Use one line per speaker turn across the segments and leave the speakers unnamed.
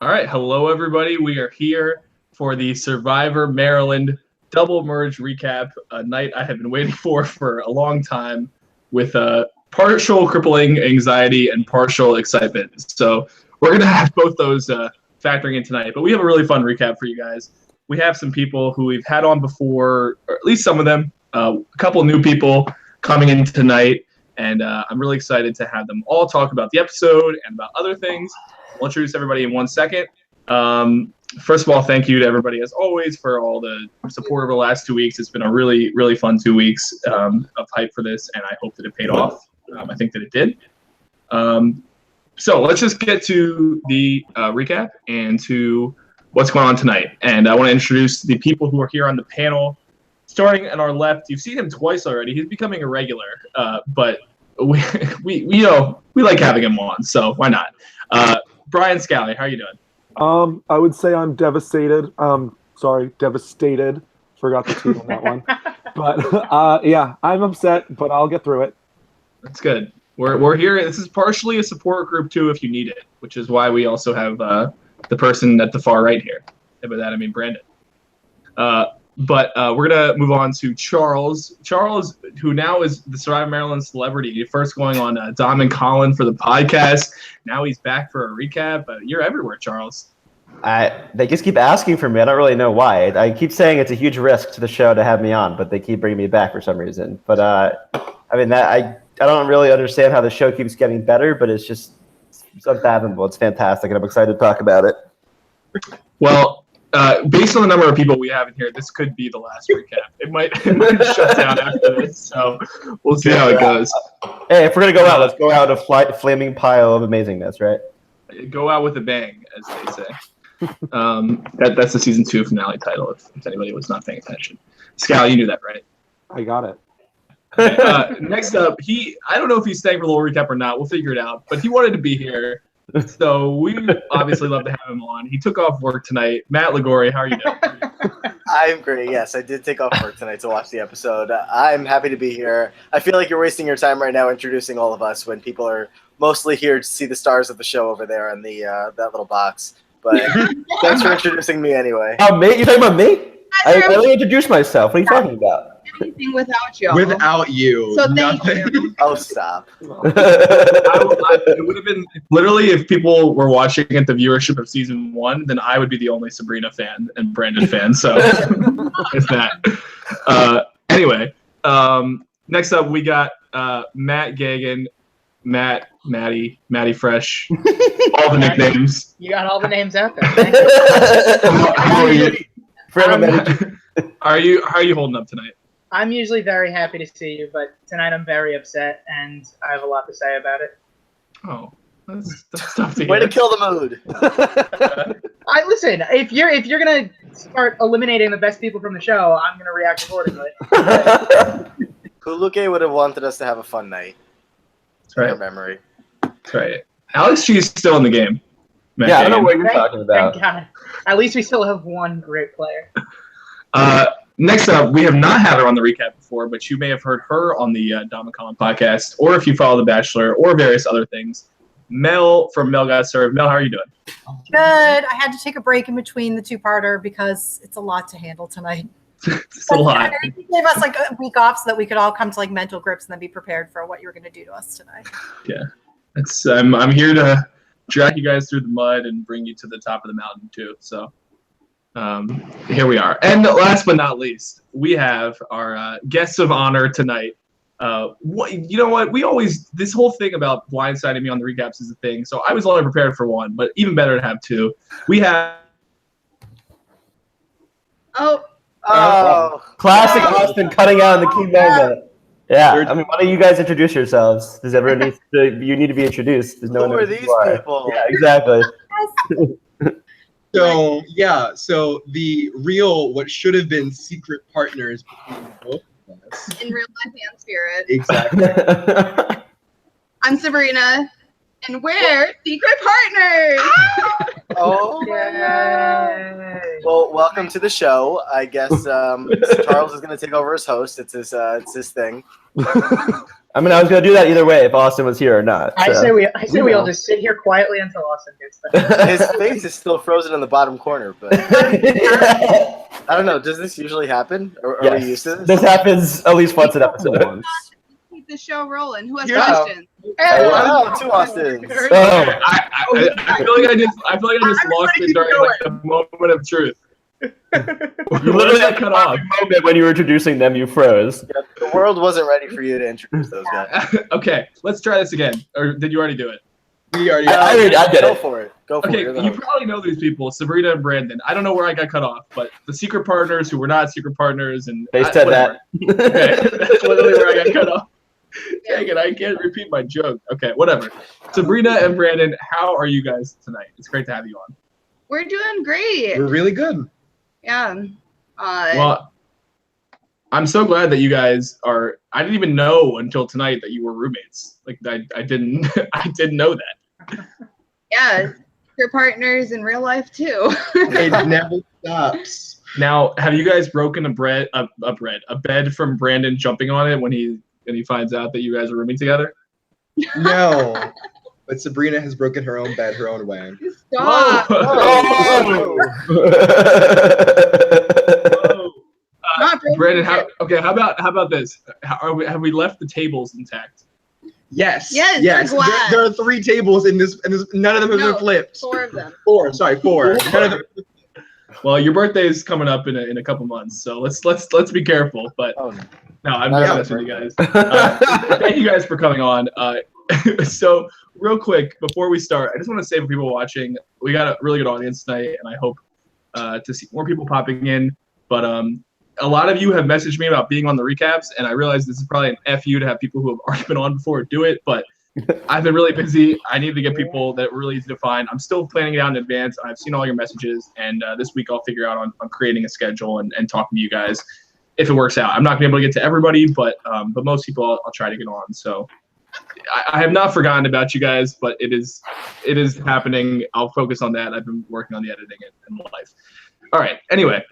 All right, hello everybody. We are here for the Survivor Maryland double merge recap, a night I have been waiting for a long time, with partial crippling anxiety and partial excitement. So we're gonna have both those factoring in tonight. But we have a really fun recap for you guys. We have some people who we've had on before, or at least some of them. A couple new people coming in tonight, and I'm really excited to have them all talk about the episode and about other things. I'll introduce everybody in 1 second. First of all, thank you to everybody, as always, for all the support over the last 2 weeks. It's been a really, really fun 2 weeks of hype for this, and I hope that it paid off. I think that it did. So let's just get to the recap and to what's going on tonight. And I want to introduce the people who are here on the panel. Starting on our left, you've seen him twice already. He's becoming a regular, but we like having him on, so why not? Brian Scally, how are you doing?
I would say I'm devastated. Devastated. Forgot the T on that one. But yeah, I'm upset, but I'll get through it.
That's good. We're here. This is partially a support group too, if you need it, which is why we also have the person at the far right here. And by that I mean Brandon. But we're gonna move on to Charles. Charles, who now is the Survivor Maryland celebrity, first going on Dom and Colin for the podcast. Now he's back for a recap. You're everywhere, Charles.
They just keep asking for me. I don't really know why. I keep saying it's a huge risk to the show to have me on, but they keep bringing me back for some reason. But I don't really understand how the show keeps getting better, but it's unfathomable. It's fantastic, and I'm excited to talk about it.
Well, based on the number of people we have in here, this could be the last recap. It might shut down after this, so we'll see how it goes.
Hey, if we're gonna go out, let's go out a flaming pile of amazingness, right?
Go out with a bang, as they say. That's the season 2 finale title. If anybody was not paying attention, Scal, you knew that, right?
I got it.
Okay, next up, I don't know if he's staying for the little recap or not. We'll figure it out. But he wanted to be here. So we obviously love to have him on. He took off work tonight. Matt Ligori, how are you doing?
I'm great. Yes, I did take off work tonight to watch the episode. I'm happy to be here. I feel like you're wasting your time right now introducing all of us when people are mostly here to see the stars of the show over there in that little box. But thanks for introducing me anyway.
Oh, me? You're talking about me? I only introduced myself. What are you talking about?
Anything without you.
Without you.
So thank you.
Oh, stop.
It would have been literally, if people were watching at the viewership of season 1, then I would be the only Sabrina fan and Brandon fan. So it's that. Anyway, next up we got Matt Gagan, Maddie Fresh, all the nicknames.
You got all the names out there. Thank you.
How are you? How are you holding up tonight?
I'm usually very happy to see you, but tonight I'm very upset, and I have a lot to say about it.
Oh, that's tough to hear.
Way to kill the mood.
Listen. If you're gonna start eliminating the best people from the show, I'm gonna react accordingly.
Felucca would have wanted us to have a fun night.
That's right.
In memory.
That's right. Alex G is still in the game. Matt
Yeah, I don't know
Gagan.
what you're talking about.
Thank God. At least we still have one great player.
Next up, we have not had her on the recap before, but you may have heard her on the Dom and Colin podcast, or if you follow The Bachelor, or various other things. Mel from Mel Got Served. Mel, how are you doing?
Good. I had to take a break in between the two-parter because it's a lot to handle tonight.
It's a lot.
You gave us like a week off so that we could all come to like mental grips and then be prepared for what you were going to do to us tonight.
Yeah, I'm here to drag you guys through the mud and bring you to the top of the mountain too. So here we are. And last but not least, we have our guests of honor tonight. You know what? This whole thing about blindsiding me on the recaps is a thing. So I was only prepared for one, but even better to have two. We have.
Classic Austin cutting out in the key moment. Yeah, I mean, why don't you guys introduce yourselves? Does everyone you need to be introduced? There's no
Who
one
are
knows
these
you are.
people?
Yeah, exactly.
So the real, what should have been secret partners between both of us.
In real life and spirit.
Exactly.
I'm Sabrina, and we're secret partners.
Oh,
Yay.
well, welcome to the show. I guess Charles is going to take over as host. It's his thing.
I mean, I was gonna do that either way if Austin was here or not.
I
so.
say we all just sit here quietly until Austin gets there.
His face is still frozen in the bottom corner, but I don't know. Does this usually happen? Or are we used to this?
This happens at least once an episode.
Keep the show rolling. Who has
Here's-
questions?
Oh, two Austins.
Oh,
I feel like I just lost it during like the moment of truth.
you literally got cut off. Moment when you were introducing them, you froze.
Yeah, the world wasn't ready for you to introduce those guys.
Okay, let's try this again. Or did you already do it?
We already.
I did
Go
it.
for it. Go for
Okay,
it.
you probably know these people, Sabrina and Brandon. I don't know where I got cut off, but the secret partners who were not secret partners, and
They said
whatever.
that.
Okay, that's literally where I got cut off. Dang it, I can't repeat my joke. Okay, whatever. Sabrina and Brandon, how are you guys tonight? It's great to have you on.
We're doing great.
We're really good.
Yeah.
Well, I'm so glad that you guys are. I didn't even know until tonight that you were roommates. Like I didn't know that.
Yeah. Your partners in real life too.
It never stops.
Now, have you guys broken a bed from Brandon jumping on it when he finds out that you guys are rooming together?
No. But Sabrina has broken her own bed her own way.
Stop.
Whoa.
Not broken
Brandon,
bed.
how about this? Have we left the tables intact?
Yes.
Yes,
Yes.
they're glass.
There are 3 tables in this. None of them have
No,
been flipped.
4 of them.
4. Sorry, 4. None of them.
Well, your birthday is coming up in a couple months, so let's be careful. But
Oh,
no, I'm
Not
just
your
messing with you guys. Thank you guys for coming on. So real quick before we start, I just want to say for people watching, we got a really good audience tonight, and I hope to see more people popping in. But a lot of you have messaged me about being on the recaps, and I realize this is probably an FU to have people who have already been on before do it, but I've been really busy. I need to get people that are really easy to find. I'm still planning it out in advance. I've seen all your messages, and this week I'll figure out on creating a schedule and talking to you guys if it works out. I'm not going to be able to get to everybody, but most people I'll try to get on. So I have not forgotten about you guys, but it is happening. I'll focus on that. I've been working on the editing and life. All right. Anyway.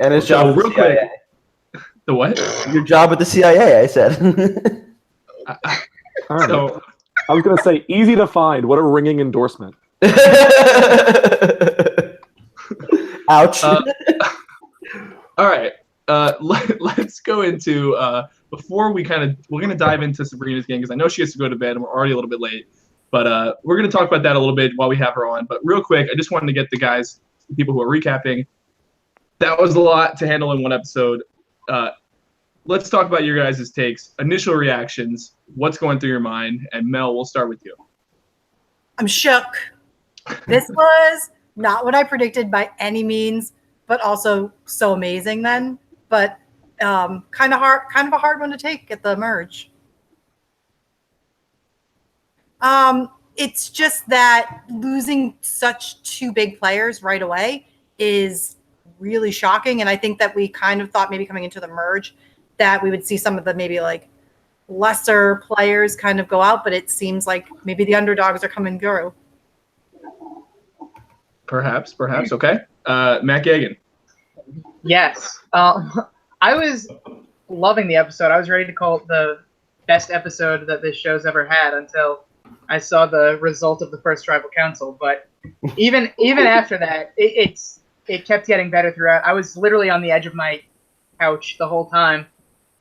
And his
So
job with
real
the CIA.
quick. The what?
Your job with the CIA, I said.
All right.
So
I was gonna say easy to find. What a ringing endorsement.
Ouch.
all right. Let's go into before we're gonna dive into Sabrina's game because I know she has to go to bed and we're already a little bit late. But we're gonna talk about that a little bit while we have her on. But real quick, I just wanted to get the people who are recapping. That was a lot to handle in one episode. Let's talk about your guys' takes, initial reactions, what's going through your mind, and Mel, we'll start with you.
I'm shook. This was not what I predicted by any means, but also so amazing then. But kind of a hard one to take at the merge. It's just that losing such 2 big players right away is really shocking. And I think that we kind of thought maybe coming into the merge that we would see some of the maybe like lesser players kind of go out, but it seems like maybe the underdogs are coming through.
Perhaps. Okay. Matt Gagan.
Yes. I was loving the episode. I was ready to call it the best episode that this show's ever had until I saw the result of the first tribal council. But even after that, it kept getting better throughout. I was literally on the edge of my couch the whole time.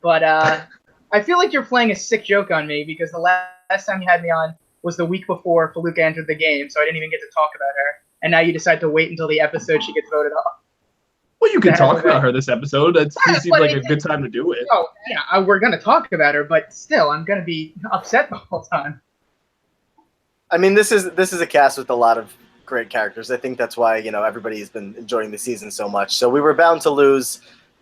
But I feel like you're playing a sick joke on me because the last time you had me on was the week before Felucca entered the game, so I didn't even get to talk about her. And now you decide to wait until the episode she gets voted off.
Well, you can
That
talk
was
about
it.
her this episode. It seems
but
like a good time to do it.
Oh, yeah, we're going to talk about her, but still, I'm going to be upset the whole time.
I mean, this is a cast with a lot of great characters. I think that's why everybody's been enjoying the season so much. So we were bound to lose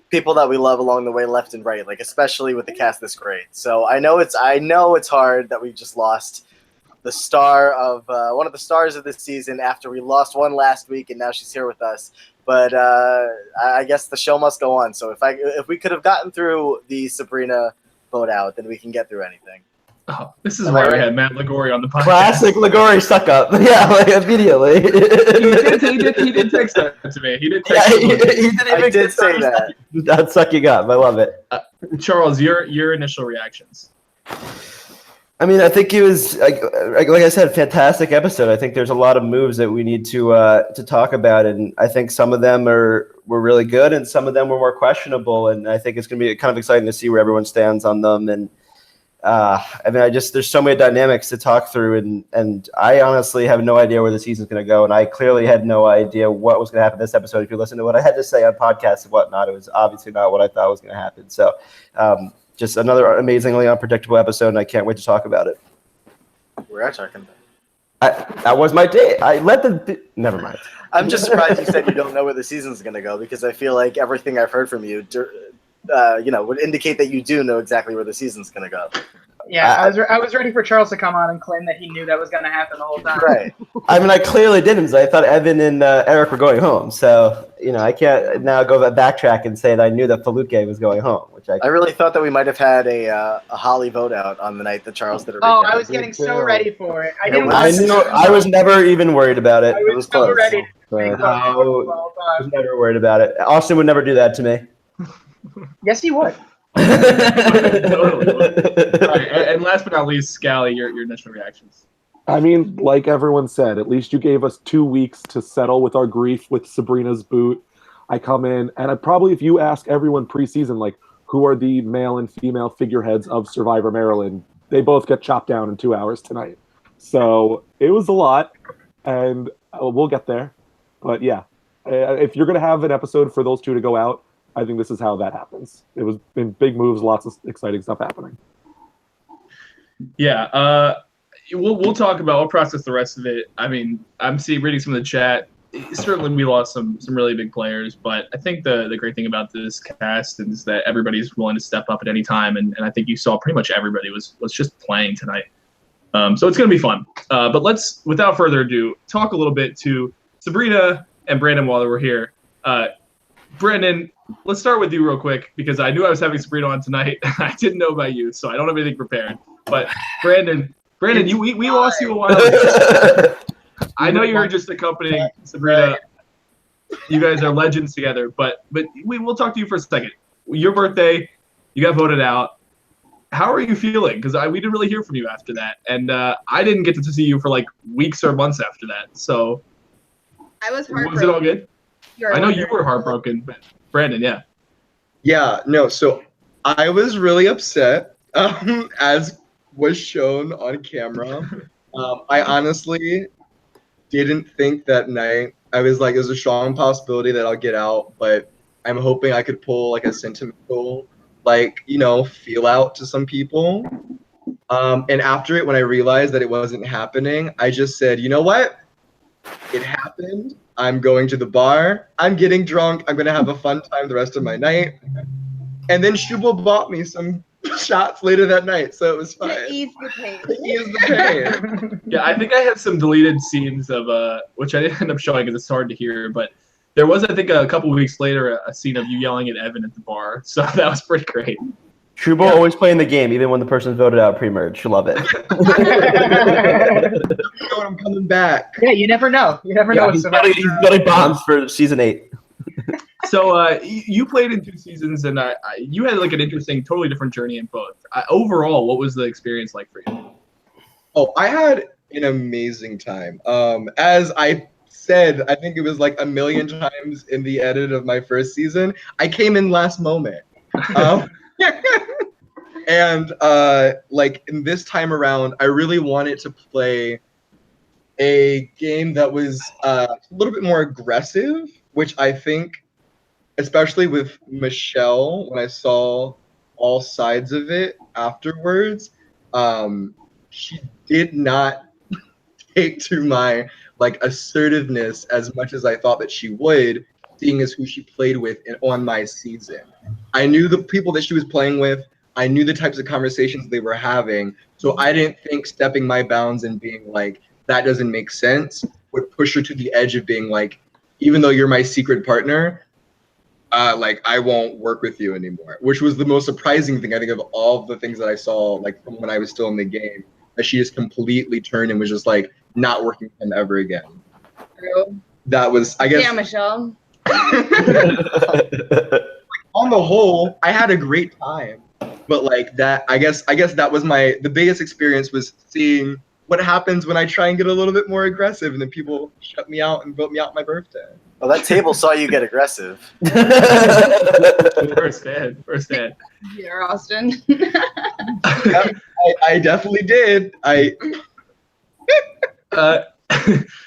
people that we love along the way, left and right, like especially with the cast this great. So I know it's hard that we just lost the star of one of the stars of this season after we lost one last week, and now she's here with us. But I guess the show must go on. So if we could have gotten through the Sabrina vote out, then we can get through anything.
Oh, this is why we had Matt Ligori on the podcast.
Classic Ligori suck up. Yeah, like immediately.
he did text that to me. He did text
He didn't
I
even
did say that.
That's sucking up. I love it.
Charles, your initial reactions.
I mean, I think it was like I said, fantastic episode. I think there's a lot of moves that we need to talk about, and I think some of them were really good, and some of them were more questionable. And I think it's going to be kind of exciting to see where everyone stands on them. And I mean, there's so many dynamics to talk through, and I honestly have no idea where the season's going to go, and I clearly had no idea what was going to happen this episode. If you listen to what I had to say on podcasts and whatnot, it was obviously not what I thought was going to happen. So. Just another amazingly unpredictable episode, and I can't wait to talk about it.
We're not talking about.
That was my day. I let the. Never mind.
I'm just surprised you said you don't know where the season's going to go, because I feel like everything I've heard from you, would indicate that you do know exactly where the season's going to go.
Yeah, I was ready for Charles to come on and claim that he knew that was going to happen the whole time.
Right.
I mean, I clearly didn't. I thought Evan and Eric were going home, so I can't now go backtrack and say that I knew that Felucca was going home. Which I
really thought that we might have had a Holly vote out on the night that Charles did a
Oh,
recap.
I was getting so ready for it.
I was never even worried about it.
I was so ready.
I was never worried about it. Austin would never do that to me.
Yes, he would.
Totally. Right, and last but not least, Scally, your initial reactions.
I mean, like everyone said, at least you gave us 2 weeks to settle with our grief with Sabrina's boot. I come in, and if you ask everyone preseason, like, who are the male and female figureheads of Survivor Maryland, they both get chopped down in 2 hours tonight. So it was a lot, and we'll get there. But yeah, if you're going to have an episode for those two to go out, I think this is how that happens. It was in big moves, lots of exciting stuff happening.
Yeah, we'll talk about. We'll process the rest of it. I mean, I'm reading some of the chat. Certainly, we lost some really big players, but I think the great thing about this cast is that everybody's willing to step up at any time, and I think you saw pretty much everybody was just playing tonight. So it's going to be fun. But let's, without further ado, talk a little bit to Sabrina and Brandon while we're here. Brandon, let's start with you real quick, because I knew I was having Sabrina on tonight. I didn't know about you, so I don't have anything prepared. But Brandon, we lost you a while ago. I know you were just accompanying Sabrina. You guys are legends together, but we'll talk to you for a second. Your birthday, you got voted out. How are you feeling? Because we didn't really hear from you after that, and I didn't get to see you for like weeks or months after that. So
I was heartbroken.
Was it all good? I know you were heartbroken, but Brandon, yeah.
Yeah, no, so I was really upset, as was shown on camera. I honestly didn't think that night. I was like, there's a strong possibility that I'll get out, but I'm hoping I could pull like a sentimental, feel out to some people. And after it, when I realized that it wasn't happening, I just said, you know what? It happened. I'm going to the bar. I'm getting drunk. I'm going to have a fun time the rest of my night. And then Shubal bought me some shots later that night, so it was fine.
To ease the pain.
To ease the pain.
Yeah, I think I have some deleted scenes of which I didn't end up showing because it's hard to hear, but there was, I think, a couple weeks later a scene of you yelling at Evan at the bar, so that was pretty great.
Shubal always playing the game, even when the person's voted out pre-merge. Love it.
I'm coming back.
Yeah, you never know. You never know.
He's building bombs for season 8.
So you played in 2 seasons, and you had like an interesting, totally different journey in both. Overall, what was the experience like for you?
Oh, I had an amazing time. As I said, I think it was like a million times in the edit of my first season, I came in last moment. And in this time around, I really wanted to play a game that was a little bit more aggressive, which I think, especially with Michelle, when I saw all sides of it afterwards, she did not take to my assertiveness as much as I thought that she would, seeing as who she played with on my season. I knew the people that she was playing with. I knew the types of conversations they were having. So I didn't think stepping my bounds and being like, that doesn't make sense, would push her to the edge of being like, even though you're my secret partner, I won't work with you anymore. Which was the most surprising thing, I think, of all of the things that I saw, from when I was still in the game, that she just completely turned and was just not working with him ever again.
True.
That was, I guess.
Yeah, Michelle.
On the whole, I had a great time. but like that, I guess that was the biggest experience was seeing what happens when I try and get a little bit more aggressive, and then people shut me out and vote me out my birthday.
Well, that table saw you get aggressive.
Firsthand.
Here, Austin.
I definitely did.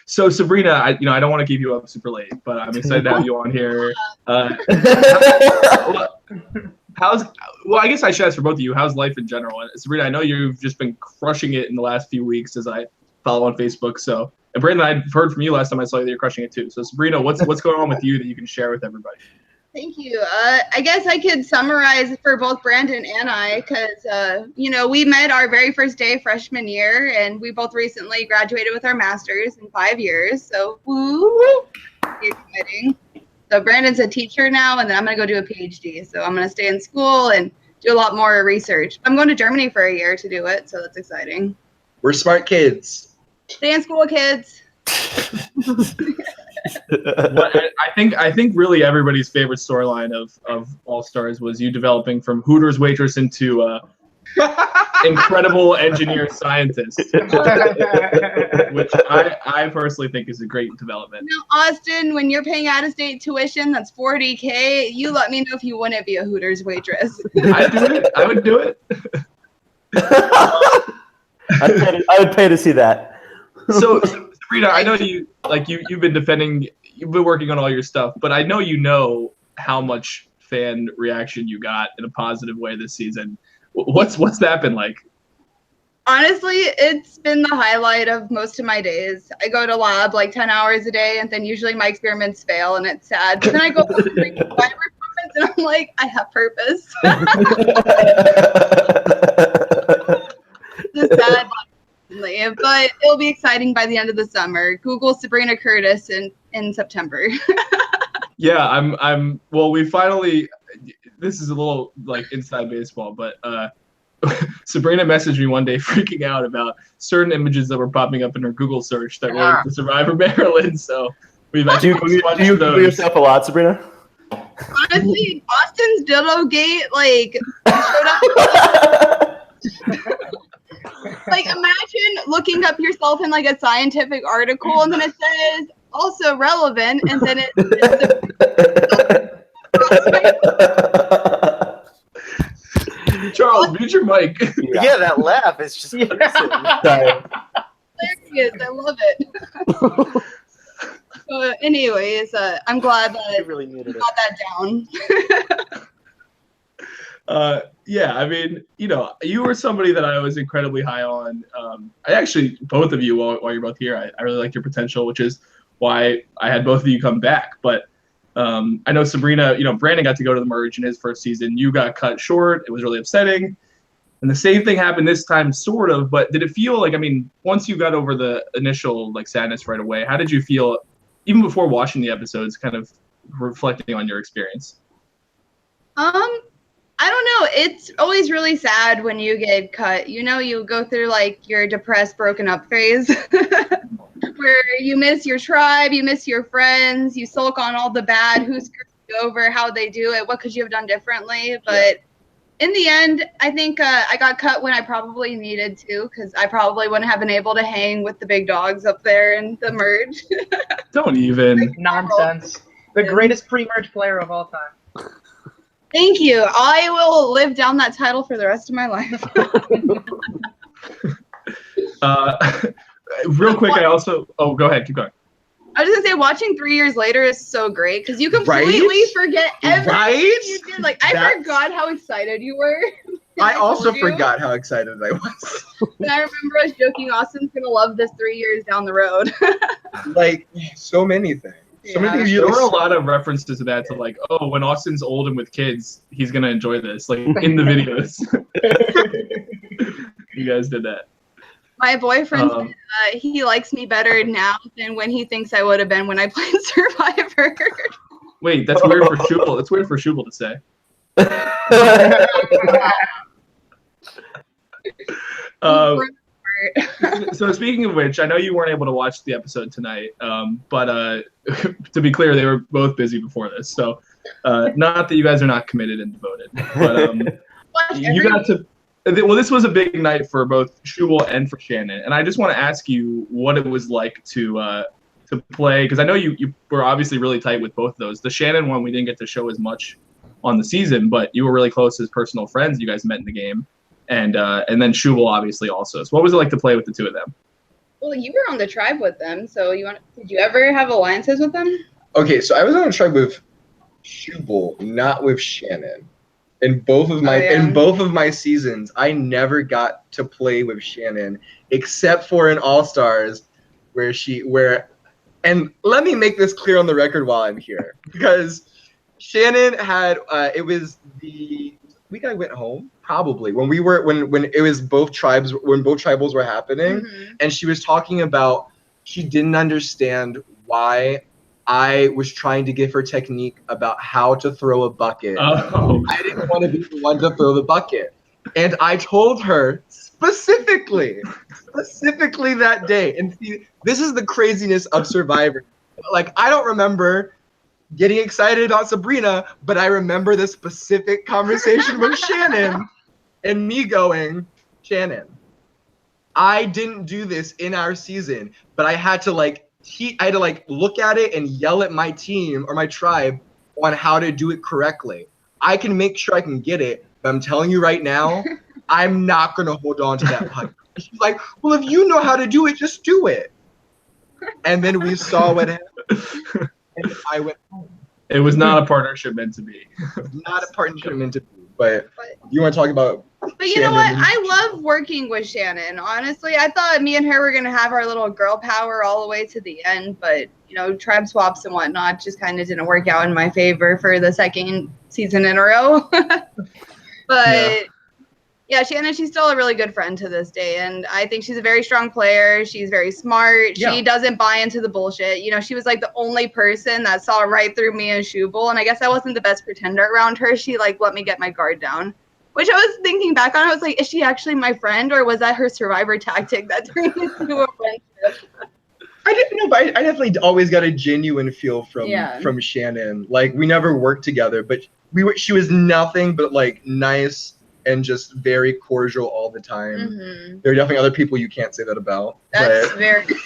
So Sabrina, I don't want to keep you up super late, but I'm excited to have you on here. I guess I should ask for both of you. How's life in general? And Sabrina, I know you've just been crushing it in the last few weeks as I follow on Facebook. So, and Brandon, I've heard from you last time I saw you that you're crushing it too. So Sabrina, what's going on with you that you can share with everybody?
Thank you. I guess I could summarize for both Brandon and I, because, we met our very first day freshman year, and we both recently graduated with our masters in 5 years. So, woo, exciting. So Brandon's a teacher now, and then I'm going to go do a PhD. So I'm going to stay in school and do a lot more research. I'm going to Germany for a year to do it, so that's exciting.
We're smart kids.
Stay in school, kids.
I think really everybody's favorite storyline of All Stars was you developing from Hooters waitress into incredible engineer scientist, which I personally think is a great development.
Now, Austin, when you're paying out-of-state tuition, that's $40K. You let me know if you wouldn't be a Hooters waitress.
I would do it.
I would pay to see that.
So Sabrina, I know you've been working on all your stuff, but I know how much fan reaction you got in a positive way this season. What's that been like?
Honestly, it's been the highlight of most of my days. I go to lab like 10 hours a day, and then usually my experiments fail, and it's sad. But then I go to the conference, and I'm like, I have purpose. It's sad, but it'll be exciting by the end of the summer. Google Sabrina Curtis in September.
Yeah, well, we finally. This is a little like inside baseball, but Sabrina messaged me one day freaking out about certain images that were popping up in her Google search that were the Survivor Maryland. So we've actually
do you Google yourself a lot, Sabrina?
Honestly, Austin's dildo gate showed up. Like, imagine looking up yourself in like a scientific article, and then it says also relevant, and then
Charles, mute your mic.
Yeah, that laugh is just hilarious.
I love it. Anyways, I'm glad that
You really muted it.
got that down.
Yeah, I mean, you were somebody that I was incredibly high on. I actually, both of you, while you're both here, I really liked your potential, which is why I had both of you come back. But I know Sabrina, Brandon got to go to the merge in his first season. You got cut short. It was really upsetting. And the same thing happened this time, sort of. But did it feel like, once you got over the initial sadness right away, how did you feel, even before watching the episodes, kind of reflecting on your experience?
I don't know. It's always really sad when you get cut. You go through your depressed, broken up phase where you miss your tribe, you miss your friends, you sulk on all the bad, who screwed you over, how they do it, what could you have done differently. But in the end, I think I got cut when I probably needed to, because I probably wouldn't have been able to hang with the big dogs up there in the merge.
Don't even.
Nonsense. The greatest pre-merge player of all time.
Thank you. I will live down that title for the rest of my life.
Real quick, oh, go ahead, keep going.
I was gonna say, watching 3 years later is so great because you completely forget everything you did. I forgot how excited you were.
I also forgot how excited I was.
And I remember us joking, Austin's gonna love this 3 years down the road.
So many things.
There were a lot of references to that, when Austin's old and with kids, he's gonna enjoy this, in the videos. You guys did that.
My boyfriend, he likes me better now than when he thinks I would have been when I played Survivor.
Wait, that's weird for Shubal. That's weird for Shubal to say. So speaking of which, I know you weren't able to watch the episode tonight, but to be clear, they were both busy before this. So not that you guys are not committed and devoted, but you got to. Well, this was a big night for both Shubal and for Shannon, and I just want to ask you what it was like to play, because I know you were obviously really tight with both of those. The Shannon one we didn't get to show as much on the season, but you were really close as personal friends. You guys met in the game, and then Shubal obviously also. So what was it like to play with the two of them?
Well, you were on the tribe with them, so did you ever have alliances with them?
Okay, so I was on a tribe with Shubal, not with Shannon. In both of my seasons, I never got to play with Shannon, except for in All Stars, and let me make this clear on the record while I'm here, because Shannon had it was the week I went home, probably when it was both tribals were happening, and she was talking about she didn't understand why I was trying to give her technique about how to throw a bucket.
Oh.
I didn't want to be the one to throw the bucket. And I told her specifically that day. And see, this is the craziness of Survivor. Like, I don't remember getting excited about Sabrina, but I remember the specific conversation with Shannon and me going, Shannon, I didn't do this in our season, but I had to look at it and yell at my team or my tribe on how to do it correctly. I can make sure I can get it, but I'm telling you right now, I'm not going to hold on to that puck. She's like, well, if you know how to do it, just do it. And then we saw what happened. And I went home.
It was not a partnership meant to be.
Not a partnership meant to be. But you want to talk about
But you know what? I love working with Shannon. Honestly, I thought me and her were going to have our little girl power all the way to the end. But, tribe swaps and whatnot just kind of didn't work out in my favor for the second season in a row. But, yeah, Shannon, she's still a really good friend to this day. And I think she's a very strong player. She's very smart. Yeah. She doesn't buy into the bullshit. She was like the only person that saw right through me and Shubal. And I guess I wasn't the best pretender around her. She let me get my guard down. Which I was thinking back on, I was like, is she actually my friend, or was that her Survivor tactic that turned into a friendship?
I didn't know, but I definitely always got a genuine feel from Shannon. Like, we never worked together, but she was nothing but nice and just very cordial all the time. Mm-hmm. There are definitely other people you can't say that about.
That's very true.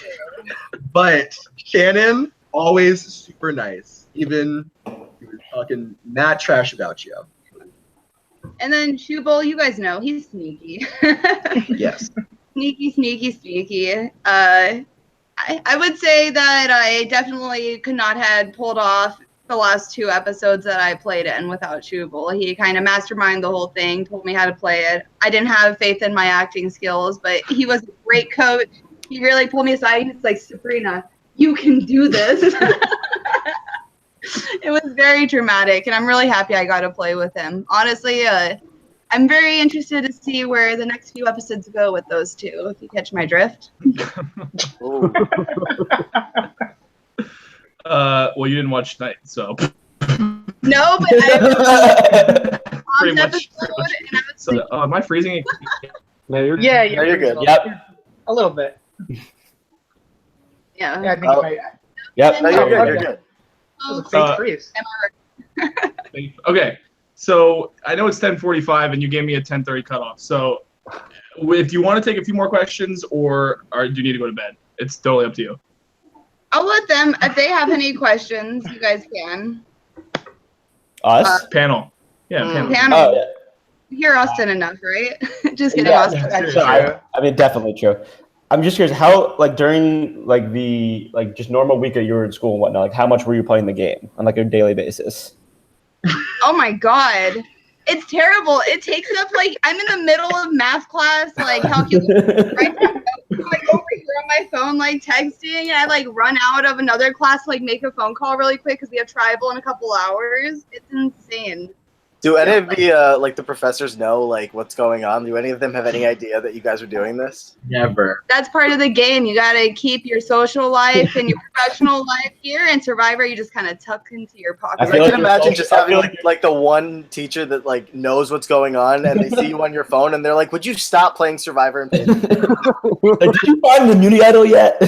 But Shannon, always super nice. Even he was talking mad trash about you.
And then Shubal, you guys know, he's sneaky.
Yes.
Sneaky. I would say that I definitely could not have pulled off the last 2 episodes that I played in without Shubal. He kind of masterminded the whole thing, told me how to play it. I didn't have faith in my acting skills, but he was a great coach. He really pulled me aside. He's like, Sabrina, you can do this. It was very dramatic, and I'm really happy I got to play with him. Honestly, I'm very interested to see where the next few episodes go with those two, if you catch my drift.
Well, you didn't watch tonight, so.
No, but I
pretty much. So, am I freezing?
No, you're
you're good.
Yep.
A little bit.
Yeah.
I think you might.
Yep.
No, you're good. You're good.
It was a fake freeze.
Okay, so I know it's 10:45, and you gave me a 10:30 cutoff. So, if you want to take a few more questions, or do you need to go to bed? It's totally up to you.
I'll let them, if they have any questions, you guys can.
Us?
Panel. Yeah, panel.
Panel.
Oh, yeah.
You hear Austin enough, right? Just kidding,
Yeah,
Austin.
so I mean, definitely true. I'm just curious, how, during, the, just normal week that you were in school and whatnot, how much were you playing the game on, a daily basis?
Oh, my God. It's terrible. It takes up, I'm in the middle of math class, calculus, right? Over here on my phone, texting, and I, run out of another class, make a phone call really quick because we have tribal in a couple hours. It's insane.
Do any of the professors know what's going on? Do any of them have any idea that you guys are doing this?
Never.
That's part of the game. You gotta keep your social life and your professional life here. And Survivor, you just kind of tuck into your pocket.
I can imagine just having the one teacher that knows what's going on, and they see you on your phone, and they're like, "Would you stop playing Survivor and pay?"
Did you find the Nudie Idol yet?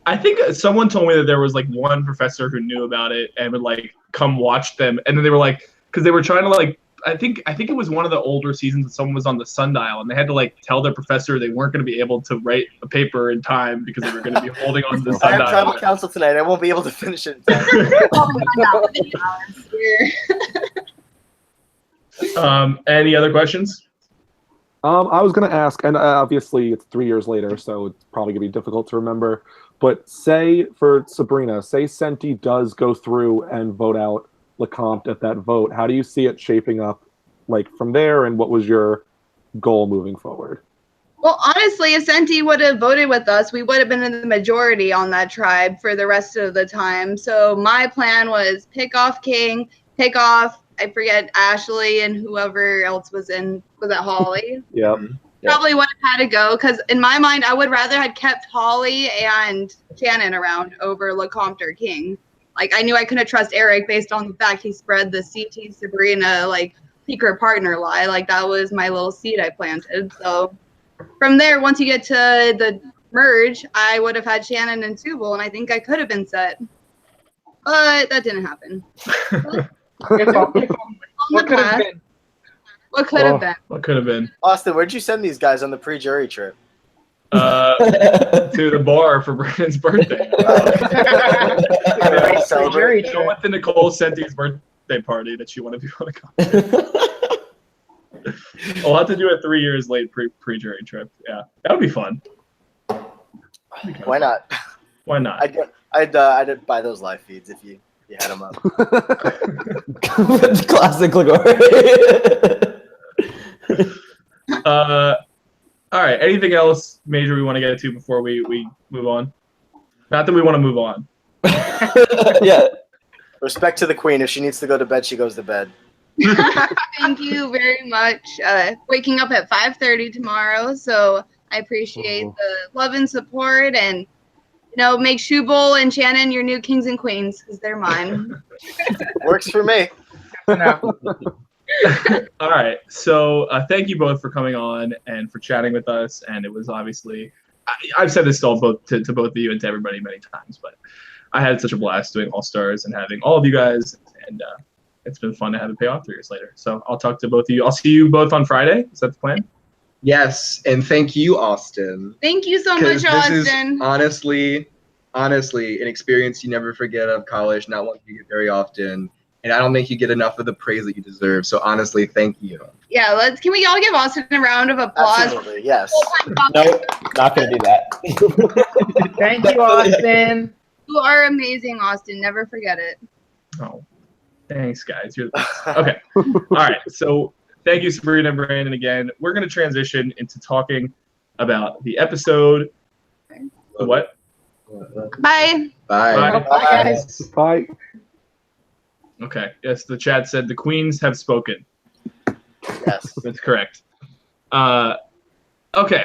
I think someone told me that there was one professor who knew about it and would come watch them, and then they were because they were trying to I think it was one of the older seasons that someone was on the sundial and they had to like tell their professor they weren't going to be able to write a paper in time because they were going to be holding on to the
I have tribal
sundial.
council tonight. I won't be able to finish it.
Any other questions?
I was going to ask, and obviously it's 3 years later, so it's probably going to be difficult to remember. But say for Sabrina, say Senti does go through and vote out LeCompte at that vote. How do you see it shaping up, like from there? And what was your goal moving forward?
Well, honestly, if Senti would have voted with us, we would have been in the majority on that tribe for the rest of the time. So my plan was pick off King, pick off, I forget, Ashley and whoever else was that Holly?
Yep.
Probably would have had to go because in my mind, I would rather had kept Holly and Shannon around over LeCompte or King. Like, I knew I couldn't trust Eric based on the fact he spread the CT Sabrina, like, secret partner lie. Like, that was my little seed I planted. So from there, once you get to the merge, I would have had Shannon and Shubal, and I think I could have been set. But that didn't happen.
What could have been?
What could have been?
What could have been?
Austin, where'd you send these guys on the pre-jury trip?
To the bar for Brandon's birthday.
Jury
Go
trip.
with the Nicole Senti's birthday party that she wanted people to come. I'll have to do a 3 years late pre-jury trip. Yeah, that would be fun.
Why not?
Why not?
I'd buy those live feeds if you had them up.
Classic LeCompte.
All right. Anything else major we want to get to before we move on? Not that we want to move on.
Yeah.
Respect to the queen. If she needs to go to bed, she goes to bed.
Thank you very much. Waking up at 5:30 tomorrow, so I appreciate the love and support, and make Shubal and Shannon your new kings and queens because they're mine.
Works for me.
All right. So thank you both for coming on and for chatting with us. And it was obviously, I've said this to both of you and to everybody many times, but I had such a blast doing All Stars and having all of you guys, and it's been fun to have it pay off 3 years later. So I'll talk to both of you. I'll see you both on Friday. Is that the plan?
Yes, and thank you, Austin.
Thank you so
'Cause
much, Austin.
This is honestly, an experience you never forget of college, not one you get very often. And I don't think you get enough of the praise that you deserve. So honestly, thank you.
Yeah, can we all give Austin a round of applause?
Absolutely, yes.
Nope, not gonna do that.
Thank you, Austin.
You are amazing, Austin. Never forget it.
Oh, thanks, guys. You're the best. Okay. All right. So thank you, Sabrina and Brandon, again. We're going to transition into talking about the episode. What?
Bye.
Bye.
Bye, guys.
Bye.
Okay. Yes, the chat said the queens have spoken.
Yes.
That's correct. Okay.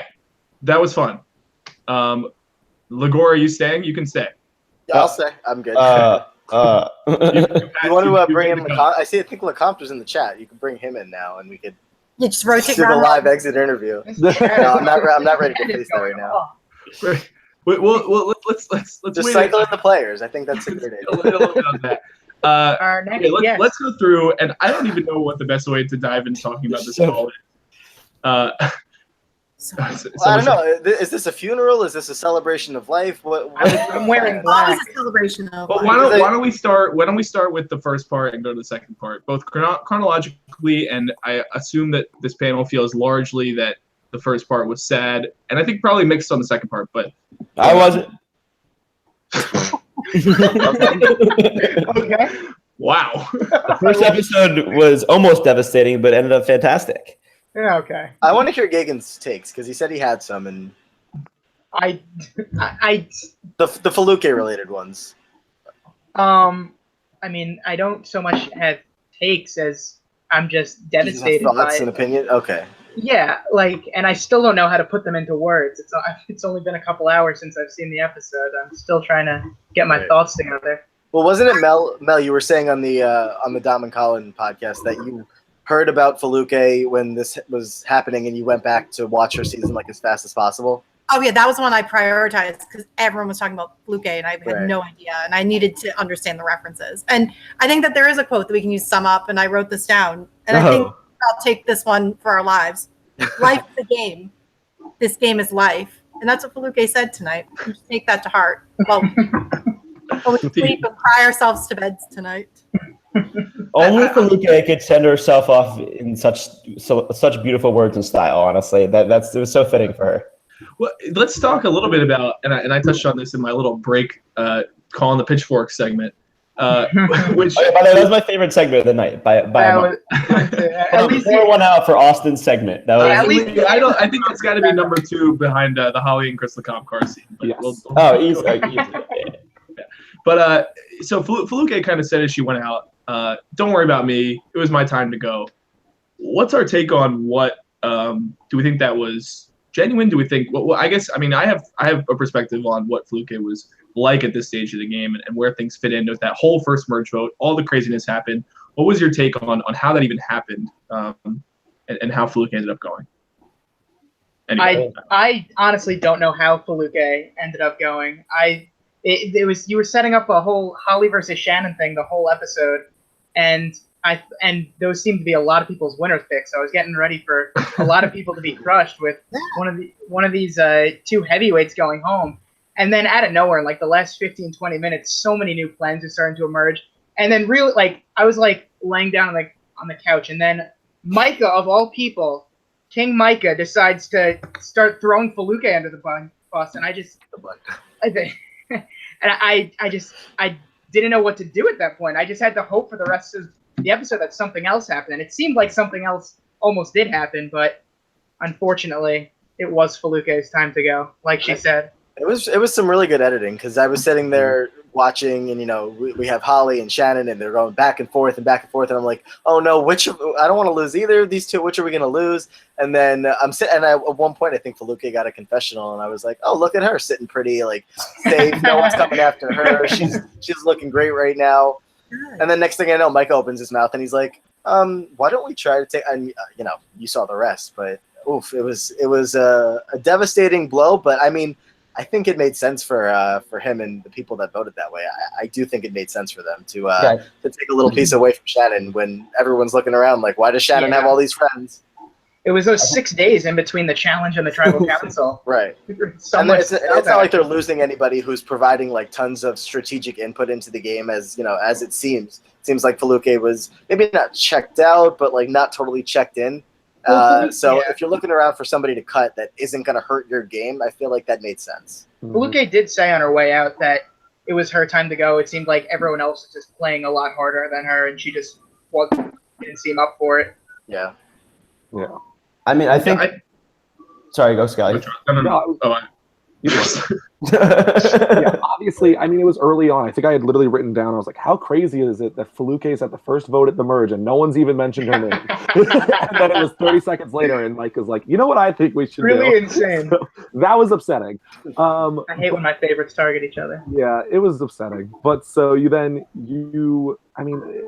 That was fun. Ligor, are you staying? You can stay.
I'll say. I'm good.
You
want to bring
you
in
can
LeCompte? I think LeCompte was in the chat. You can bring him in now, and we could
You just rotate
do the
around.
live exit interview. No, I'm not ready to face that right now.
Well, let's
Just
wait
cycle in the players. I think that's a good
a
idea.
little bit on that.
Our next
Okay,
guest.
let's go through, and I don't even know what the best way to dive into talking about this call is.
Well, I don't know. Is this a funeral? Is this a celebration of life? What
I'm wearing
Oh,
black.
it's a celebration of
But
life.
why don't we start? Why don't we start with the first part and go to the second part, both chronologically, and I assume that this panel feels largely that the first part was sad, and I think probably mixed on the second part. But
I wasn't.
Okay.
wow,
The first episode was almost devastating, but ended up fantastic.
Yeah, okay.
I want to hear Gagan's takes because he said he had some, and
I
the Felucca related ones.
I mean, I don't so much have takes as I'm just devastated by
Thoughts and
it.
opinion. Okay.
Yeah, and I still don't know how to put them into words. It's only been a couple hours since I've seen the episode. I'm still trying to get my thoughts together.
Well, wasn't it Mel? You were saying on the Dom and Colin podcast that you heard about Felucca when this was happening, and you went back to watch her season like as fast as possible.
Oh yeah, that was the one I prioritized because everyone was talking about Felucca and I had no idea, and I needed to understand the references. And I think that there is a quote that we can use sum up, and I wrote this down. And I think I'll take this one for our lives. Life is a game. This game is life. And that's what Felucca said tonight. We should take that to heart. Well, we sleep and cry ourselves to beds tonight.
Only Felucca could send herself off in such beautiful words and style. Honestly, it was so fitting for her.
Well, let's talk a little bit about, and I touched on this in my little break, calling the pitchfork segment. Which
by the way, that was my favorite segment of the night. At least pour one out for Austin's segment. That was,
at least I think that's got to be number 2 behind the Holly and Chris LeCompte car scene. But
yes. Easy.
Yeah. But so Felucca kind of said as she went out, "Don't worry about me. It was my time to go." What's our take on what? Do we think that was genuine? Do we think? Well, I guess I have a perspective on what Felucca was like at this stage of the game and where things fit in with that whole first merge vote. All the craziness happened. What was your take on how that even happened, and how Felucca ended up going? Anyway.
I honestly don't know how Felucca ended up going. It was, you were setting up a whole Holly versus Shannon thing the whole episode, and those seemed to be a lot of people's winner picks. So I was getting ready for a lot of people to be crushed with one of these 2 heavyweights going home. And then out of nowhere, in like the last 15, 20 minutes, so many new plans are starting to emerge. And then really, like, I was like laying down like on the couch, and then Micah, of all people, King Micah, decides to start throwing Felucca under the bus, and I think, and I didn't know what to do at that point. I just had to hope for the rest of the episode that something else happened, and it seemed like something else almost did happen, but unfortunately, it was Felucca's time to go, like she said.
It was some really good editing, because I was sitting there watching, and we have Holly and Shannon, and they're going back and forth, and I'm like, oh no, I don't want to lose either of these two. Which are we going to lose? And then I'm sitting, and at one point I think Felucca got a confessional, and I was like, oh, look at her sitting pretty like safe. No one's coming after her. She's looking great right now. And then next thing I know, Mike opens his mouth and he's like, why don't we try to take? And you saw the rest, but oof, it was a devastating blow. But I mean, I think it made sense for him and the people that voted that way. I do think it made sense for them to take a little piece away from Shannon when everyone's looking around like, why does Shannon have all these friends?
It was those 6 days in between the challenge and the tribal council.
Right. It's not like they're losing anybody who's providing like tons of strategic input into the game as it seems. It seems like Felucca was maybe not checked out, but like not totally checked in. If you're looking around for somebody to cut that isn't going to hurt your game, I feel like that made sense.
Felucca did say on her way out that it was her time to go. It seemed like everyone else was just playing a lot harder than her, and she just didn't seem up for it.
Yeah.
Yeah.
I mean, I think. Sorry, go Sky.
Yeah, obviously, I mean, it was early on. I think I had literally written down, I was like, how crazy is it that Felucca is at the first vote at the merge and no one's even mentioned her name? And then it was 30 seconds later and Mike was like, you know what I think we should do?
Really insane.
So, that was upsetting.
I hate when my favorites target each other.
Yeah, it was upsetting. But so I mean,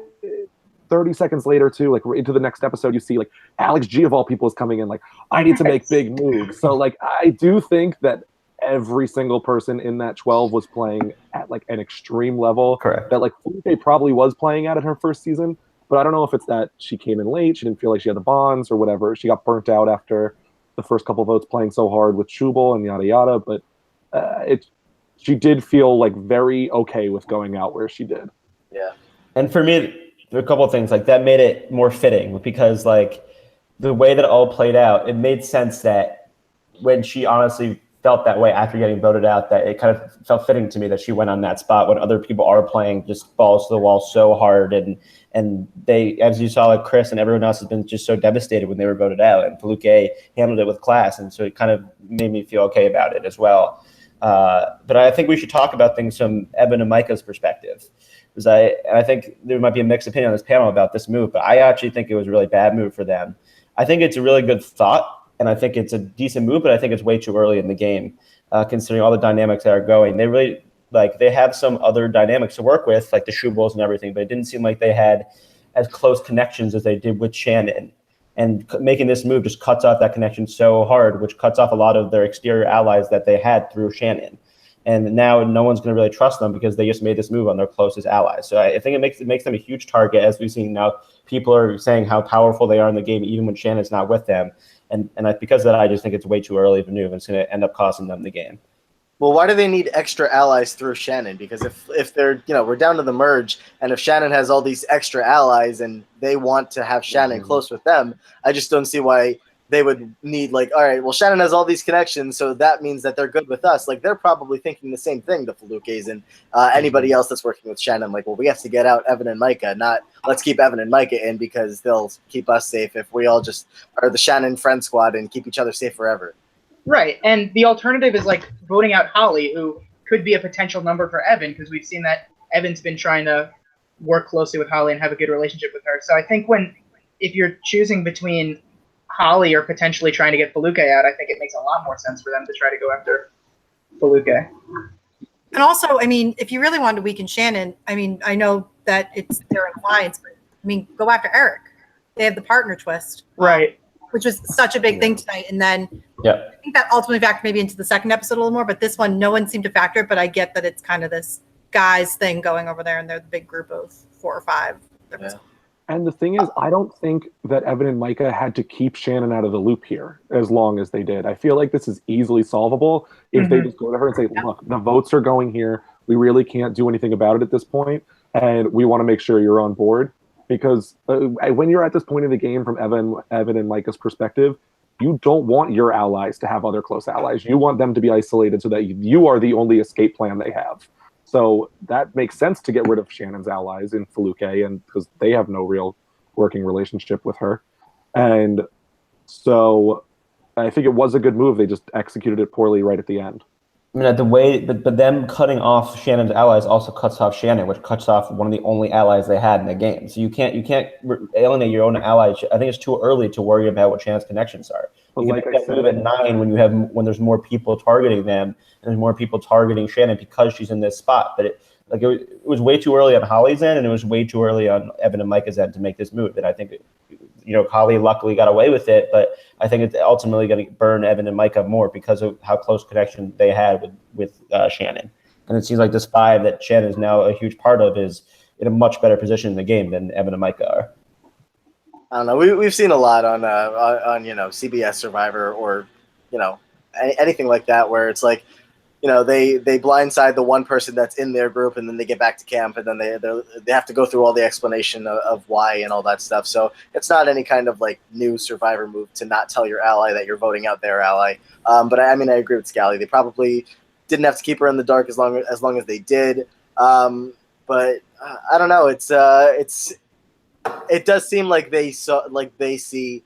30 seconds later too, like we're into the next episode, you see like Alex G of all people is coming in like, I need to make big moves. So like, I do think that every single person in that 12 was playing at like an extreme level.
Correct.
That like Felucca probably was playing at in her first season, but I don't know if it's that she came in late, she didn't feel like she had the bonds or whatever. She got burnt out after the first couple votes playing so hard with Shubal and yada yada, but she did feel like very okay with going out where she did.
Yeah.
And for me, there are a couple of things like that made it more fitting because like the way that it all played out, it made sense that when she honestly felt that way after getting voted out, that it kind of felt fitting to me that she went on that spot when other people are playing just balls to the wall so hard. And they, as you saw, like Chris and everyone else has been just so devastated when they were voted out, and Felucca handled it with class. And so it kind of made me feel okay about it as well. But I think we should talk about things from Evan and Micah's perspective. Because I think there might be a mixed opinion on this panel about this move, but I actually think it was a really bad move for them. I think it's a really good thought, and I think it's a decent move, but I think it's way too early in the game, considering all the dynamics that are going. They really, they have some other dynamics to work with, like the Shubals and everything, but it didn't seem like they had as close connections as they did with Shannon. And making this move just cuts off that connection so hard, which cuts off a lot of their exterior allies that they had through Shannon. And now no one's going to really trust them because they just made this move on their closest allies. So I think it makes them a huge target, as we've seen now. People are saying how powerful they are in the game, even when Shannon's not with them. And because of that, I just think it's way too early of a move, and it's going to end up costing them the game.
Well, why do they need extra allies through Shannon? Because if they're, we're down to the merge, and if Shannon has all these extra allies and they want to have Shannon close with them, I just don't see why they would need, all right, well, Shannon has all these connections, so that means that they're good with us. They're probably thinking the same thing, the Feluccas and anybody else that's working with Shannon. Well, we have to get out Evan and Micah, not let's keep Evan and Micah in because they'll keep us safe if we all just are the Shannon friend squad and keep each other safe forever.
Right, and the alternative is voting out Holly, who could be a potential number for Evan, because we've seen that Evan's been trying to work closely with Holly and have a good relationship with her. So I think if you're choosing between Holly or potentially trying to get Felucca out, I think it makes a lot more sense for them to try to go after Felucca.
And also, if you really wanted to weaken Shannon, I know that they're in alliance, but go after Eric. They have the partner twist.
Right.
Which was such a big thing tonight. And then
Yeah.
I think that ultimately factored maybe into the second episode a little more, but this one, no one seemed to factor it, but I get that it's kind of this guys thing going over there, and they're the big group of 4 or 5.
Yeah.
And the thing is, I don't think that Evan and Micah had to keep Shannon out of the loop here as long as they did. I feel like this is easily solvable if they just go to her and say, look, the votes are going here. We really can't do anything about it at this point, and we want to make sure you're on board. Because when you're at this point in the game from Evan and Micah's perspective, you don't want your allies to have other close allies. You want them to be isolated so that you are the only escape plan they have. So that makes sense to get rid of Shannon's allies in Felucca, and because they have no real working relationship with her. And so I think it was a good move. They just executed it poorly right at the end.
But them cutting off Shannon's allies also cuts off Shannon, which cuts off one of the only allies they had in the game. So you can't alienate your own allies. I think it's too early to worry about what Shannon's connections are. You can make that move at 9 when there's more people targeting them and there's more people targeting Shannon because she's in this spot. But it was way too early on Holly's end, and it was way too early on Evan and Micah's end to make this move. And I think Holly luckily got away with it, but I think it's ultimately going to burn Evan and Micah more because of how close connection they had with Shannon. And it seems like this 5 that Shannon is now a huge part of is in a much better position in the game than Evan and Micah are.
I don't know. We've seen a lot on CBS Survivor or anything like that where it's they blindside the one person that's in their group, and then they get back to camp, and then they have to go through all the explanation of why and all that stuff. So it's not any kind of new Survivor move to not tell your ally that you're voting out their ally. But I agree with Scally. They probably didn't have to keep her in the dark as long as they did. But I don't know. It does seem like they see.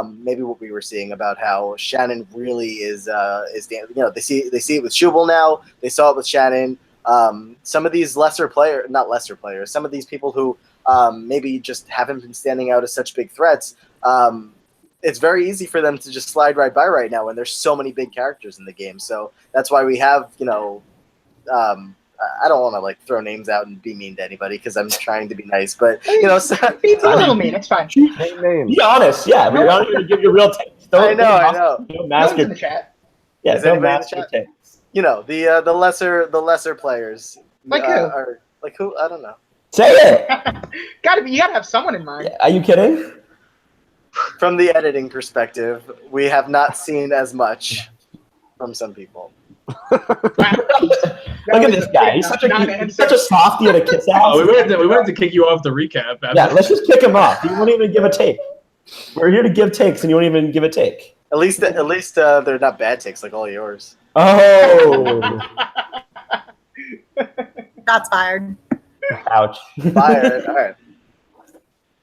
Maybe what we were seeing about how Shannon really is they see it with Shubal now. They saw it with Shannon. Some of these some of these people who maybe just haven't been standing out as such big threats. It's very easy for them to just slide right by right now when there's so many big characters in the game. So that's why we have I don't want to throw names out and be mean to anybody because I'm trying to be nice, but
be a little mean. It's fine.
Be honest, yeah. We're not going to give you real takes.
I know.
Don't mask
in the chat.
Yeah,
Is
don't
anybody in
mask
the
your
chat?
takes.
The lesser players.
Like who?
Are, who? I don't know.
Say it.
You gotta have someone in mind.
Are you kidding?
From the editing perspective, we have not seen as much from some people.
Look at this guy. He's such a softie at a kid's house.
Oh, we might have to kick you off the recap.
Yeah, let's just kick him off. He won't even give a take. We're here to give takes, and you won't even give a take.
At least they're not bad takes like all yours.
Oh.
Shots fired.
Ouch.
Fired. All right.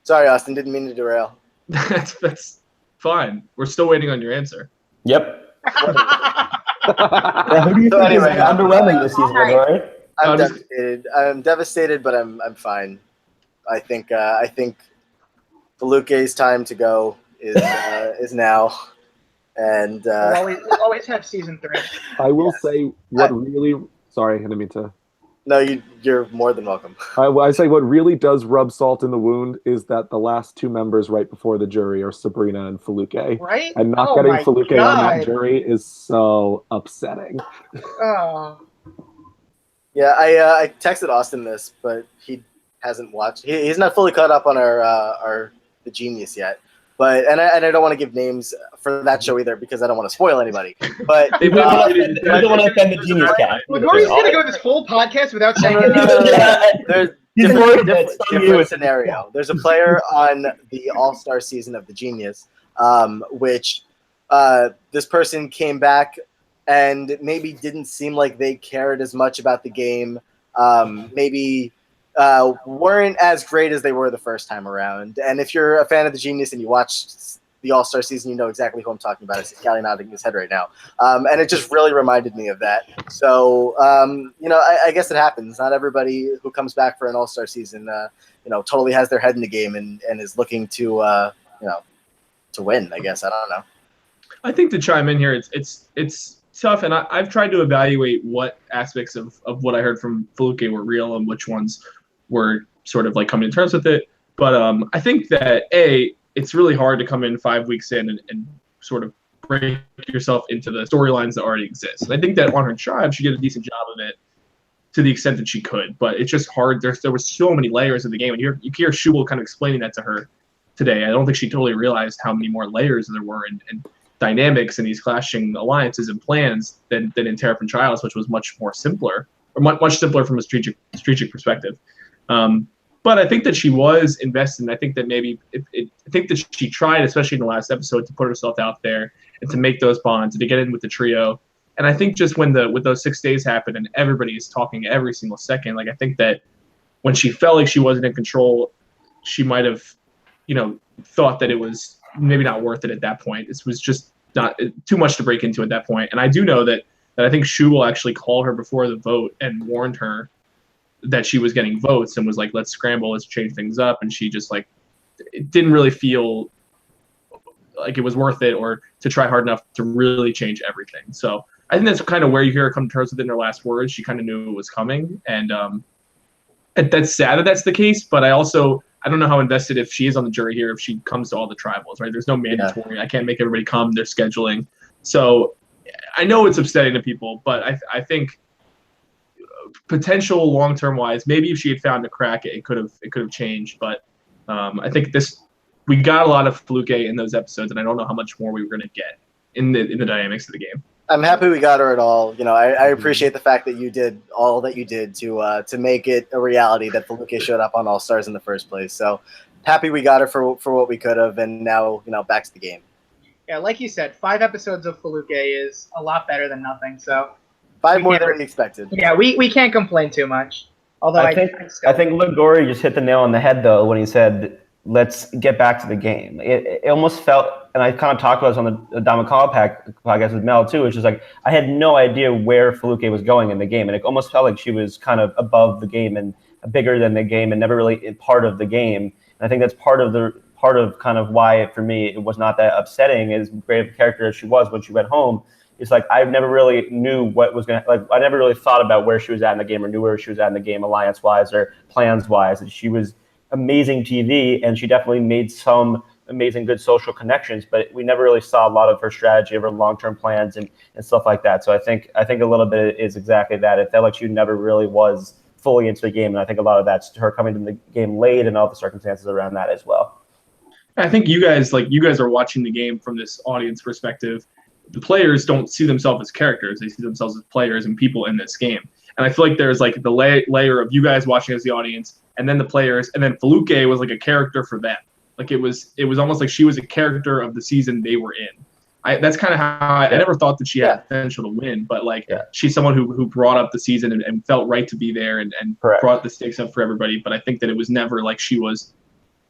Sorry, Austin. Didn't mean to derail.
That's fine. We're still waiting on your answer.
Yep. Who do you think is underwhelming this season, right?
I'm devastated. I'm devastated, but I'm fine. I think Felucca's time to go is now, and
we'll always have season 3.
I will say what really. Sorry, I didn't mean to.
No, you're more than welcome.
I say what really does rub salt in the wound is that the last 2 members right before the jury are Sabrina and Felucca.
Right?
And not getting Felucca on that jury is so upsetting.
Oh.
Yeah, I texted Austin this, but he hasn't watched. He's not fully caught up on our The Genius yet. But I don't want to give names for that show either because I don't want to spoil anybody. But
We don't want to offend the Genius Cast.
Lagori's gonna go this whole podcast without saying
No,
anything.
there's
He's
different,
worried that some of you
different
is-
scenario. There's a player on the All-Star season of The Genius, which this person came back and maybe didn't seem like they cared as much about the game. Maybe weren't as great as they were the first time around. And if you're a fan of The Genius and you watched the All-Star season, you know exactly who I'm talking about. It's Callie nodding his head right now. And it just really reminded me of that. So, I guess it happens. Not everybody who comes back for an All-Star season, totally has their head in the game and is looking to win, I guess. I don't know.
I think to chime in here, it's tough, and I've tried to evaluate what aspects of what I heard from Felucca were real and which ones were sort of like coming to terms with it. But I think that it's really hard to come in 5 weeks in and sort of break yourself into the storylines that already exist. And I think that on her tribe, she did a decent job of it to the extent that she could. But it's just hard. There was so many layers of the game, and you hear Shubal kind of explaining that to her today. I don't think she totally realized how many more layers there were and dynamics in these clashing alliances and plans than in Terrapin Trials, which was much more simpler, or much simpler from a strategic perspective. But I think that she was invested, and I think that maybe I think that she tried, especially in the last episode, to put herself out there and to make those bonds and to get in with the trio. And I think just when those 6 days happened and everybody is talking every single second, like I think that when she felt like she wasn't in control, she might have, thought that it was maybe not worth it at that point. This was just not too much to break into at that point. And I do know that I think Shubal actually called her before the vote and warned her that she was getting votes and was like, let's scramble, let's change things up. And she just it didn't really feel like it was worth it or to try hard enough to really change everything. So I think that's kind of where you hear her come to terms with it in her last words. She kind of knew it was coming. And that's sad that that's the case, but I don't know how invested if she is on the jury here, if she comes to all the tribals, right? There's no mandatory. Yeah. I can't make everybody come. They're scheduling. So I know it's upsetting to people, but I think potential long-term wise, maybe if she had found a crack, it could have changed. But I think we got a lot of Felucca in those episodes, and I don't know how much more we were going to get in the dynamics of the game.
I'm happy we got her at all. I appreciate the fact that you did all that you did to make it a reality that Felucca showed up on All Stars in the first place. So happy we got her for what we could have, and now back to the game.
Yeah, like you said, 5 episodes of Felucca is a lot better than nothing. So
5 more than we expected.
Yeah, we can't complain too much. Although
I think Lagori just hit the nail on the head though when he said, let's get back to the game. It almost felt, and I kind of talked about this on the Damakala podcast with Mel too, which is like I had no idea where Felucca was going in the game, and it almost felt like she was kind of above the game and bigger than the game and never really part of the game. And I think that's part of kind of why for me it was not that upsetting, as great of a character as she was when she went home. It's like I never really knew what was going to, I never really thought about where she was at in the game or knew where she was at in the game alliance-wise or plans-wise. And she was amazing TV, and she definitely made some amazing good social connections, but we never really saw a lot of her strategy of her long-term plans and stuff like that. So I think a little bit is exactly that. It felt like she never really was fully into the game, and I think a lot of that's her coming to the game late and all the circumstances around that as well.
I think you guys are watching the game from this audience perspective. The players don't see themselves as characters; they see themselves as players and people in this game. And I feel like there's like the layer of you guys watching as the audience, and then the players, and then Felucca was like a character for them. Like it was almost like she was a character of the season they were in. That's kind of how I never thought that she had potential to win, but she's someone who brought up the season and felt right to be there and brought the stakes up for everybody. But I think that it was never like she was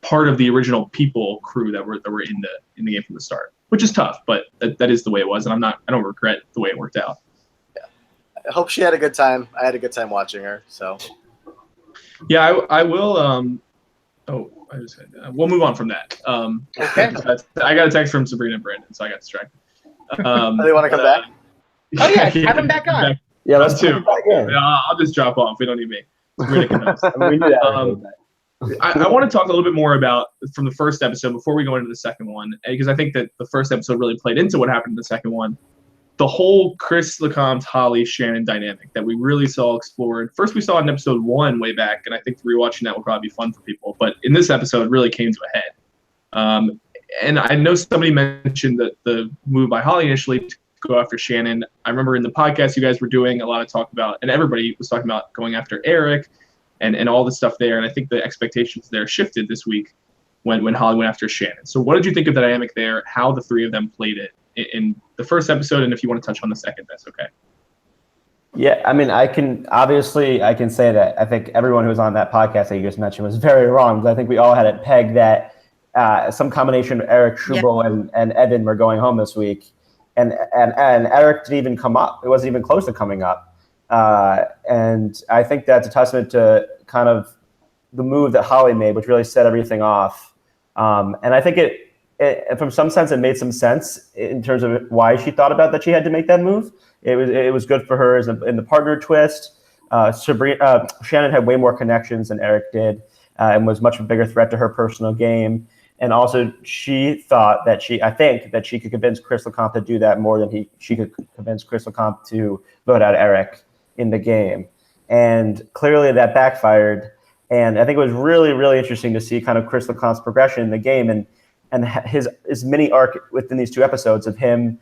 part of the original people crew that were in the game from the start, which is tough, but that is the way it was, and I don't regret the way it worked out.
Yeah, I hope she had a good time. I had a good time watching her. So
yeah, I will. We'll move on from that.
Okay.
I got a text from Sabrina and Brandon, so I got distracted.
Do they want to come back?
Oh yeah, have them back on.
Yeah, let's
do.
Yeah.
I'll just drop off. We don't need me. Sabrina can host.
We do that.
I want to talk a little bit more about from the first episode before we go into the second one, because I think that the first episode really played into what happened in the second one. the whole Chris LeCompte, Holly, Shannon dynamic that we really saw explored. First, we saw in episode 1 way back, and I think rewatching that will probably be fun for people. But in this episode, it really came to a head. And I know somebody mentioned that the move by Holly initially to go after Shannon. I remember in the podcast you guys were doing a lot of talk about, and everybody was talking about going after Eric and all the stuff there. And I think the expectations there shifted this week when Holly went after Shannon. So what did you think of the dynamic there, how the three of them played it in the first episode, and if you want to touch on the second, that's okay.
Yeah, I mean, I can say that I think everyone who was on that podcast that you just mentioned was very wrong, because I think we all had it pegged that some combination of Eric, Shubal, and Evan were going home this week, and Eric didn't even come up. It wasn't even close to coming up, and I think that's a testament to kind of the move that Holly made, which really set everything off. And I think it from some sense, it made some sense in terms of why she thought about that she had to make that move. It was good for her in the partner twist. Shannon had way more connections than Eric did, and was much a bigger threat to her personal game. And also, she thought that I think that she could convince Chris LeCompte to do that more than she could convince Chris LeCompte to vote out Eric in the game. And clearly, that backfired. And I think it was really, really interesting to see kind of Chris LeCompte's progression in the game and his mini arc within these 2 episodes of him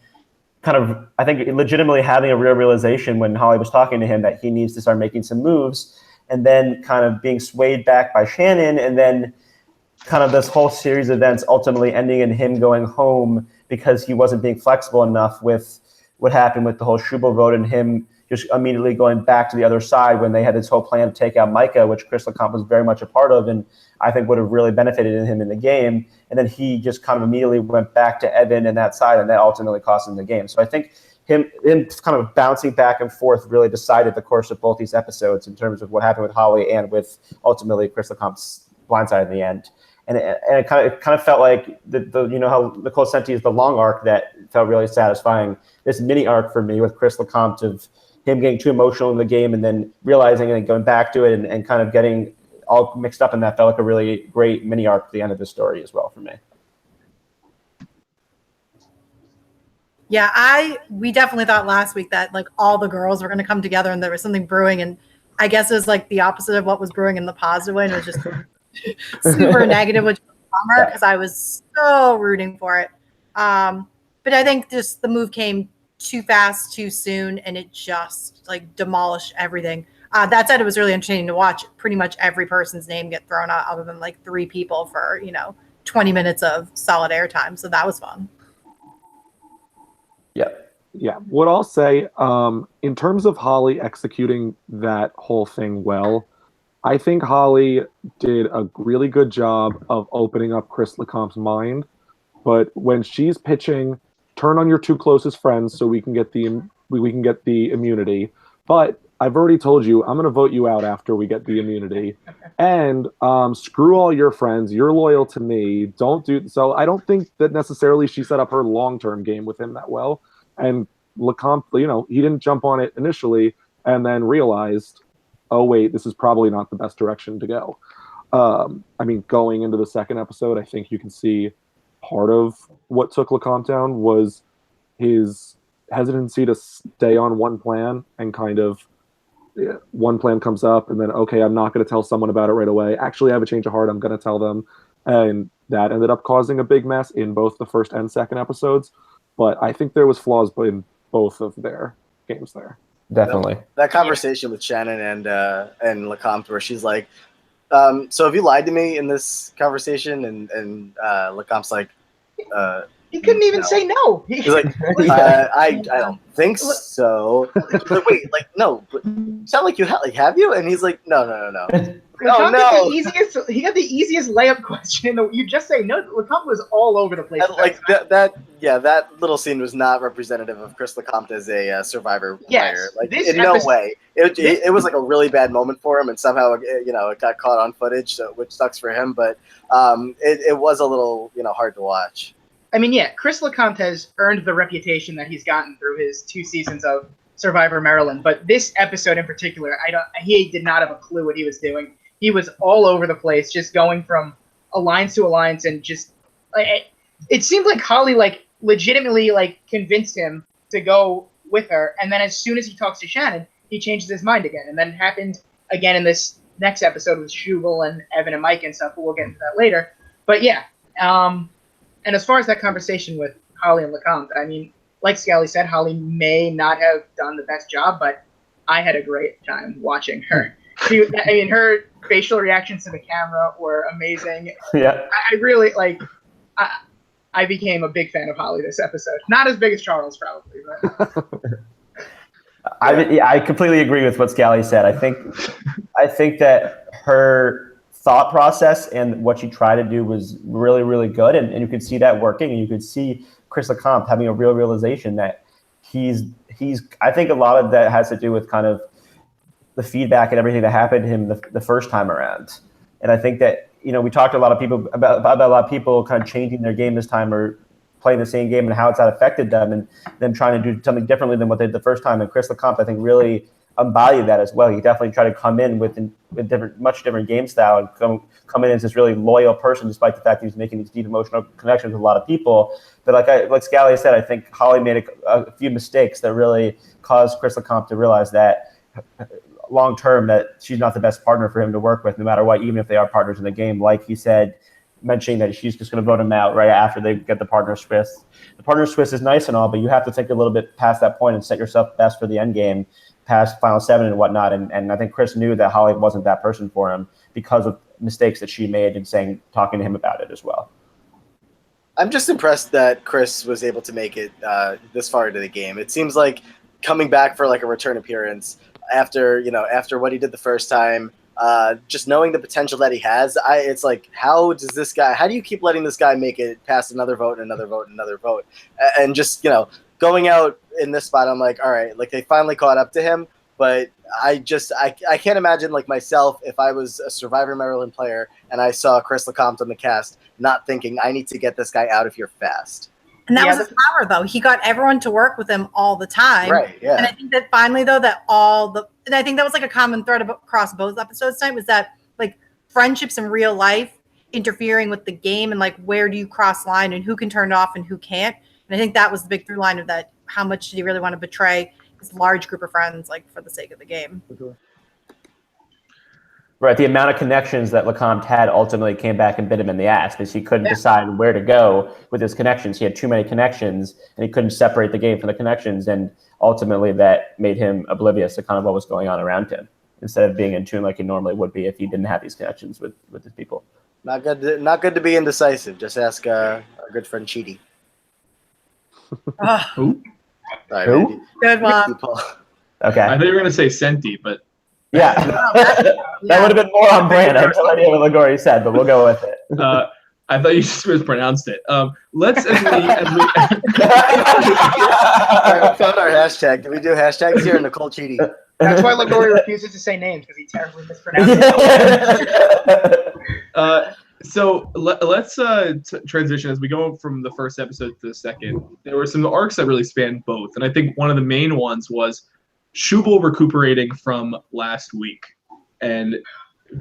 kind of, I think, legitimately having a real realization when Holly was talking to him that he needs to start making some moves, and then kind of being swayed back by Shannon, and then kind of this whole series of events ultimately ending in him going home because he wasn't being flexible enough with what happened with the whole Shubal vote, and him just immediately going back to the other side when they had this whole plan to take out Micah, which Chris LeCompte was very much a part of, and I think would have really benefited him in the game. And then he just kind of immediately went back to Evan and that side, and that ultimately cost him the game. So I think him kind of bouncing back and forth really decided the course of both these episodes in terms of what happened with Holly and with ultimately Chris LeCompte's blindside in the end. And it kind of felt like the you know how Nicole Senti is the long arc that felt really satisfying. This mini arc for me with Chris LeCompte of him getting too emotional in the game and then realizing and going back to it and kind of getting all mixed up in that felt like a really great mini arc at the end of the story as well for me.
Yeah, we definitely thought last week that like all the girls were going to come together and there was something brewing, and I guess it was like the opposite of what was brewing in the positive way, and it was just super negative, which was a bummer because I was so rooting for it. But I think just the move came too fast, too soon, and it just like demolished everything. That said, it was really entertaining to watch pretty much every person's name get thrown out other than like 3 people for, 20 minutes of solid airtime. So that was fun.
Yeah. What I'll say, in terms of Holly executing that whole thing well, I think Holly did a really good job of opening up Chris LeCompte's mind. But when she's pitching, turn on your 2 closest friends so we can get the immunity. But I've already told you I'm going to vote you out after we get the immunity. And screw all your friends. You're loyal to me. Don't do so. I don't think that necessarily she set up her long-term game with him that well. And LeCompte, he didn't jump on it initially and then realized, oh, wait, this is probably not the best direction to go. Going into the second episode, I think you can see part of what took LeCompte down was his hesitancy to stay on one plan and kind of one plan comes up and then, okay, I'm not going to tell someone about it right away. Actually, I have a change of heart. I'm going to tell them. And that ended up causing a big mess in both the first and second episodes. But I think there was flaws in both of their games there.
Definitely.
That conversation with Shannon and LeCompte where she's like, so have you lied to me in this conversation? And LeCompte's like,
he couldn't even say no.
He's like, I don't think so. Like, wait, like, no, but you sound like you have you? And he's like, no. Oh, no.
He got the easiest layup question. You just say no. LeCompte was all over the place.
And like that little scene was not representative of Chris LeCompte as a Survivor player. Like no way. It was like a really bad moment for him, and somehow it got caught on footage, which sucks for him. But it was a little hard to watch.
Chris LeCompte has earned the reputation that he's gotten through his 2 seasons of Survivor Maryland. But this episode in particular, he did not have a clue what he was doing. He was all over the place, just going from alliance to alliance, and just it seemed like Holly legitimately convinced him to go with her. And then as soon as he talks to Shannon, he changes his mind again. And then it happened again in this next episode with Shubal and Evan and Mike and stuff, but we'll get into that later. But yeah, and as far as that conversation with Holly and LeCompte, I mean, like Scally said, Holly may not have done the best job, but I had a great time watching her. Her facial reactions to the camera were amazing.
Yeah.
I really, I became a big fan of Holly this episode. Not as big as Charles, probably, but...
I completely agree with what Scally said. I think that her thought process and what she tried to do was really, really good, and you could see that working, and you could see Chris LeCompte having a real realization that he's. I think a lot of that has to do with kind of the feedback and everything that happened to him the first time around, and I think that we talked to a lot of people about a lot of people kind of changing their game this time or playing the same game and how it's that affected them and them trying to do something differently than what they did the first time. And Chris LeCompte, I think, really embodied that as well. He definitely tried to come in with much different game style and come in as this really loyal person, despite the fact that he was making these deep emotional connections with a lot of people. But like Scally said, I think Holly made a few mistakes that really caused Chris LeCompte to realize that long term that she's not the best partner for him to work with, no matter what, even if they are partners in the game. Like he said, mentioning that she's just going to vote him out right after they get the partner's twist. The partner's twist is nice and all, but you have to think a little bit past that point and set yourself best for the end game, past Final 7 and whatnot. And I think Chris knew that Holly wasn't that person for him because of mistakes that she made and talking to him about it as well.
I'm just impressed that Chris was able to make it this far into the game. It seems like coming back for like a return appearance after what he did the first time, just knowing the potential that he has, it's like, how do you keep letting this guy make it past another vote and another vote and another vote? And just, going out in this spot, I'm like, all right, like they finally caught up to him. But I can't imagine like myself, if I was a Survivor Maryland player and I saw Chris LeCompte on the cast, not thinking I need to get this guy out of here fast.
And that was his power, though. He got everyone to work with him all the time.
Right, yeah.
And I think that finally, though, and I think that was like a common thread across both episodes tonight, was that like friendships in real life interfering with the game and like where do you cross line and who can turn it off and who can't. And I think that was the big through line of that. How much did he really want to betray his large group of friends, like for the sake of the game?
Right, the amount of connections that LeCompte had ultimately came back and bit him in the ass because he couldn't decide where to go with his connections. He had too many connections, and he couldn't separate the game from the connections, and ultimately that made him oblivious to kind of what was going on around him, instead of being in tune like he normally would be if he didn't have these connections with his people.
Not good to be indecisive. Just ask our good friend Cheaty.
Who?
Who?
Good one.
Okay.
I thought you were going to say Senti, but...
Yeah. That would have been more on brand. I have no idea what Lagori said, but we'll go with it.
I thought you just mispronounced it. Let's as we
I found our hashtag. Do we do hashtags here? Nicole Cheaty.
That's why Lagori refuses to say names, because he terribly mispronounced it.
So let's transition as we go from the first episode to the second. There were some arcs that really spanned both, and I think one of the main ones was Shubal recuperating from last week and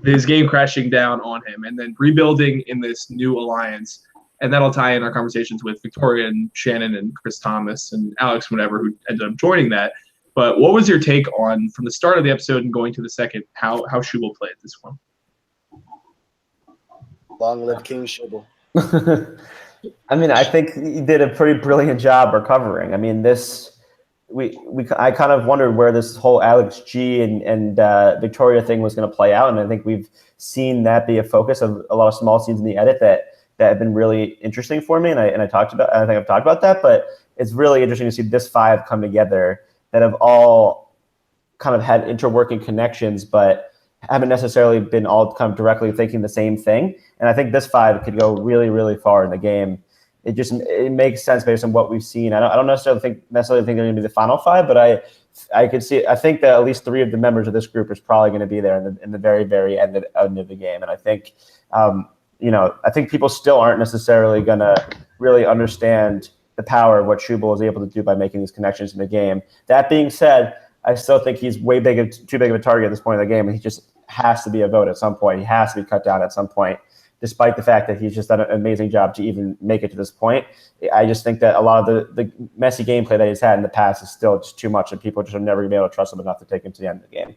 his game crashing down on him, and then rebuilding in this new alliance. And that'll tie in our conversations with Victoria and Shannon and Chris Thomas and Alex, whatever, who ended up joining that. But what was your take on, from the start of the episode and going to the second, how Shubal played this one?
Long live King Shubal.
I mean, I think he did a pretty brilliant job recovering. I mean, I kind of wondered where this whole Alex G and Victoria thing was going to play out, and I think we've seen that be a focus of a lot of small scenes in the edit that have been really interesting for me, and I think I've talked about that. But it's really interesting to see this five come together that have all kind of had interworking connections, but haven't necessarily been all kind of directly thinking the same thing. And I think this five could go really, really far in the game. It makes sense based on what we've seen. I don't necessarily think they're going to be the final five, but I could see. I think that at least three of the members of this group is probably going to be there in the very, very end of the game. And I think, I think people still aren't necessarily going to really understand the power of what Shubal is able to do by making these connections in the game. That being said, I still think he's too big of a target at this point in the game, and he just has to be a vote at some point. He has to be cut down at some point. despite the fact that he's just done an amazing job to even make it to this point. I just think that a lot of the messy gameplay that he's had in the past is still just too much, and people just are never going to be able to trust him enough to take him to the end of the game.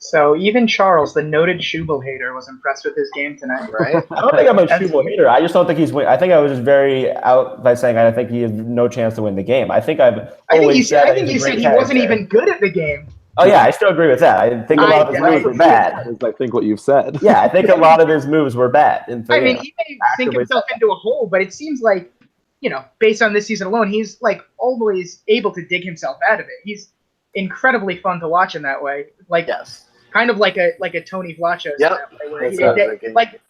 So even Charles, the noted Shubal hater, was impressed with his game tonight.
Right?
I don't think I'm a Shubal hater. I just don't think he's win. I think I was just very out by saying I think he has no chance to win the game. I think you said
he wasn't even good at the game.
Oh yeah, I still agree with that. I think a lot of his moves were bad.
I think what you've said.
Yeah, I think a lot of his moves were bad.
He may sink himself into a hole, but it seems like, based on this season alone, he's like always able to dig himself out of it. He's incredibly fun to watch in that way. Like, yes. Kind of like a Tony Vlachos.
Yep.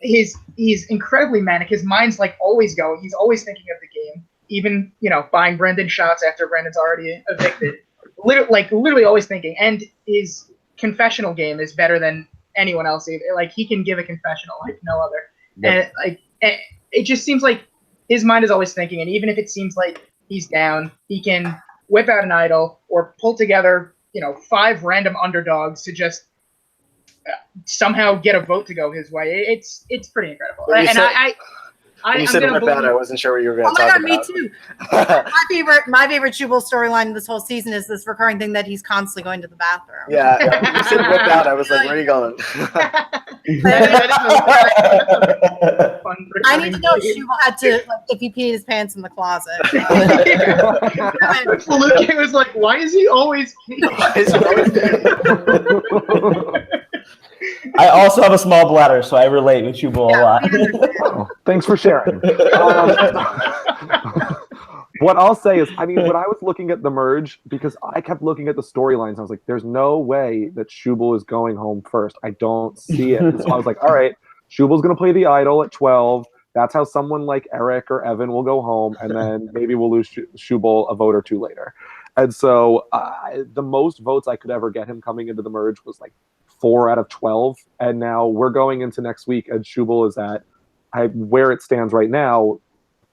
He's incredibly manic. His mind's like always going. He's always thinking of the game. Even buying Brendan shots after Brendan's already evicted. Literally always thinking. And his confessional game is better than anyone else. Like, he can give a confessional like no other. Yep. And it just seems like his mind is always thinking. And even if it seems like he's down, he can whip out an idol or pull together 5 random underdogs to just somehow get a vote to go his way. It's pretty incredible.
When you said whip out, I wasn't sure what you were going to talk about.
Me too. my favorite Shubal storyline this whole season is this recurring thing that he's constantly going to the bathroom.
Yeah, when you said whip out, I was like, where are you going?
I need to know if Shubal had to, if he peed his pants in the closet.
Felucca was like, why is he always
I also have a small bladder, so I relate with Shubal a lot.
Thanks for sharing. What I'll say is, when I was looking at the merge, because I kept looking at the storylines, I was like, there's no way that Shubal is going home first. I don't see it. And so I was like, all right, Shubal's going to play the idol at 12. That's how someone like Eric or Evan will go home, and then maybe we'll lose Shubal a vote or two later. And so the most votes I could ever get him coming into the merge was like 4 out of 12. And now we're going into next week, and Shubal is at, where it stands right now,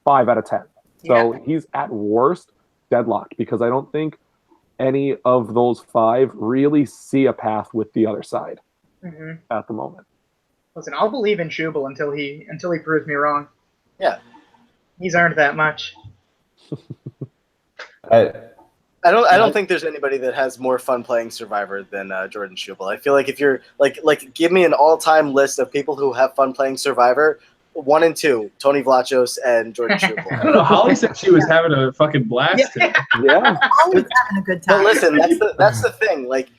5 out of 10. So he's at worst deadlocked, because I don't think any of those 5 really see a path with the other side at the moment.
Listen, I'll believe in Shubal until he proves me wrong.
Yeah,
he's earned that much.
I don't think there's anybody that has more fun playing Survivor than Jordan Shubal. I feel like if you're like give me an all-time list of people who have fun playing Survivor, 1 and 2, Tony Vlachos and Jordan Shubal.
I don't know. Holly said she was having a fucking blast.
Yeah,
always having a good time.
But listen, that's the thing. Like,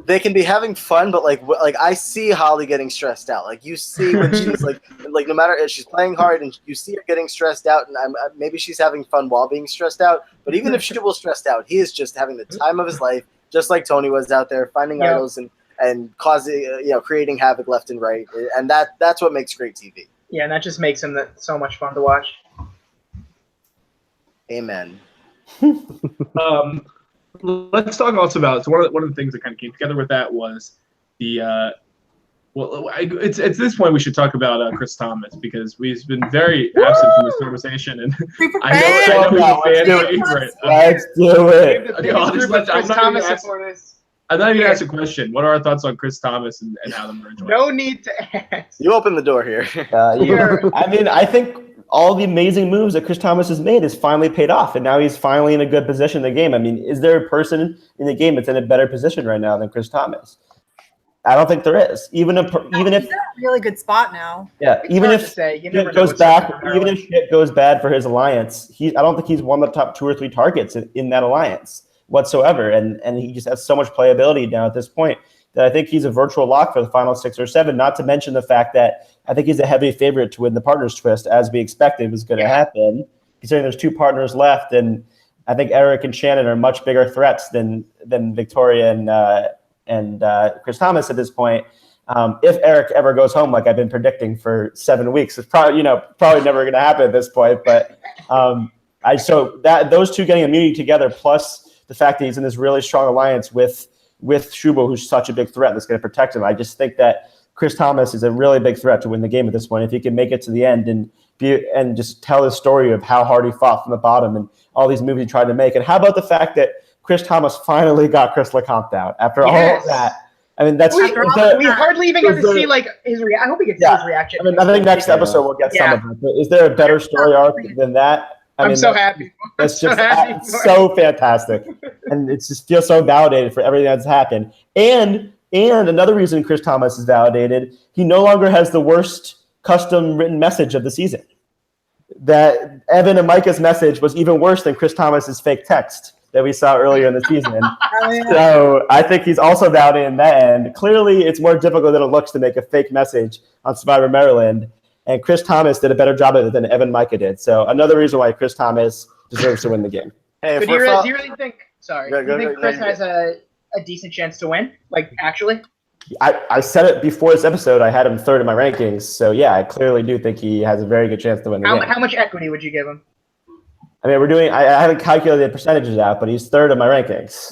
they can be having fun, but like I see Holly getting stressed out. Like, you see when she's like no matter if she's playing hard, and you see her getting stressed out, and maybe she's having fun while being stressed out. But even if Shubal's stressed out, he is just having the time of his life, just like Tony was out there finding idols and causing creating havoc left and right, and that's what makes great TV.
Yeah, and that just makes him so much fun to watch.
Amen.
Let's talk also about one of the things that kind of came together with that was the it's this point we should talk about Chris Thomas, because he's been very absent from this conversation, and I know he's a fan favorite.
Let's do it.
Okay, I'm not even asking a question. What are our thoughts on Chris Thomas and how the merge went?
No need to ask.
You open the door here.
I think all the amazing moves that Chris Thomas has made has finally paid off, and now he's finally in a good position in the game. I mean, is there a person in the game that's in a better position right now than Chris Thomas? I don't think there is. Even if
he's in a really good spot now.
Yeah, even if shit goes bad for his alliance, I don't think he's one of the top 2 or 3 targets in that alliance whatsoever, and he just has so much playability now at this point that I think he's a virtual lock for the final 6 or 7, not to mention the fact that I think he's a heavy favorite to win the partners twist, as we expected was going to happen, considering there's 2 partners left, and I think Eric and Shannon are much bigger threats than Victoria and Chris Thomas at this point. If Eric ever goes home, like I've been predicting for 7 weeks, it's probably never going to happen at this point, but those 2 getting immunity together, plus the fact that he's in this really strong alliance with Shubal, who's such a big threat that's going to protect him. I just think that Chris Thomas is a really big threat to win the game at this point. If he can make it to the end and just tell his story of how hard he fought from the bottom and all these moves he tried to make. And how about the fact that Chris Thomas finally got Chris LeCompte out after all of that? I mean, that's.
We hardly even get to see like his reaction. I hope we get to see his reaction.
I mean, I think next episode we'll get some of it. But is there a better story arc than that?
I'm so happy.
That's just so fantastic, and it just feels so validated for everything that's happened. And another reason Chris Thomas is validated, he no longer has the worst custom written message of the season. That Evan and Micah's message was even worse than Chris Thomas's fake text that we saw earlier in the season. So I think he's also validated in that end. Clearly, it's more difficult than it looks to make a fake message on Survivor Maryland. And Chris Thomas did a better job of it than Evan Micah did. So another reason why Chris Thomas deserves to win the game.
Hey,
do you really think? Sorry, do you think Chris has a decent chance to win? Like actually?
I said it before this episode. I had him third in my rankings. So yeah, I clearly do think he has a very good chance to win the game.
How much equity would you give him?
I mean, I haven't calculated the percentages out, but he's third in my rankings.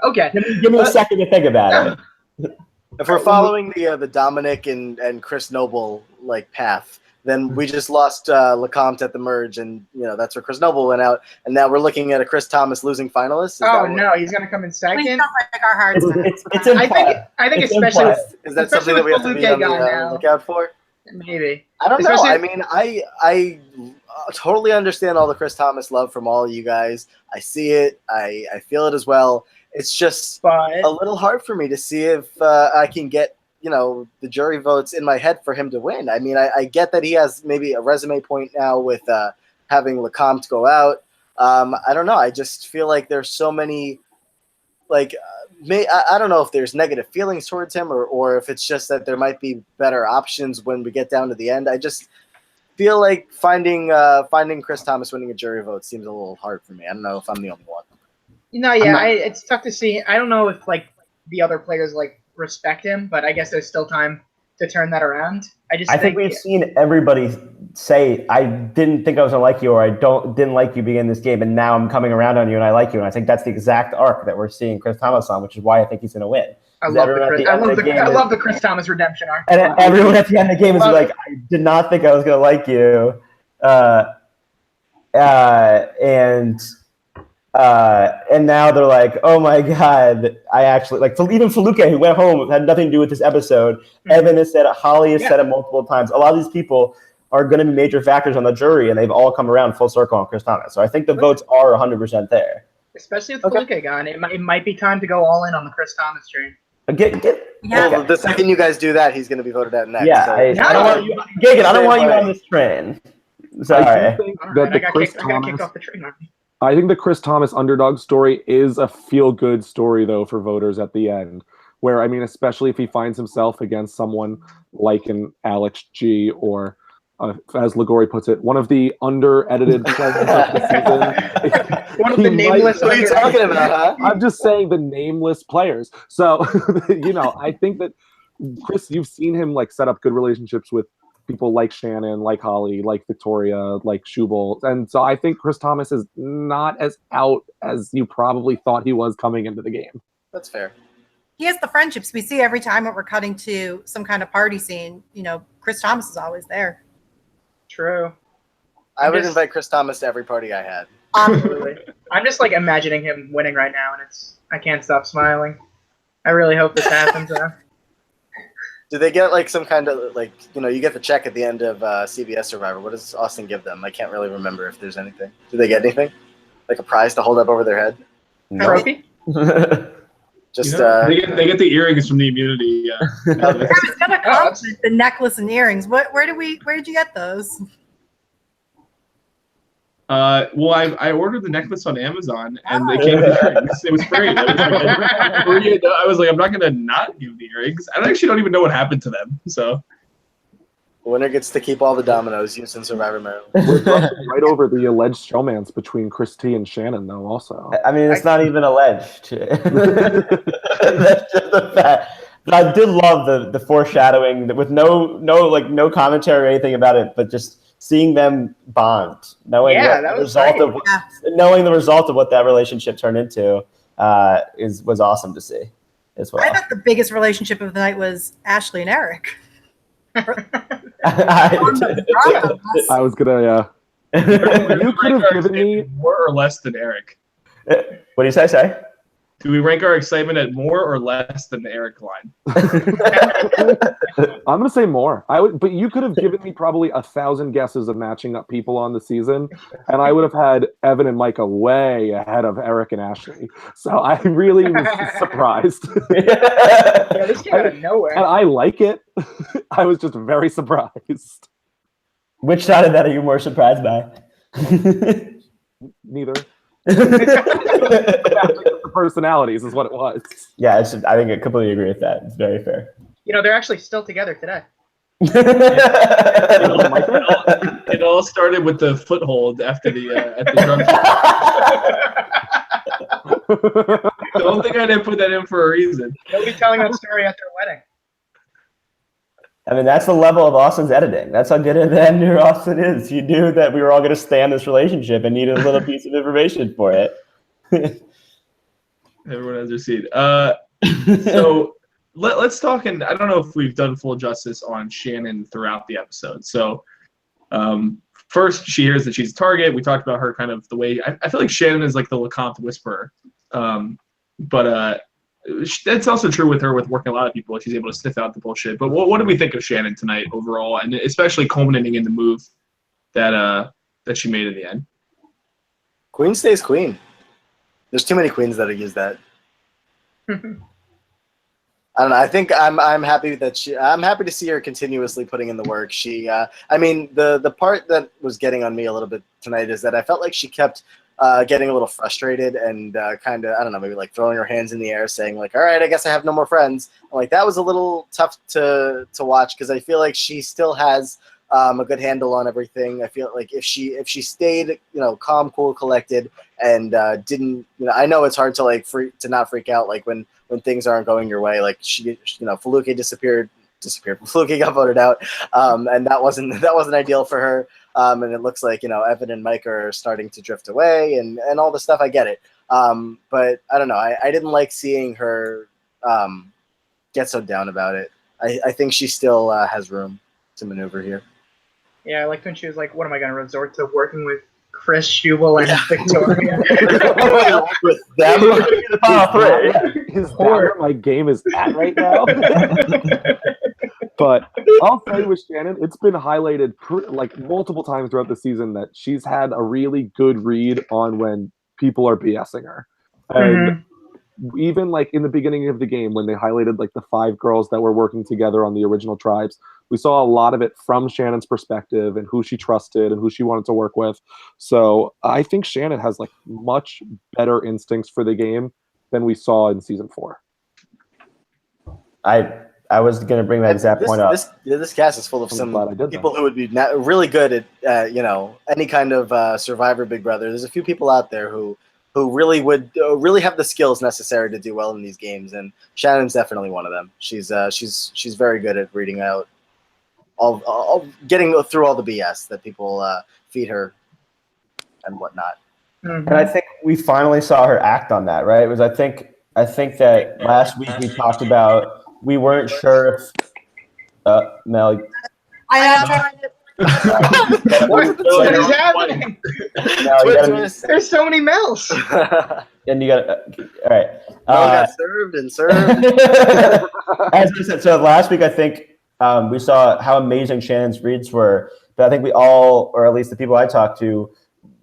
Okay.
Give me a second to think about it.
If we're following the Dominic and Chris Noble like path, then we just lost LeCompte at the merge, and that's where Chris Noble went out, and now we're looking at a Chris Thomas losing finalist.
No, he's gonna come in second.
Please don't break our hearts.
I think especially
is that something that we have to be on the lookout for?
Maybe.
I don't know. I mean, I totally understand all the Chris Thomas love from all of you guys. I see it. I feel it as well. It's just a little hard for me to see if I can get, the jury votes in my head for him to win. I mean, I get that he has maybe a resume point now with having LeCompte go out. I don't know. I just feel like there's so many, I don't know if there's negative feelings towards him or if it's just that there might be better options when we get down to the end. I just feel like finding Chris Thomas winning a jury vote seems a little hard for me. I don't know if I'm the only one.
It's tough to see. I don't know if the other players respect him, but I guess there's still time to turn that around. I think
we've seen everybody say, I didn't think I was gonna like you, or I didn't like you beginning this game, and now I'm coming around on you and I like you. And I think that's the exact arc that we're seeing Chris Thomas on, which is why I think he's gonna win.
I love the Chris Thomas redemption arc.
And everyone at the end of the game is like, I did not think I was gonna like you. And now they're like, oh my God, I actually even Felucca, who went home, had nothing to do with this episode. Mm-hmm. Evan has said it, Holly has said it multiple times. A lot of these people are going to be major factors on the jury, and they've all come around full circle on Chris Thomas. So I think the votes are 100% there.
Especially with Felucca gone, it might be time to go all in on the Chris Thomas train.
Well, the second you guys do that, he's going to be voted out next.
Yeah, so. I don't want you on this train. Sorry.
I think that the Chris Thomas. I think the Chris Thomas underdog story is a feel-good story, though, for voters at the end. Where, I mean, especially if he finds himself against someone like an Alex G or, as Ligori puts it, one of the under-edited players of the season.
One of the nameless.
What are you talking about, huh?
I'm just saying the nameless players. So, I think that, Chris, you've seen him, set up good relationships with people like Shannon, like Holly, like Victoria, like Shubal. And so I think Chris Thomas is not as out as you probably thought he was coming into the game.
That's fair.
He has the friendships we see every time when we're cutting to some kind of party scene. Chris Thomas is always there.
True.
I would invite Chris Thomas to every party I had.
Absolutely. I'm just imagining him winning right now, and I can't stop smiling. I really hope this happens.
Do they get some kind of you get the check at the end of CBS Survivor? What does Austin give them? I can't really remember if there's anything. Do they get anything? Like a prize to hold up over their head?
No. Trophy?
Just
they get the earrings from the immunity.
I was gonna compliment the necklace and earrings. Where did you get those?
Well, I ordered the necklace on Amazon, and they came with earrings. It was free. I was like, I'm not gonna not give the earrings. I actually don't even know what happened to them. So,
the winner gets to keep all the dominoes used in Survivor Maryland.
We're right over the alleged showmance between Chris T and Shannon, though. Also,
I mean, it's not even alleged. That's just a fact. But I did love the foreshadowing with no commentary or anything about it, but just seeing them bond, knowing the result of what that relationship turned into was awesome to see as well.
I thought the biggest relationship of the night was Ashley and Eric.
I was gonna. You could have given me
more or less than Eric.
What do you say?
Do we rank our excitement at more or less than the Eric line?
I'm gonna say more. But you could have given me probably 1,000 guesses of matching up people on the season, and I would have had Evan and Micah way ahead of Eric and Ashley. So I really was surprised.
Yeah, this came out of nowhere.
And I like it. I was just very surprised.
Which side of that are you more surprised by?
Neither. The personalities is what it was.
Yeah, I think I completely agree with that. It's very fair.
They're actually still together today.
It all started with the foothold after the at the drug. Don't think I didn't put that in for a reason.
They'll be telling that story at their wedding.
I mean, that's the level of Austin's editing. That's how good of an editor Austin is. You knew that we were all going to stay in this relationship and needed a little piece of information for it.
Everyone has their seat. So let's talk, and I don't know if we've done full justice on Shannon throughout the episode. So first, she hears that she's a target. We talked about her kind of the way – I feel like Shannon is like the LeCompte whisperer. But it's also true with her with working a lot of people. She's able to sniff out the bullshit. But what do we think of Shannon tonight overall, and especially culminating in the move that she made in the end?
Queen stays queen. There's too many queens that have used that. I don't know. I think I'm happy that I'm happy to see her continuously putting in the work. The part that was getting on me a little bit tonight is that I felt like she kept getting a little frustrated and kind of, I don't know, maybe like throwing her hands in the air saying like, all right, I guess I have no more friends. Like that was a little tough to watch because I feel like she still has a good handle on everything. I feel like if she stayed, calm, cool, collected and didn't, I know it's hard to to not freak out like when things aren't going your way. Like Felucca disappeared. Felucca got voted out, and that wasn't ideal for her. And it looks like Evan and Micah are starting to drift away, and all the stuff. I get it, but I don't know. I didn't like seeing her get so down about it. I think she still has room to maneuver here.
Yeah, I liked when she was like, "What am I going to resort to working with Chris, Shubal, and Victoria?"
Is that where my game is at right now? But I'll say with Shannon, it's been highlighted multiple times throughout the season that she's had a really good read on when people are BSing her. And even in the beginning of the game when they highlighted the 5 girls that were working together on the original tribes, we saw a lot of it from Shannon's perspective and who she trusted and who she wanted to work with. So I think Shannon has much better instincts for the game than we saw in season 4.
I was going to bring that exact point up.
This cast is full of some people who would be really good at any kind of Survivor Big Brother. There's a few people out there who really would really have the skills necessary to do well in these games, and Shannon's definitely one of them. She's very good at reading out all getting through all the BS that people feed her and whatnot.
And I think we finally saw her act on that, right? It was I think that last week we talked about we weren't sure if Mel.
I am trying to.
What is happening? There's so many Mels.
And you got all right.
Got served and served.
As I said, so last week I think we saw how amazing Shannon's reads were, but I think we all, or at least the people I talked to,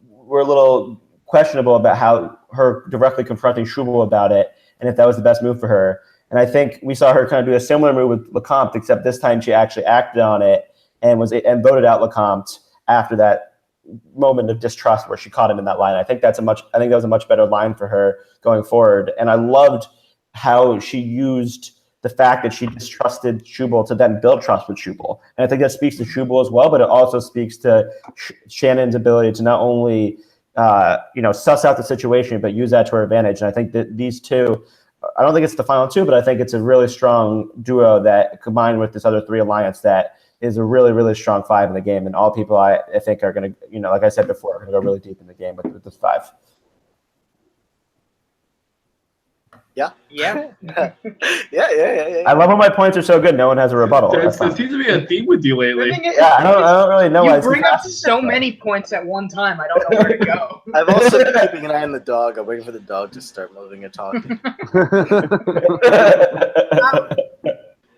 were a little questionable about how her directly confronting Shubal about it, and if that was the best move for her. And I think we saw her kind of do a similar move with LeCompte, except this time she actually acted on it and voted out LeCompte after that moment of distrust where she caught him in that line. I think that was a much better line for her going forward. And I loved how she used the fact that she distrusted Shubal to then build trust with Shubal. And I think that speaks to Shubal as well, but it also speaks to Shannon's ability to not only suss out the situation, but use that to her advantage. And I think that these two, I don't think it's the final 2, but I think it's a really strong duo that combined with this other 3 alliance that is a really, really strong 5 in the game. And all people I think are going to, like I said before, are going to go really deep in the game with this 5.
Yeah.
Yeah.
Yeah.
I love how my points are so good. No one has a rebuttal.
There
That's fine.
seems to be a theme with you lately.
Yeah, I don't really know why
You
it's
bring up
fast.
so many points at one time. I don't know where to go.
I've also been keeping an eye on the dog. I'm waiting for the dog to start moving and talking.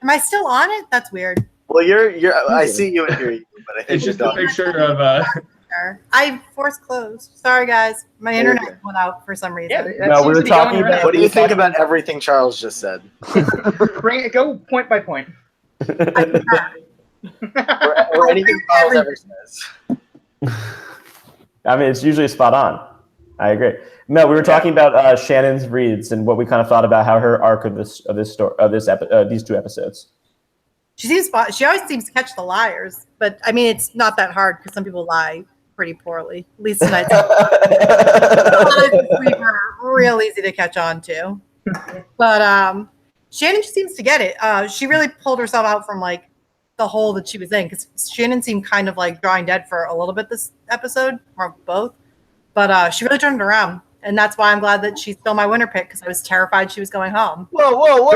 Am I still on it? That's weird.
Well, you're. I see you and hear you, but I think
It's
the
just a
dog.
picture of
I forced closed. Sorry, guys. My
You're
internet
good.
went out for some reason.
Yeah, that
No, we
seems
were
to be going
talking
right.
about-
What do you think about everything Charles just said?
Go point by point.
Or anything Charles ever says.
I mean, it's usually spot on. I agree. No, we were talking about Shannon's reads and what we kind of thought about how her arc of these two episodes.
She always seems to catch the liars, but I mean, it's not that hard because some people lie pretty poorly. At least tonight, we were real easy to catch on to. But Shannon seems to get it. She really pulled herself out from like the hole that she was in because Shannon seemed kind of like drawing dead for a little bit this episode, or both. But she really turned it around. And that's why I'm glad that she's still my winner pick because I was terrified she was going home.
Whoa!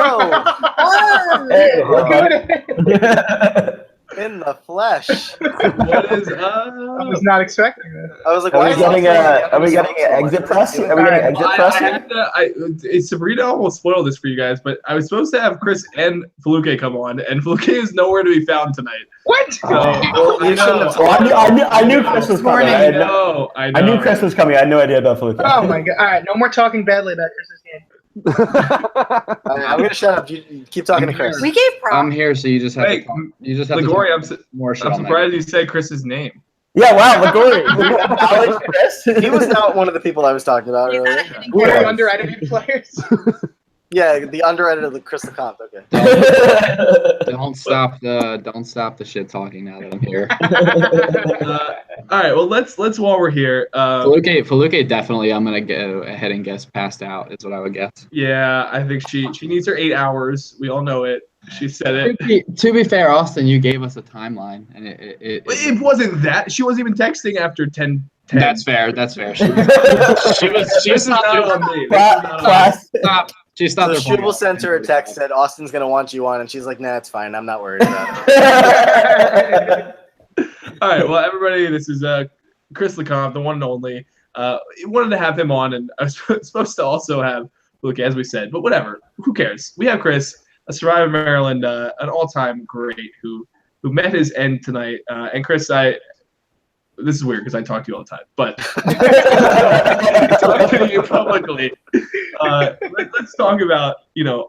Hey,
In the flesh.
what is
I was not expecting this.
I was like,
Are
why
we
is
getting
Austin
are we getting an exit press? Are we getting exit press?
Sabrina almost spoiled this for you guys, but I was supposed to have Chris and Felucca come on, and Felucca is nowhere to be found tonight.
What?
So,
Well, you shouldn't have
Well, I knew Chris was coming.
I know.
I knew Chris was coming. I had no idea about Felucca.
Oh my god! All right, no more talking badly about Chris's game.
I'm gonna shut up. You keep talking to Chris.
We gave props.
I'm here, so you just have
Hey,
to talk. You just have
Ligori,
to
I'm
talk more shit on
surprised you said Chris's name.
Yeah, wow, LeCompte. Alex Chris.
He was not one of the people I was talking about
He's not
earlier.
hitting
Very
Chris.
underedited players.
Yeah, the underrated of Chris LeCompte. Okay.
Don't stop the shit talking now that I'm here.
All right, well let's while we're here.
Felucca definitely. I'm gonna go ahead and guess passed out is what I would guess.
Yeah, I think she needs her 8 hours. We all know it. She said it.
To be fair, Austin, you gave us a timeline, and
It wasn't that. She wasn't even texting after 10.
That's fair. She
This is
stopped
not
doing
on me. This is not on me.
She
So
stopped.
Shubal sent her a text said Austin's gonna want you on, and she's like, "Nah, it's fine. I'm not worried about it."
All right, well, everybody, this is Chris LeCompte, the one and only. Wanted to have him on, and I was supposed to also have Luke, as we said, but whatever. Who cares? We have Chris, a survivor of Maryland, an all-time great who met his end tonight. And Chris, this is weird because I talk to you all the time, but talking to you publicly. Let's talk about,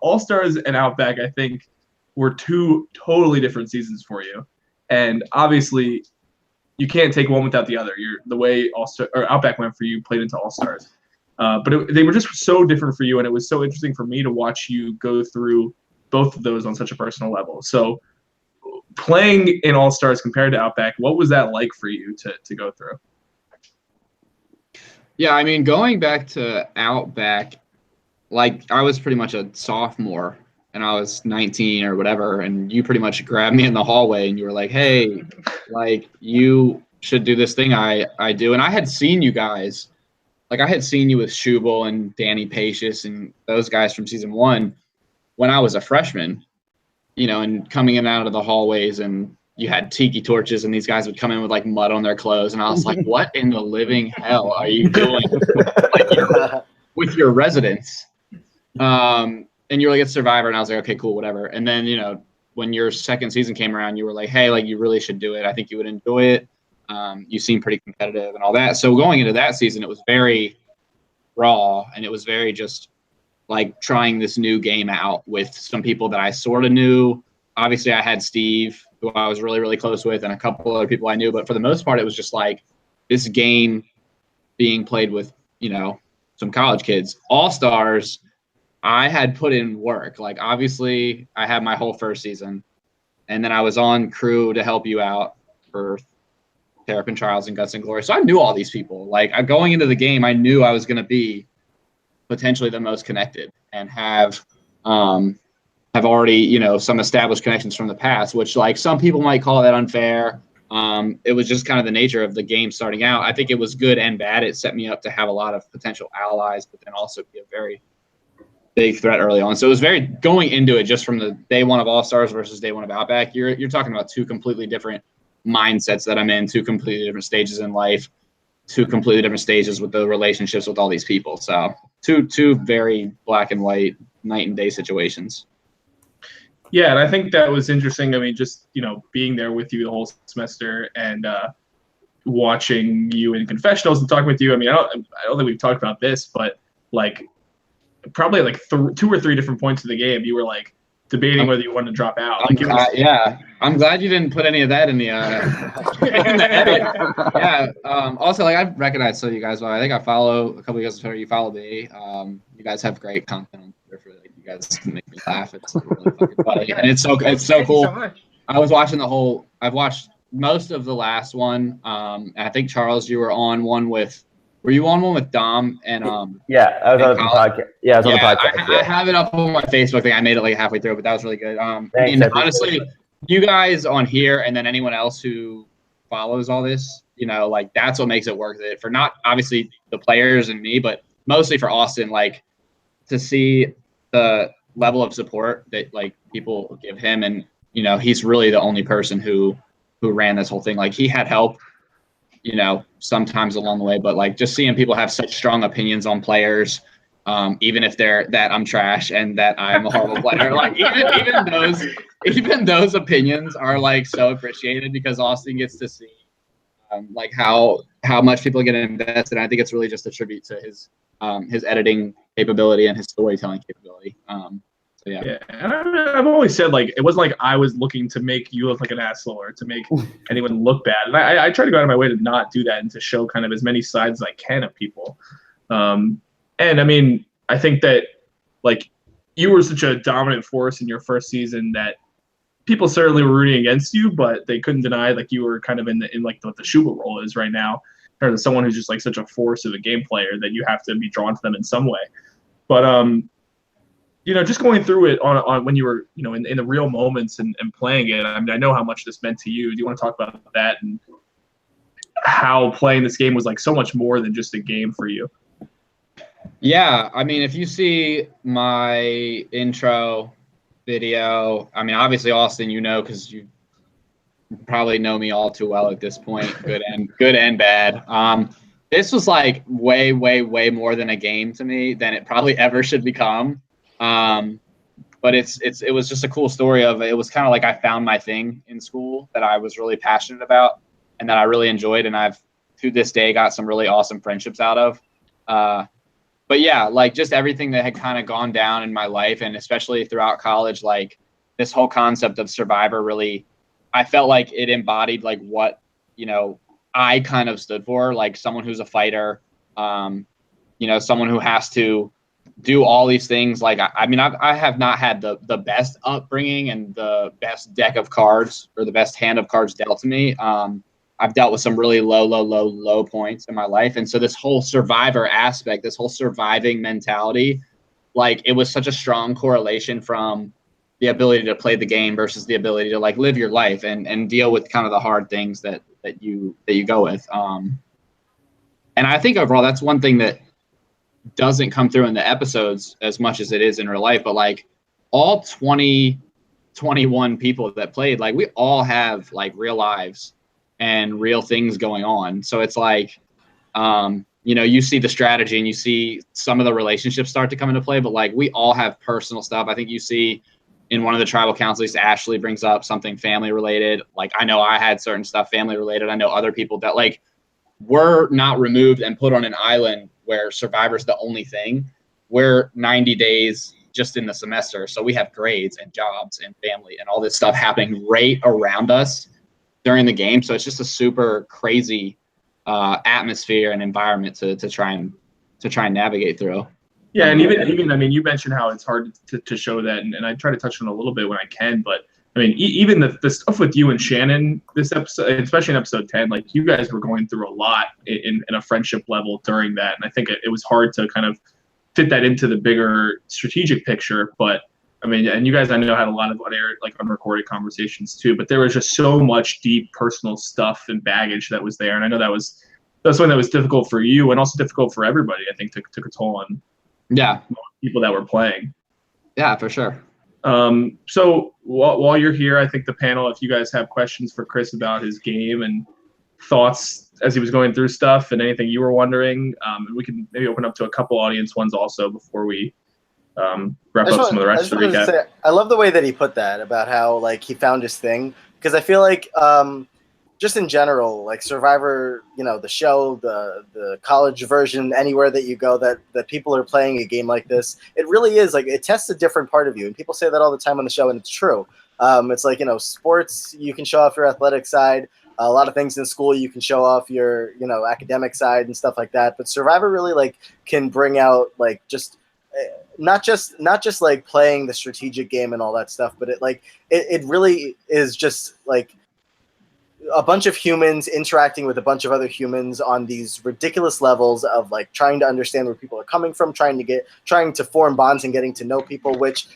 All Stars and Outback. I think were two totally different seasons for you, and obviously you can't take one without the other. The way Outback went for you played into All Stars, but they were just so different for you, and it was so interesting for me to watch you go through both of those on such a personal level. So, playing in All Stars compared to Outback, what was that like for you to go through?
Yeah, I mean, going back to Outback, like I was pretty much a sophomore and I was 19 or whatever, and you pretty much grabbed me in the hallway and you were like, hey, like you should do this thing I do. And I had seen you guys, like I had seen you with Shubal and Danny Pacious and those guys from season 1 when I was a freshman, and coming in and out of the hallways, and you had tiki torches and these guys would come in with like mud on their clothes. And I was like, what in the living hell are you doing with your residents? And you're like, it's Survivor. And I was like, okay, cool, whatever. And then, when your second season came around, you were like, hey, like you really should do it. I think you would enjoy it. You seem pretty competitive and all that. So going into that season, it was very raw and it was very just like trying this new game out with some people that I sort of knew. Obviously I had Steve, who I was really, really close with, and a couple other people I knew. But for the most part, it was just like this game being played with, some college kids. All Stars, I had put in work. Like, obviously, I had my whole first season. And then I was on crew to help you out for Terrapin Trials and Guts and Glory. So I knew all these people. Like, going into the game, I knew I was going to be potentially the most connected and have already, some established connections from the past, which like some people might call that unfair. It was just kind of the nature of the game starting out. I think it was good and bad. It set me up to have a lot of potential allies, but then also be a very big threat early on. So it was very going into it just from the day one of All Stars versus day one of Outback. You're talking about two completely different mindsets that I'm in, two completely different stages in life, two completely different stages with the relationships with all these people. So two very black and white, night and day situations.
Yeah, and I think that was interesting. I mean, just being there with you the whole semester and watching you in confessionals and talking with you. I mean, I don't think we've talked about this, but like probably like 2 or 3 different points of the game, you were like debating whether you wanted to drop out.
Yeah, I'm glad you didn't put any of that in the in the edit. Yeah. Also, like I've recognized so you guys. Well, I think I follow a couple of you guys. You follow me. You guys have great content on Twitter. For like, you guys make me laugh. It's really fucking funny, and it's so cool.
Thank you so much.
I was watching I've watched most of the last one. And I think Charles, you were on one with. Were you on one with Dom and
Yeah, I was on the podcast. Yeah, I was on the podcast.
I have it up on my Facebook thing. I made it like halfway through, but that was really good.
Thanks,
honestly, you guys on here and then anyone else who follows all this, like that's what makes it worth it for not obviously the players and me, but mostly for Austin, like to see the level of support that like people give him. And, he's really the only person who ran this whole thing. Like he had help, sometimes along the way, but like just seeing people have such strong opinions on players, even if they're that I'm trash and that I'm a horrible player, like even those opinions are like so appreciated because Austin gets to see like how much people get invested. And I think it's really just a tribute to his editing capability and his storytelling capability. So yeah.
And I've always said like it wasn't like I was looking to make you look like an asshole or to make anyone look bad. And I try to go out of my way to not do that and to show kind of as many sides as I can of people. And I mean, I think that like you were such a dominant force in your first season that people certainly were rooting against you, but they couldn't deny like you were kind of in like what the Shubal role is right now, or someone who's just like such a force of a game player that you have to be drawn to them in some way. But just going through it on when you were, in the real moments and playing it, I mean, I know how much this meant to you. Do you want to talk about that and how playing this game was like so much more than just a game for you?
Yeah. I mean, if you see my intro video, I mean, obviously Austin, because you probably know me all too well at this point, good and bad. This was like way, way, way more than a game to me than it probably ever should become. But it was just a cool story of it was kind of like I found my thing in school that I was really passionate about and that I really enjoyed. And I've to this day got some really awesome friendships out of. But yeah, like just everything that had kind of gone down in my life and especially throughout college, like this whole concept of Survivor really, I felt like it embodied like what, I kind of stood for, like someone who's a fighter, someone who has to do all these things. Like, I mean, I have not had the best upbringing and the best deck of cards or the best hand of cards dealt to me. I've dealt with some really low points in my life. And so this whole survivor aspect, this whole surviving mentality, like it was such a strong correlation from the ability to play the game versus the ability to like live your life and deal with kind of the hard things that you go with. And I think overall, that's one thing that doesn't come through in the episodes as much as it is in real life, but like all 21 people that played, like we all have like real lives and real things going on. So it's like, you see the strategy and you see some of the relationships start to come into play, but like we all have personal stuff. I think you see in one of the tribal councils, Ashley brings up something family related. Like I know I had certain stuff family related. I know other people that like were not removed and put on an island where Survivor's the only thing. We're 90 days just in the semester. So we have grades and jobs and family and all this stuff happening right around us during the game. So it's just a super crazy atmosphere and environment to try and navigate through.
Yeah, and even I mean, you mentioned how it's hard to show that, and I try to touch on it a little bit when I can, but I mean, even the stuff with you and Shannon this episode, especially in episode 10, like you guys were going through a lot in a friendship level during that. And I think it was hard to kind of fit that into the bigger strategic picture. But I mean, and you guys, I know, had a lot of unrecorded conversations too, but there was just so much deep personal stuff and baggage that was there. And I know that's something that was difficult for you and also difficult for everybody, I think, took a toll on
Yeah.
people that were playing.
Yeah, for sure.
So while you're here, I think the panel, if you guys have questions for Chris about his game and thoughts as he was going through stuff and anything you were wondering, we can maybe open up to a couple audience ones also before we wrap up some of the rest of the recap.
I love the way that he put that about how like he found his thing, because I feel like just in general, like Survivor, the show, the college version, anywhere that you go that people are playing a game like this, it really is like it tests a different part of you, and people say that all the time on the show, and it's true. It's like sports, you can show off your athletic side. A lot of things in school you can show off your academic side and stuff like that, but Survivor really like can bring out like just not just like playing the strategic game and all that stuff, but it really is just like a bunch of humans interacting with a bunch of other humans on these ridiculous levels of like trying to understand where people are coming from, trying to form bonds and getting to know people, which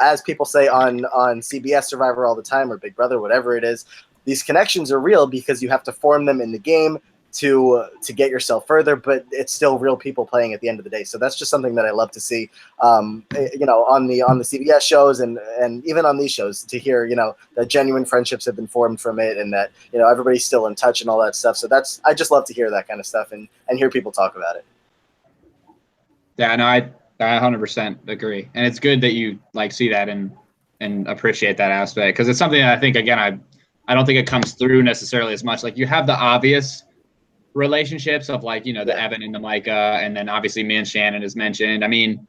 as people say on CBS Survivor all the time, or Big Brother, whatever it is, these connections are real because you have to form them in the game to get yourself further, but it's still real people playing at the end of the day. So that's just something that I love to see, on the CBS shows and even on these shows, to hear, that genuine friendships have been formed from it, and that, everybody's still in touch and all that stuff. So I just love to hear that kind of stuff and hear people talk about it.
Yeah, no, I 100% agree. And it's good that you like see that and appreciate that aspect, because it's something that I think, again, I don't think it comes through necessarily as much. Like, you have the obvious relationships of like, the Evan and the Micah, and then obviously me and Shannon is mentioned. I mean,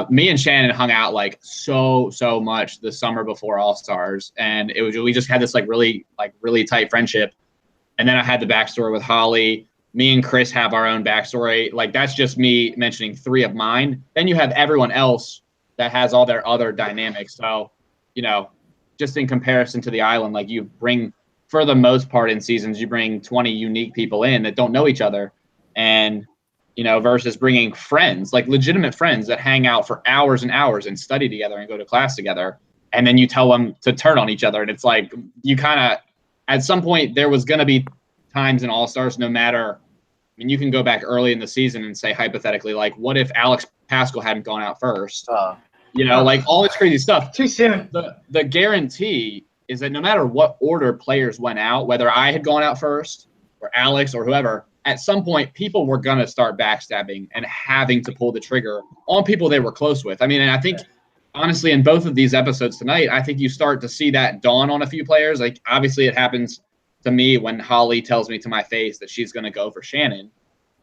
me and Shannon hung out like so much the summer before All Stars, and we just had this really tight friendship. And then I had the backstory with Holly. Me and Chris have our own backstory. Like, that's just me mentioning 3 of mine. Then you have everyone else that has all their other dynamics. So, just in comparison to the island, like, you bring, for the most part in seasons, you bring 20 unique people in that don't know each other, and versus bringing friends, like legitimate friends that hang out for hours and hours and study together and go to class together, and then you tell them to turn on each other. And it's like, you kind of, at some point, there was going to be times in All Stars, no matter, I mean, you can go back early in the season and say, hypothetically, like, what if Alex Pascal hadn't gone out first? Like all this crazy stuff.
Too soon.
The guarantee is that no matter what order players went out, whether I had gone out first or Alex or whoever, at some point people were going to start backstabbing and having to pull the trigger on people they were close with. I mean, and I think, honestly, in both of these episodes tonight, I think you start to see that dawn on a few players. Like, obviously it happens to me when Holly tells me to my face that she's going to go for Shannon.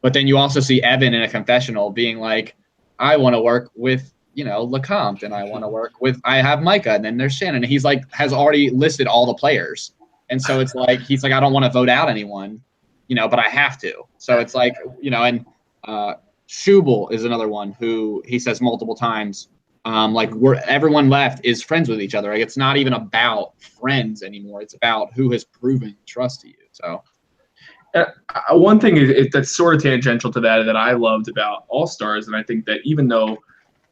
But then you also see Evan in a confessional being like, I want to work with LeCompte, and I have Micah, and then there's Shannon. And he's like, has already listed all the players. And so it's like, he's like, I don't want to vote out anyone, but I have to. So it's like, and Shubal is another one who he says multiple times, everyone left is friends with each other. Like, it's not even about friends anymore. It's about who has proven trust to you. So
one thing that's sort of tangential to that I loved about All Stars, and I think that even though,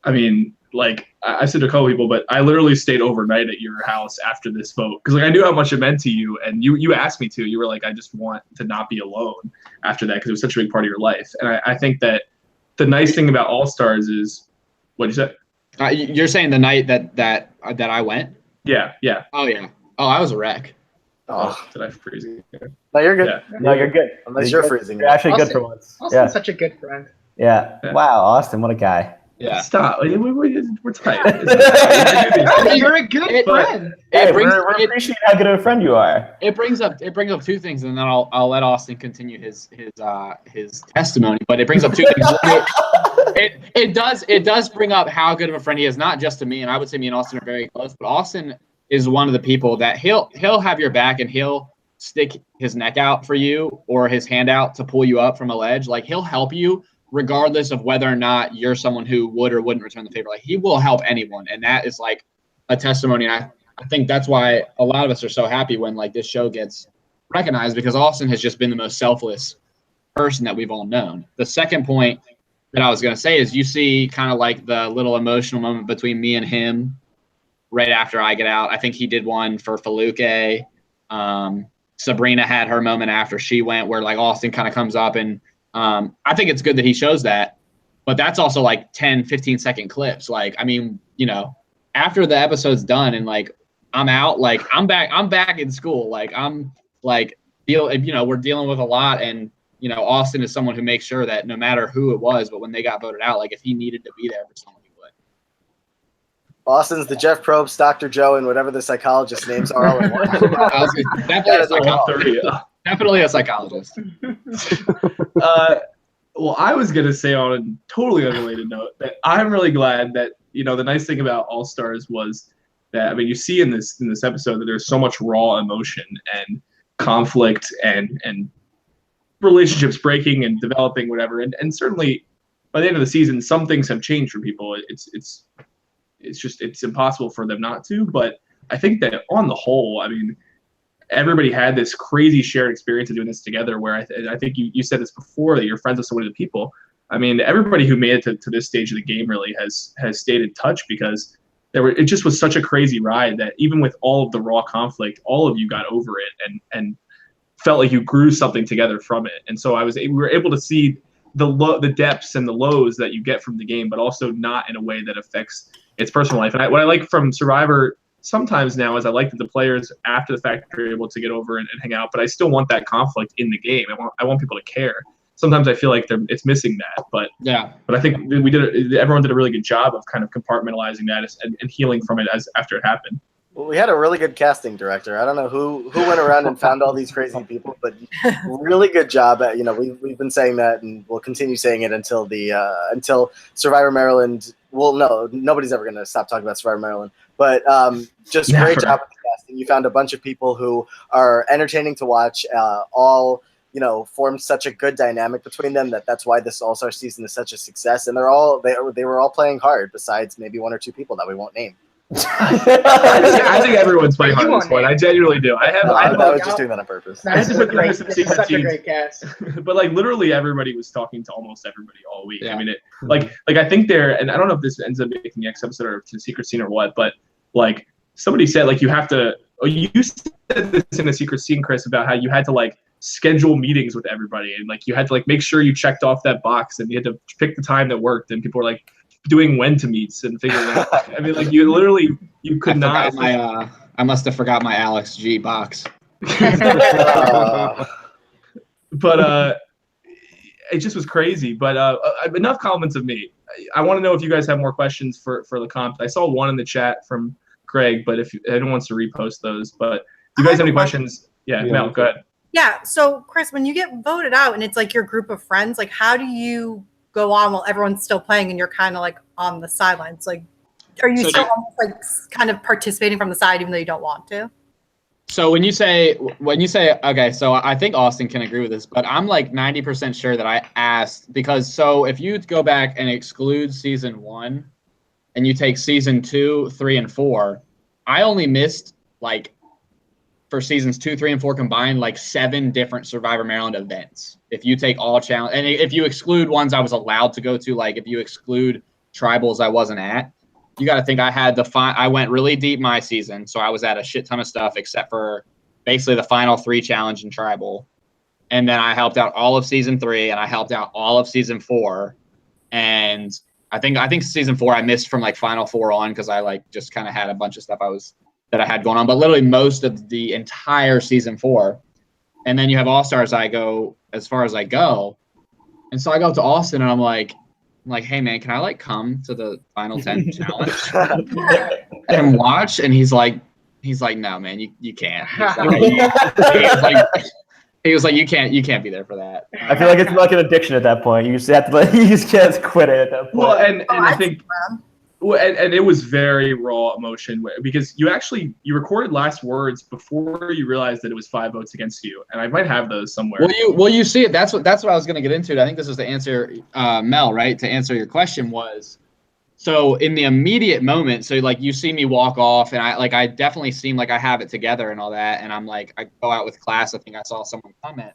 I mean, like, I said to a couple people, but I literally stayed overnight at your house after this vote, because like I knew how much it meant to you, and you asked me to. You were like, I just want to not be alone after that, because it was such a big part of your life. And I think that the nice thing about All Stars is, what did you say?
You're saying the night that I went?
Yeah.
Oh yeah. Oh, I was a wreck.
Oh,
did I freeze you?
No, you're good.
Yeah.
No, you're good.
Unless you're freezing.
You're actually
Austin,
good for once.
Austin's such a good friend.
Yeah. Wow, Austin, what a guy.
Yeah.
Stop. We're tight.
You're a good friend.
Hey, we appreciate how good of a friend you are.
It brings up 2 things, and then I'll let Austin continue his testimony. But it brings up 2 things. It does bring up how good of a friend he is, not just to me, and I would say me and Austin are very close, but Austin is one of the people that he'll have your back, and he'll stick his neck out for you or his hand out to pull you up from a ledge. Like, he'll help you regardless of whether or not you're someone who would or wouldn't return the favor. Like, he will help anyone, and that is like a testimony. And I think that's why a lot of us are so happy when like this show gets recognized, because Austin has just been the most selfless person that we've all known. The second point that I was going to say is, you see kind of like the little emotional moment between me and him right after I get out. I think he did one for Felucca. Sabrina had her moment after she went, where like Austin kind of comes up, and I think it's good that he shows that. but that's also like 10, 15-second clips. Like, I mean, you know, after the episode's done and like I'm out, like I'm back in school. Like I'm like we're dealing with a lot, and you know, Austin is someone who makes sure that no matter who it was, but when they got voted out, like if he needed to be there for someone, he would.
Austin's the Jeff Probst, Dr. Joe, and whatever the psychologist names are all in one.
Definitely a psychologist.
Well, I was gonna say on a totally unrelated note that I'm really glad that, you know, the nice thing about All Stars was that, I mean, you see in this episode that there's so much raw emotion and conflict and relationships breaking and developing, whatever. And certainly by the end of the season, some things have changed for people. It's impossible for them not to. But I think that on the whole, I mean, everybody had this crazy shared experience of doing this together, where I think you said this before, that you're friends with so many people. I mean, everybody who made it to this stage of the game really has stayed in touch, because it just was such a crazy ride that even with all of the raw conflict, all of you got over it and felt like you grew something together from it. And so we were able to see the depths and the lows that you get from the game, but also not in a way that affects its personal life. And what I like from Survivor sometimes now is I like that the players after the fact are able to get over and hang out, but I still want that conflict in the game. I want people to care. Sometimes I feel like it's missing that, but I think everyone did a really good job of kind of compartmentalizing that and healing from it after it happened.
Well, we had a really good casting director. I don't know who went around and found all these crazy people, but really good job at, you know, we've been saying that, and we'll continue saying it until until Survivor Maryland. Well, no, nobody's ever going to stop talking about Survivor Maryland, but just great job with the casting. You found a bunch of people who are entertaining to watch, all, you know, formed such a good dynamic between them that's why this All-Star season is such a success. And they were all playing hard, besides maybe one or two people that we won't name.
I think everyone's playing hard at this point. I genuinely do.
I was just doing that on purpose.
This is such a great cast.
But like literally everybody was talking to almost everybody all week. Yeah. I mean, like I think and I don't know if this ends up making the next episode or to Secret Scene or what, but like somebody said, like you have to. You said this in a Secret Scene, Chris, about how you had to like schedule meetings with everybody, and like you had to like make sure you checked off that box, and you had to pick the time that worked, and people were like doing when to meets and figuring out. I mean, like you could not.
I must have forgot my Alex G box.
But it just was crazy. But enough compliments of me. I want to know if you guys have more questions for LeCompte. I saw one in the chat from Greg, but if anyone wants to repost those. But do you guys have any questions? Yeah, Mel, go ahead.
Yeah. So Chris, when you get voted out and it's like your group of friends, like how do you go on while everyone's still playing and you're kind of like on the sidelines? Like, are you still almost like kind of participating from the side even though you don't want to?
So when you say, okay, so I think Austin can agree with this, but I'm like 90% sure that I asked, because so if you go back and exclude season 1 and you take season 2, 3, and 4, I only missed like for seasons 2, 3, and 4 combined, like 7 different Survivor Maryland events. If you take all challenge, and if you exclude ones I was allowed to go to, like if you exclude tribals I wasn't at, you got to think I had I went really deep my season, so I was at a shit ton of stuff except for basically the final 3 challenge and tribal, and then I helped out all of season 3 and I helped out all of season 4, and I think season 4 I missed from like final 4 on because I like just kind of had a bunch of stuff that I had going on, but literally most of the entire season 4. And then you have All Stars. I go as far as I go, and so I go up to Austin and I'm like, hey man, can I like come to the final 10 challenge and watch? And he's like, no man, you can't. He was like, you can't be there for that.
I feel like it's like an addiction at that point. You just have to you just can't quit it at that point.
Well, and I think. And it was very raw emotion, because you recorded last words before you realized that it was 5 votes against you, and I might have those somewhere.
Well, you see it. That's what I was going to get into. I think this was the answer, Mel, right? To answer your question was, so in the immediate moment, so like you see me walk off, and I definitely seem like I have it together and all that, and I'm like, I go out with class. I think I saw someone comment,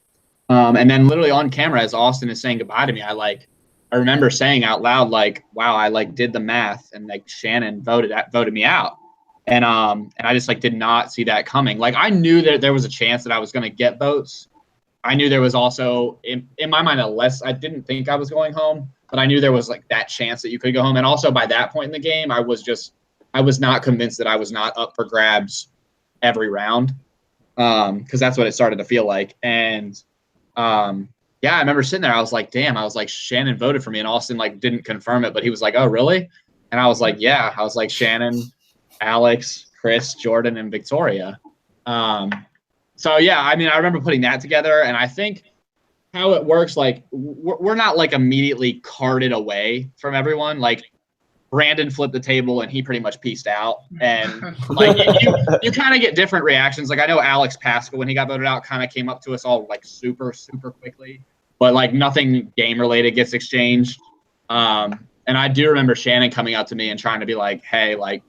and then literally on camera as Austin is saying goodbye to me, I remember saying out loud, like, wow, I like did the math and like Shannon voted me out. And I just like did not see that coming. Like I knew that there was a chance that I was going to get votes. I knew there was also in my mind I didn't think I was going home, but I knew there was like that chance that you could go home. And also by that point in the game, I was not convinced that I was not up for grabs every round, because that's what it started to feel like. And yeah, I remember sitting there. I was like, damn. I was like, Shannon voted for me, and Austin like didn't confirm it, but he was like, oh, really? And I was like, yeah. I was like, Shannon, Alex, Chris, Jordan, and Victoria. So yeah, I mean, I remember putting that together, and I think how it works, like we're not like immediately carted away from everyone. Like Brandon flipped the table and he pretty much pieced out, and like you kind of get different reactions. Like I know Alex Pascal, when he got voted out, kind of came up to us all like super quickly, but like nothing game related gets exchanged. And I do remember Shannon coming up to me and trying to be like, hey, like,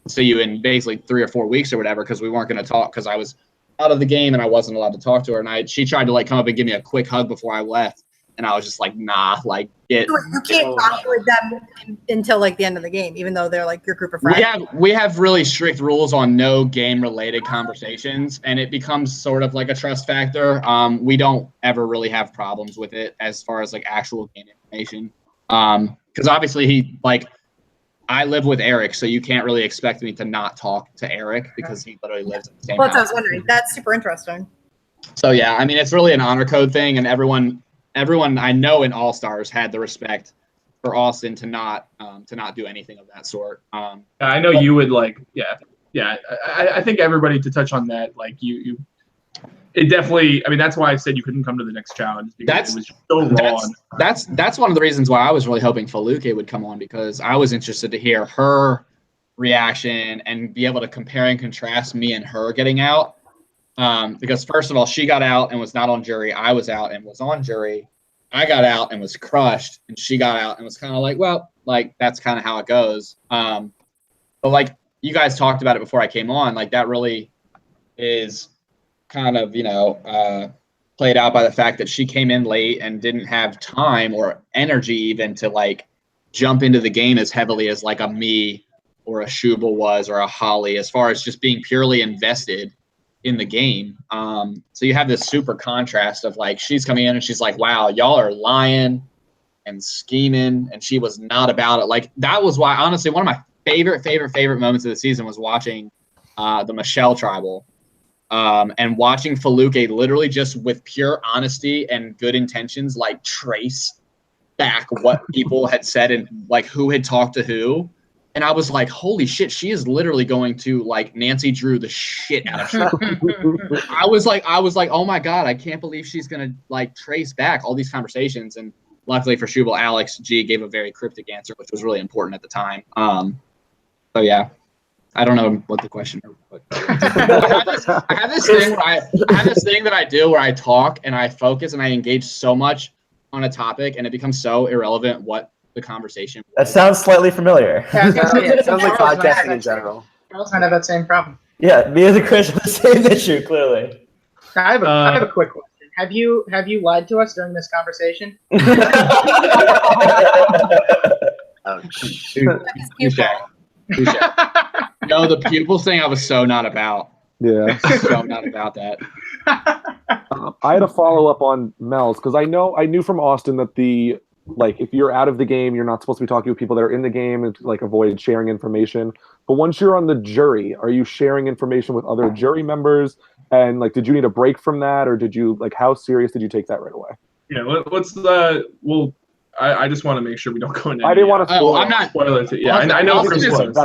see you in basically 3 or 4 weeks or whatever, because we weren't going to talk because I was out of the game and I wasn't allowed to talk to her. And she tried to like come up and give me a quick hug before I left, and I was just like, nah, like you
can't talk with them until like the end of the game, even though they're like your group of friends.
We have really strict rules on no game related conversations, and it becomes sort of like a trust factor. We don't ever really have problems with it as far as like actual game information. Because obviously I live with Eric, so you can't really expect me to not talk to Eric because he literally lives in the same house.
That's what I was wondering. That's super interesting.
So yeah, I mean, it's really an honor code thing, and everyone I know in All Stars had the respect for Austin to not do anything of that sort.
I know you would like, yeah. I think everybody, to touch on that, like it definitely. I mean, that's why I said you couldn't come to the next challenge, because it was so raw.
That's one of the reasons why I was really hoping Felucca would come on, because I was interested to hear her reaction and be able to compare and contrast me and her getting out. Because first of all, she got out and was not on jury. I was out and was on jury. I got out and was crushed, and she got out and was kind of like, well, like that's kind of how it goes. But like you guys talked about it before I came on, like that really is kind of, played out by the fact that she came in late and didn't have time or energy even to like jump into the game as heavily as like a me or a Shubal was, or a Holly, as far as just being purely invested in the game. So you have this super contrast of like, she's coming in and she's like, wow, y'all are lying and scheming, and she was not about it. Like that was why, honestly, one of my favorite moments of the season was watching the Michelle Tribal. And watching Felucca literally just with pure honesty and good intentions, like trace back what people had said and like who had talked to who. And I was like, holy shit, she is literally going to like Nancy Drew the shit out of Shubal. I was like, oh my God, I can't believe she's going to like trace back all these conversations. And luckily for Shubal, Alex G gave a very cryptic answer, which was really important at the time. So yeah. I don't know what the question is. I have this thing that I do where I talk and I focus and I engage so much on a topic, and it becomes so irrelevant what the conversation was.
That sounds slightly familiar.
Yeah, it sounds like podcasting in general.
Girls kind of have that same problem.
Yeah, me as a Christian, the same issue, clearly.
I have a quick question. Have you lied to us during this conversation?
Oh,
No, the pupils thing I was so not about.
Yeah.
So not about that.
I had a follow up on Mel's, because I knew from Austin that if you're out of the game, you're not supposed to be talking with people that are in the game, and like avoid sharing information. But once you're on the jury, are you sharing information with other jury members? And like, did you need a break from that, or did you how serious did you take that right away?
Yeah, I just want to make sure we don't go into.
I didn't want to spoil.
I'm not
spoilers. Yeah,
Austin,
I know.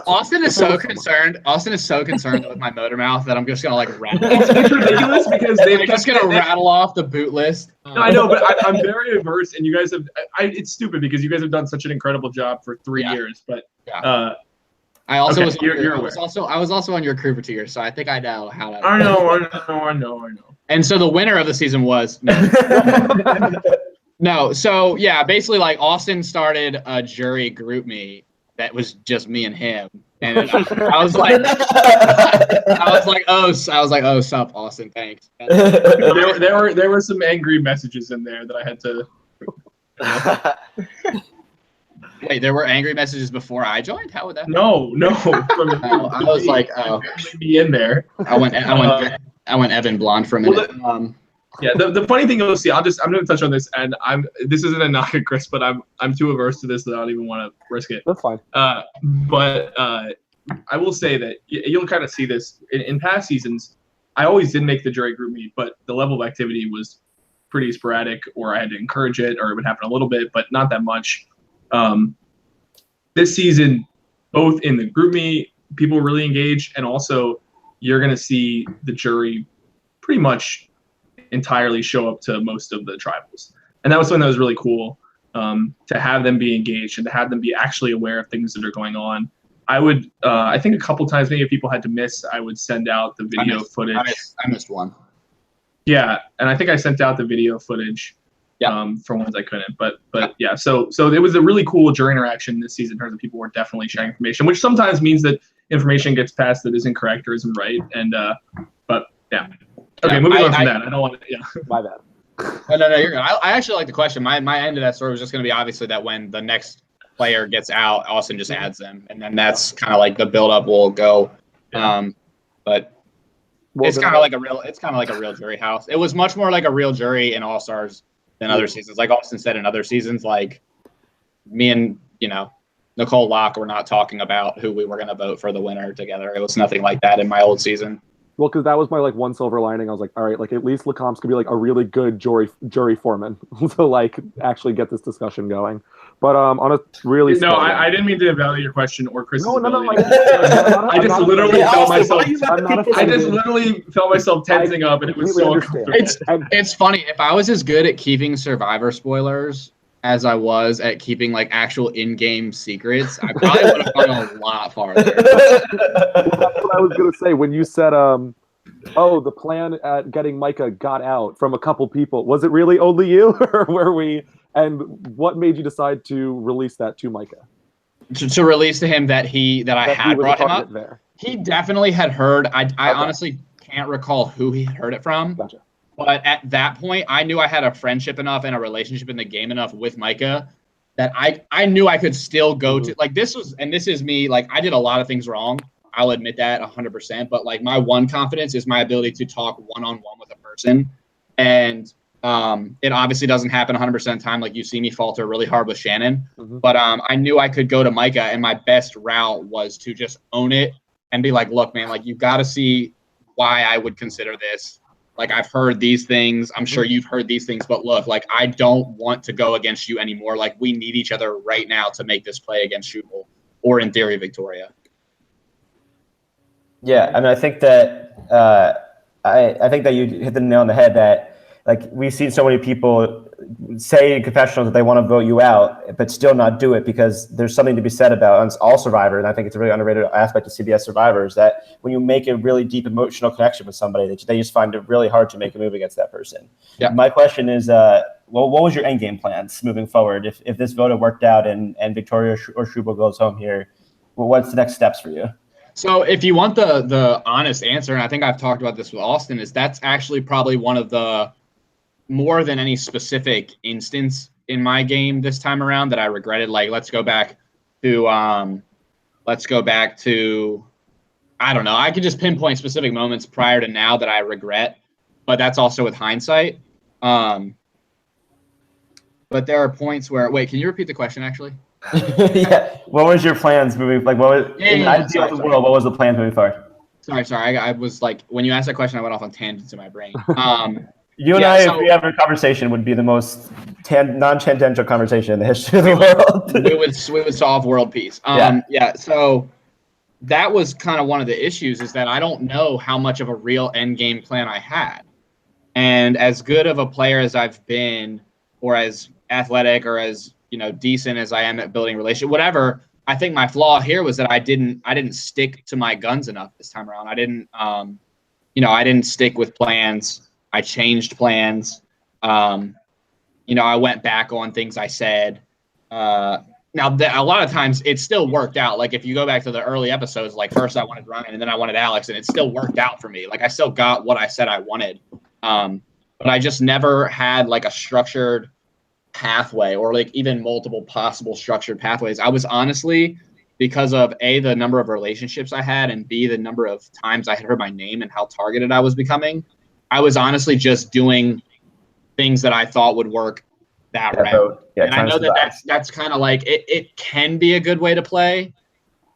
Austin is so concerned. Austin is so concerned with my motor mouth that I'm just gonna like rattle.
It's ridiculous because they're
just gonna rattle off the boot list.
No, I know, but I'm very averse, and you guys have. It's stupid because you guys have done such an incredible job for 3 years. But
I also
was.
I was also on your crew for 2 years, so I think I know how to.
I know.
And so the winner of the season was. No, so yeah, basically like Austin started a jury group me that was just me and him, and I was like, oh, sup, Austin, thanks.
There were some angry messages in there that I had to.
Wait, there were angry messages before I joined? How would that?
No.
I was like, oh,
be in there.
I went Evan Blonde for a minute.
Yeah, the funny thing you'll see, I'm going to touch on this, and this isn't a knock at Chris, but I'm too averse to this that I don't even want to risk it.
That's fine.
But I will say that you'll kind of see this in past seasons. I always did make the jury group meet, but the level of activity was pretty sporadic, or I had to encourage it, or it would happen a little bit, but not that much. This season, both in the group meet, people were really engaged, and also you're going to see the jury pretty much entirely show up to most of the tribals. And that was something that was really cool, to have them be engaged and to have them be actually aware of things that are going on. I would, I think a couple times, maybe if people had to miss, I would send out the video footage.
I missed one.
Yeah, and I think I sent out the video footage for ones I couldn't. But yeah, so it was a really cool jury interaction this season in terms of people were definitely sharing information, which sometimes means that information gets passed that isn't correct or isn't right. And but yeah. Okay, moving on from that. I don't want to. Yeah.
My bad.
No, you're good. I actually like the question. My end of that story was just going to be obviously that when the next player gets out, Austin just adds them, and then that's kind of like the build-up will go. But it's kind of like a real jury house. It was much more like a real jury in All Stars than other seasons. Like Austin said, in other seasons, like me and Nicole Locke were not talking about who we were going to vote for the winner together. It was nothing like that in my old season.
Well, because that was my one silver lining. I was like, all right, at least LeCompte could be a really good jury foreman to actually get this discussion going. But on a really
I didn't mean to invalidate your question or Chris's ability.
I
just literally felt myself tensing up, and it was so uncomfortable.
It's funny. If I was as good at keeping Survivor spoilers as I was at keeping actual in-game secrets, I probably would have gone a lot farther.
That's what I was gonna say when you said, the plan at getting Micah got out from a couple people. Was it really only you, or were we? And what made you decide to release that to Micah?
To release to him that I had brought him up.
There.
He definitely had heard. I honestly can't recall who he heard it from.
Gotcha.
But at that point, I knew I had a friendship enough and a relationship in the game enough with Micah that I knew I could still go to this is me. I did a lot of things wrong. I'll admit that 100%. But my one confidence is my ability to talk one-on-one with a person. And it obviously doesn't happen 100% of the time. You see me falter really hard with Shannon. But I knew I could go to Micah, and my best route was to just own it and be like, look, man, you got to see why I would consider this. I've heard these things. I'm sure you've heard these things, but look, I don't want to go against you anymore. We need each other right now to make this play against Shubal, or in theory, Victoria.
Yeah, I think that I think that you hit the nail on the head that we've seen so many people say in confessionals that they want to vote you out, but still not do it because there's something to be said about all Survivor. And I think it's a really underrated aspect of CBS Survivor is that when you make a really deep emotional connection with somebody, that they just find it really hard to make a move against that person. Yeah. My question is, what was your end game plans moving forward? If this vote had worked out and Victoria or Shubal goes home here, what's the next steps for you?
So if you want the honest answer, and I think I've talked about this with Austin, is that's actually probably one of the more than any specific instance in my game this time around that I regretted. Let's go back to I don't know. I could just pinpoint specific moments prior to now that I regret, but that's also with hindsight. But there are points where can you repeat the question actually?
Yeah. What was your plans moving? What was world? What was the plan moving forward?
Sorry. I was when you asked that question, I went off on tangents in my brain.
You and if we have a conversation, would be the most non-tangential conversation in the history of the world.
we would solve world peace. So that was kind of one of the issues is that I don't know how much of a real end game plan I had. And as good of a player as I've been, or as athletic or as decent as I am at building relationship, whatever, I think my flaw here was that I didn't stick to my guns enough this time around. I didn't stick with plans. I changed plans. I went back on things I said. Now, a lot of times it still worked out. If you go back to the early episodes, first I wanted Ryan and then I wanted Alex, and it still worked out for me. I still got what I said I wanted. But I just never had a structured pathway or even multiple possible structured pathways. I was honestly, because of A, the number of relationships I had, and B, the number of times I had heard my name and how targeted I was becoming, I was honestly just doing things that I thought would work that
Yeah,
round.
yeah,
And I
trying to
know that
survive.
that's kind of like it can be a good way to play.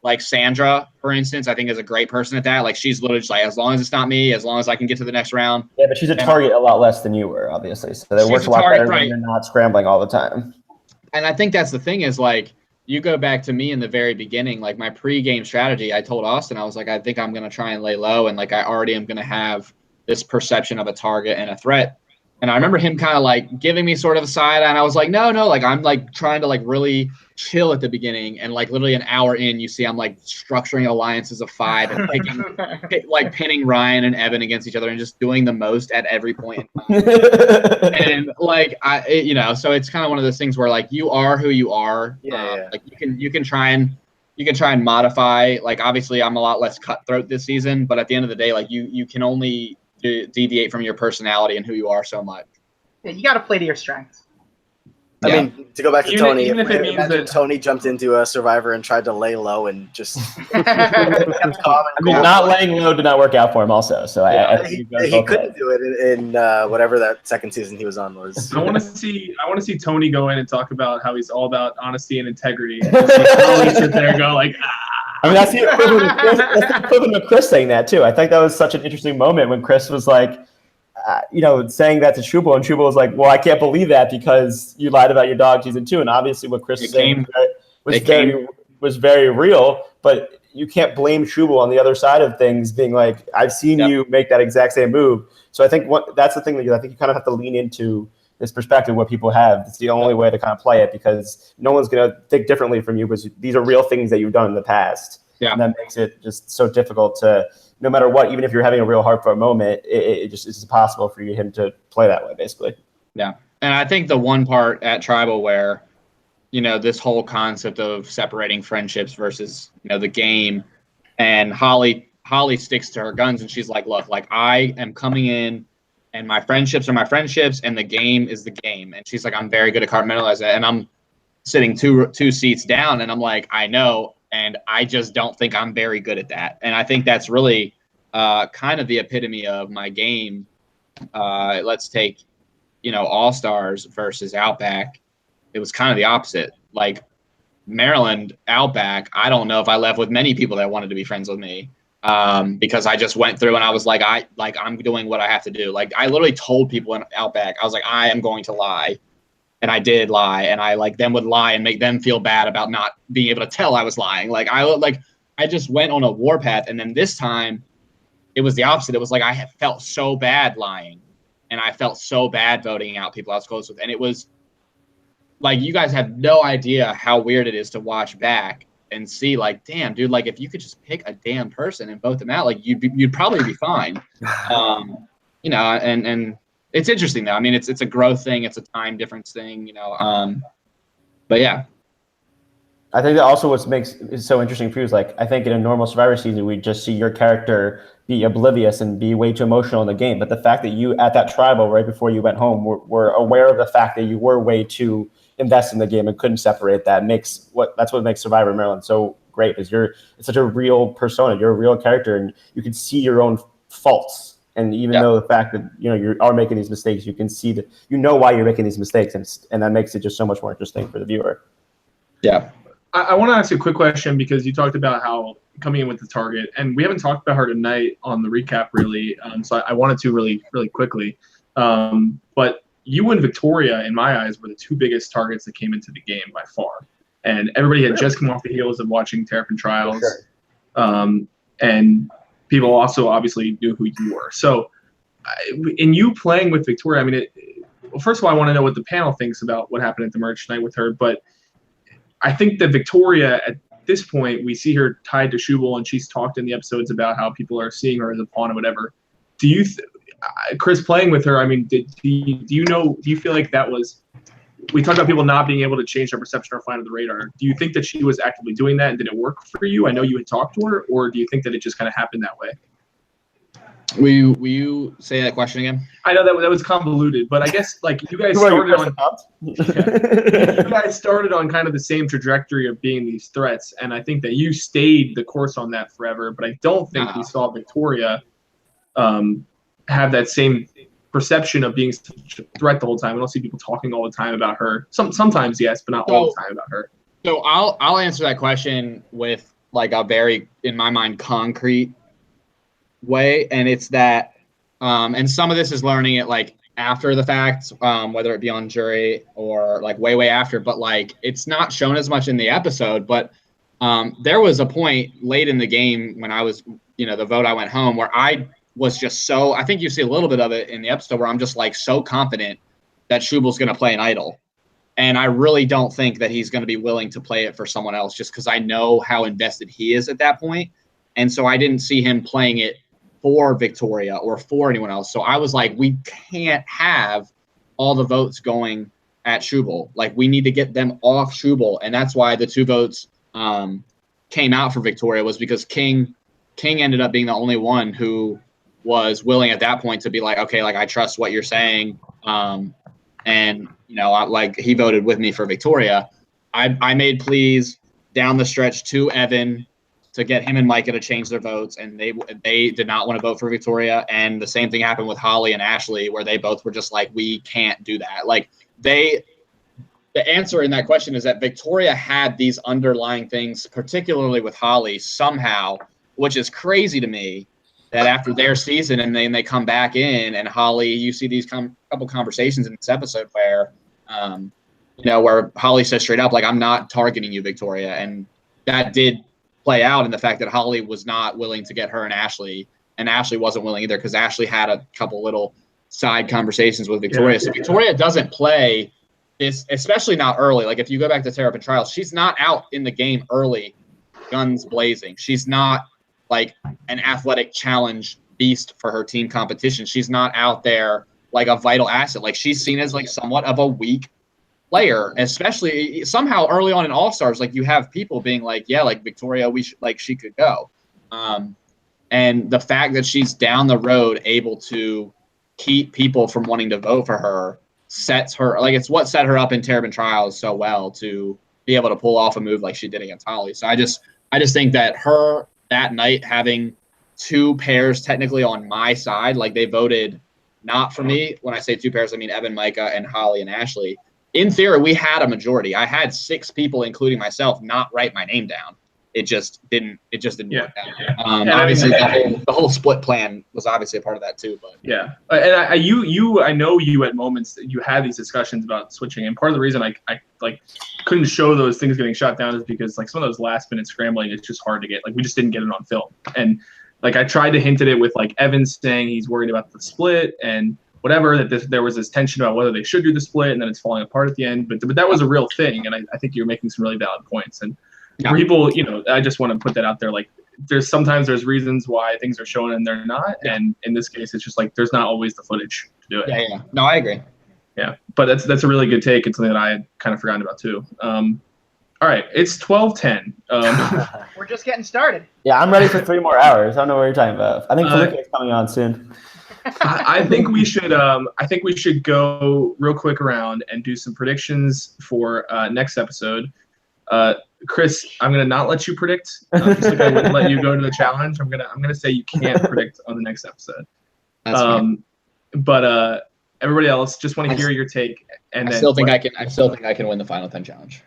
Like Sandra, for instance, I think is a great person at that. Like she's literally just like, as long as it's not me, as long as I can get to the next round.
Yeah, but she's a target a lot less than you were, obviously. So that
She's
works
a
a lot
target,
better when
right.
you're not scrambling all the time.
And I think that's the thing is like, you go back to me in the very beginning, like my pre-game strategy, I told Austin, I was like, I think I'm going to try and lay low. And like, I already am going to have this perception of a target and a threat. And I remember him kind of like giving me sort of a side eye, and I was like, no, like I'm like trying to like really chill at the beginning. And like literally an hour in, you see I'm like structuring alliances of 5 and like pinning Ryan and Evan against each other and just doing the most at every point in time. And like so it's kind of one of those things where like you are who you are. Like you can try and modify. Like obviously I'm a lot less cutthroat this season, but at the end of the day, like you can only deviate from your personality and who you are so much.
Yeah, you got to play to your strengths.
I mean, to go back to
Even
Tony,
if it means
imagine
that
Tony jumped into a Survivor and tried to lay low and just kept calm and
I mean,
cool.
not laying low did not work out for him also. So I think
he couldn't do it in whatever that second season he was on was.
I want to see Tony go in and talk about how he's all about honesty and integrity. And sit there and go like,
I mean, that's the equivalent of Chris saying that too. I think that was such an interesting moment when Chris was like, saying that to Shubal, and Shubal was like, "Well, I can't believe that because you lied about your dog season 2." And obviously, what Chris was saying was very real. But you can't blame Shubal on the other side of things, being like, "I've seen you make that exact same move." So I think that's the thing that I think you kind of have to lean into this perspective what people have. It's the only way to kind of play it because no one's going to think differently from you because these are real things that you've done in the past.
Yeah.
And that makes it just so difficult to, no matter what, even if you're having a real heartfelt moment, it just is impossible for him to play that way, basically.
Yeah. And I think the one part at Tribal where, this whole concept of separating friendships versus, the game, and Holly sticks to her guns and she's like, look, like I am coming in and my friendships are my friendships and the game is the game. And she's like, I'm very good at compartmentalizing it. And I'm sitting two seats down and I'm like, I know. And I just don't think I'm very good at that. And I think that's really kind of the epitome of my game. Let's take, All-Stars versus Outback. It was kind of the opposite. Like Maryland, Outback, I don't know if I left with many people that wanted to be friends with me because I just went through and I was like, I'm doing what I have to do. Like I literally told people in Outback, I was like, I am going to lie. And I did lie, and I then would lie and make them feel bad about not being able to tell I was lying. I just went on a warpath, and then this time, it was the opposite. It was like I had felt so bad lying, and I felt so bad voting out people I was close with, and it was like you guys have no idea how weird it is to watch back and see like, damn, dude, like if you could just pick a damn person and vote them out, like you'd probably be fine, and. It's interesting though. I mean, it's a growth thing. It's a time difference thing, But yeah,
I think that also what makes it so interesting for you is like I think in a normal Survivor season we just see your character be oblivious and be way too emotional in the game. But the fact that you at that tribal right before you went home were aware of the fact that you were way too invested in the game and couldn't separate that that's what makes Survivor Maryland so great. Is it's such a real persona. You're a real character, and you can see your own faults. And even though the fact that you are making these mistakes, you can see that why you're making these mistakes, and that makes it just so much more interesting for the viewer.
Yeah,
I want to ask you a quick question because you talked about how coming in with the target, and we haven't talked about her tonight on the recap really. So I wanted to really quickly, but you and Victoria, in my eyes, were the two biggest targets that came into the game by far, and everybody had just come off the heels of watching Terrapin Trials, and people also obviously knew who you were. So in you playing with Victoria, I mean, first of all, I want to know what the panel thinks about what happened at the merge tonight with her. But I think that Victoria, at this point, we see her tied to Shubal, and she's talked in the episodes about how people are seeing her as a pawn or whatever. Do you, Chris, playing with her, I mean, do you feel like that was, we talked about people not being able to change their perception or fly under the radar. Do you think that she was actively doing that, and did it work for you? I know you had talked to her, or do you think that it just kind of happened that way?
Will you say that question again?
I know that was convoluted, but I guess like you guys started on kind of the same trajectory of being these threats, and I think that you stayed the course on that forever. But I don't think we saw Victoria have that same perception of being such a threat the whole time. I don't see people talking all the time about her. Sometimes yes, but not all the time about her.
So I'll answer that question with like a very, in my mind, concrete way, and it's that, and some of this is learning it like after the fact, whether it be on jury or like way after, but like it's not shown as much in the episode. But there was a point late in the game when I was, the vote I went home, where I was just so, I think you see a little bit of it in the episode where I'm just like so confident that Shubal's going to play an idol. And I really don't think that he's going to be willing to play it for someone else, just because I know how invested he is at that point. And so I didn't see him playing it for Victoria or for anyone else. So I was like, we can't have all the votes going at Shubal. Like, we need to get them off Shubal. And that's why the 2 votes came out for Victoria, was because King ended up being the only one who was willing at that point to be like, okay, like I trust what you're saying. And, like he voted with me for Victoria. I made pleas down the stretch to Evan to get him and Micah to change their votes, and they did not want to vote for Victoria. And the same thing happened with Holly and Ashley, where they both were just like, we can't do that. Like the answer in that question is that Victoria had these underlying things, particularly with Holly somehow, which is crazy to me, that after their season and then they come back in, and Holly, you see these couple conversations in this episode where, where Holly says straight up, like, I'm not targeting you, Victoria. And that did play out in the fact that Holly was not willing to get her and Ashley wasn't willing either, because Ashley had a couple little side conversations with Victoria. Yeah. So Victoria doesn't play this, especially not early. Like if you go back to Terrapin Trials, she's not out in the game early, guns blazing. She's not like an athletic challenge beast for her team competition. She's not out there like a vital asset. Like she's seen as like somewhat of a weak player, especially somehow early on in All Stars. Like you have people being like, yeah, like Victoria, she could go. And the fact that she's down the road able to keep people from wanting to vote for her sets her, like it's what set her up in Terrapin Trials so well to be able to pull off a move like she did against Holly. So I just think that her that night having 2 pairs technically on my side, like they voted not for me. When I say 2 pairs, I mean Evan, Micah, and Holly and Ashley. In theory, we had a majority. I had 6 people, including myself, not write my name down. It just didn't work out. Obviously, the whole split plan was obviously a part of that too. But
yeah, and I know you at moments you had these discussions about switching, and part of the reason I like couldn't show those things getting shot down is because like some of those last minute scrambling, it's just hard to get. Like we just didn't get it on film, and like I tried to hint at it with like Evan saying he's worried about the split and whatever, that there was this tension about whether they should do the split, and then it's falling apart at the end. But that was a real thing, and I think you're making some really valid points. And for people, I just want to put that out there. Like, there's reasons why things are shown and they're not, and in this case, it's just like there's not always the footage to do it.
Yeah. No, I agree.
Yeah, but that's a really good take. It's something that I had kind of forgotten about too. All right, it's 12:10.
We're just getting started.
Yeah, I'm ready for 3 more hours. I don't know what you're talking about. I think Felucca is coming on soon.
I think we should go real quick around and do some predictions for next episode. Chris, I'm gonna not let you predict. Just like I wouldn't let you go to the challenge. I'm gonna say you can't predict on the next episode.
That's fine.
But everybody else, just want to hear your take. And
I still think I can win the Final 10 challenge.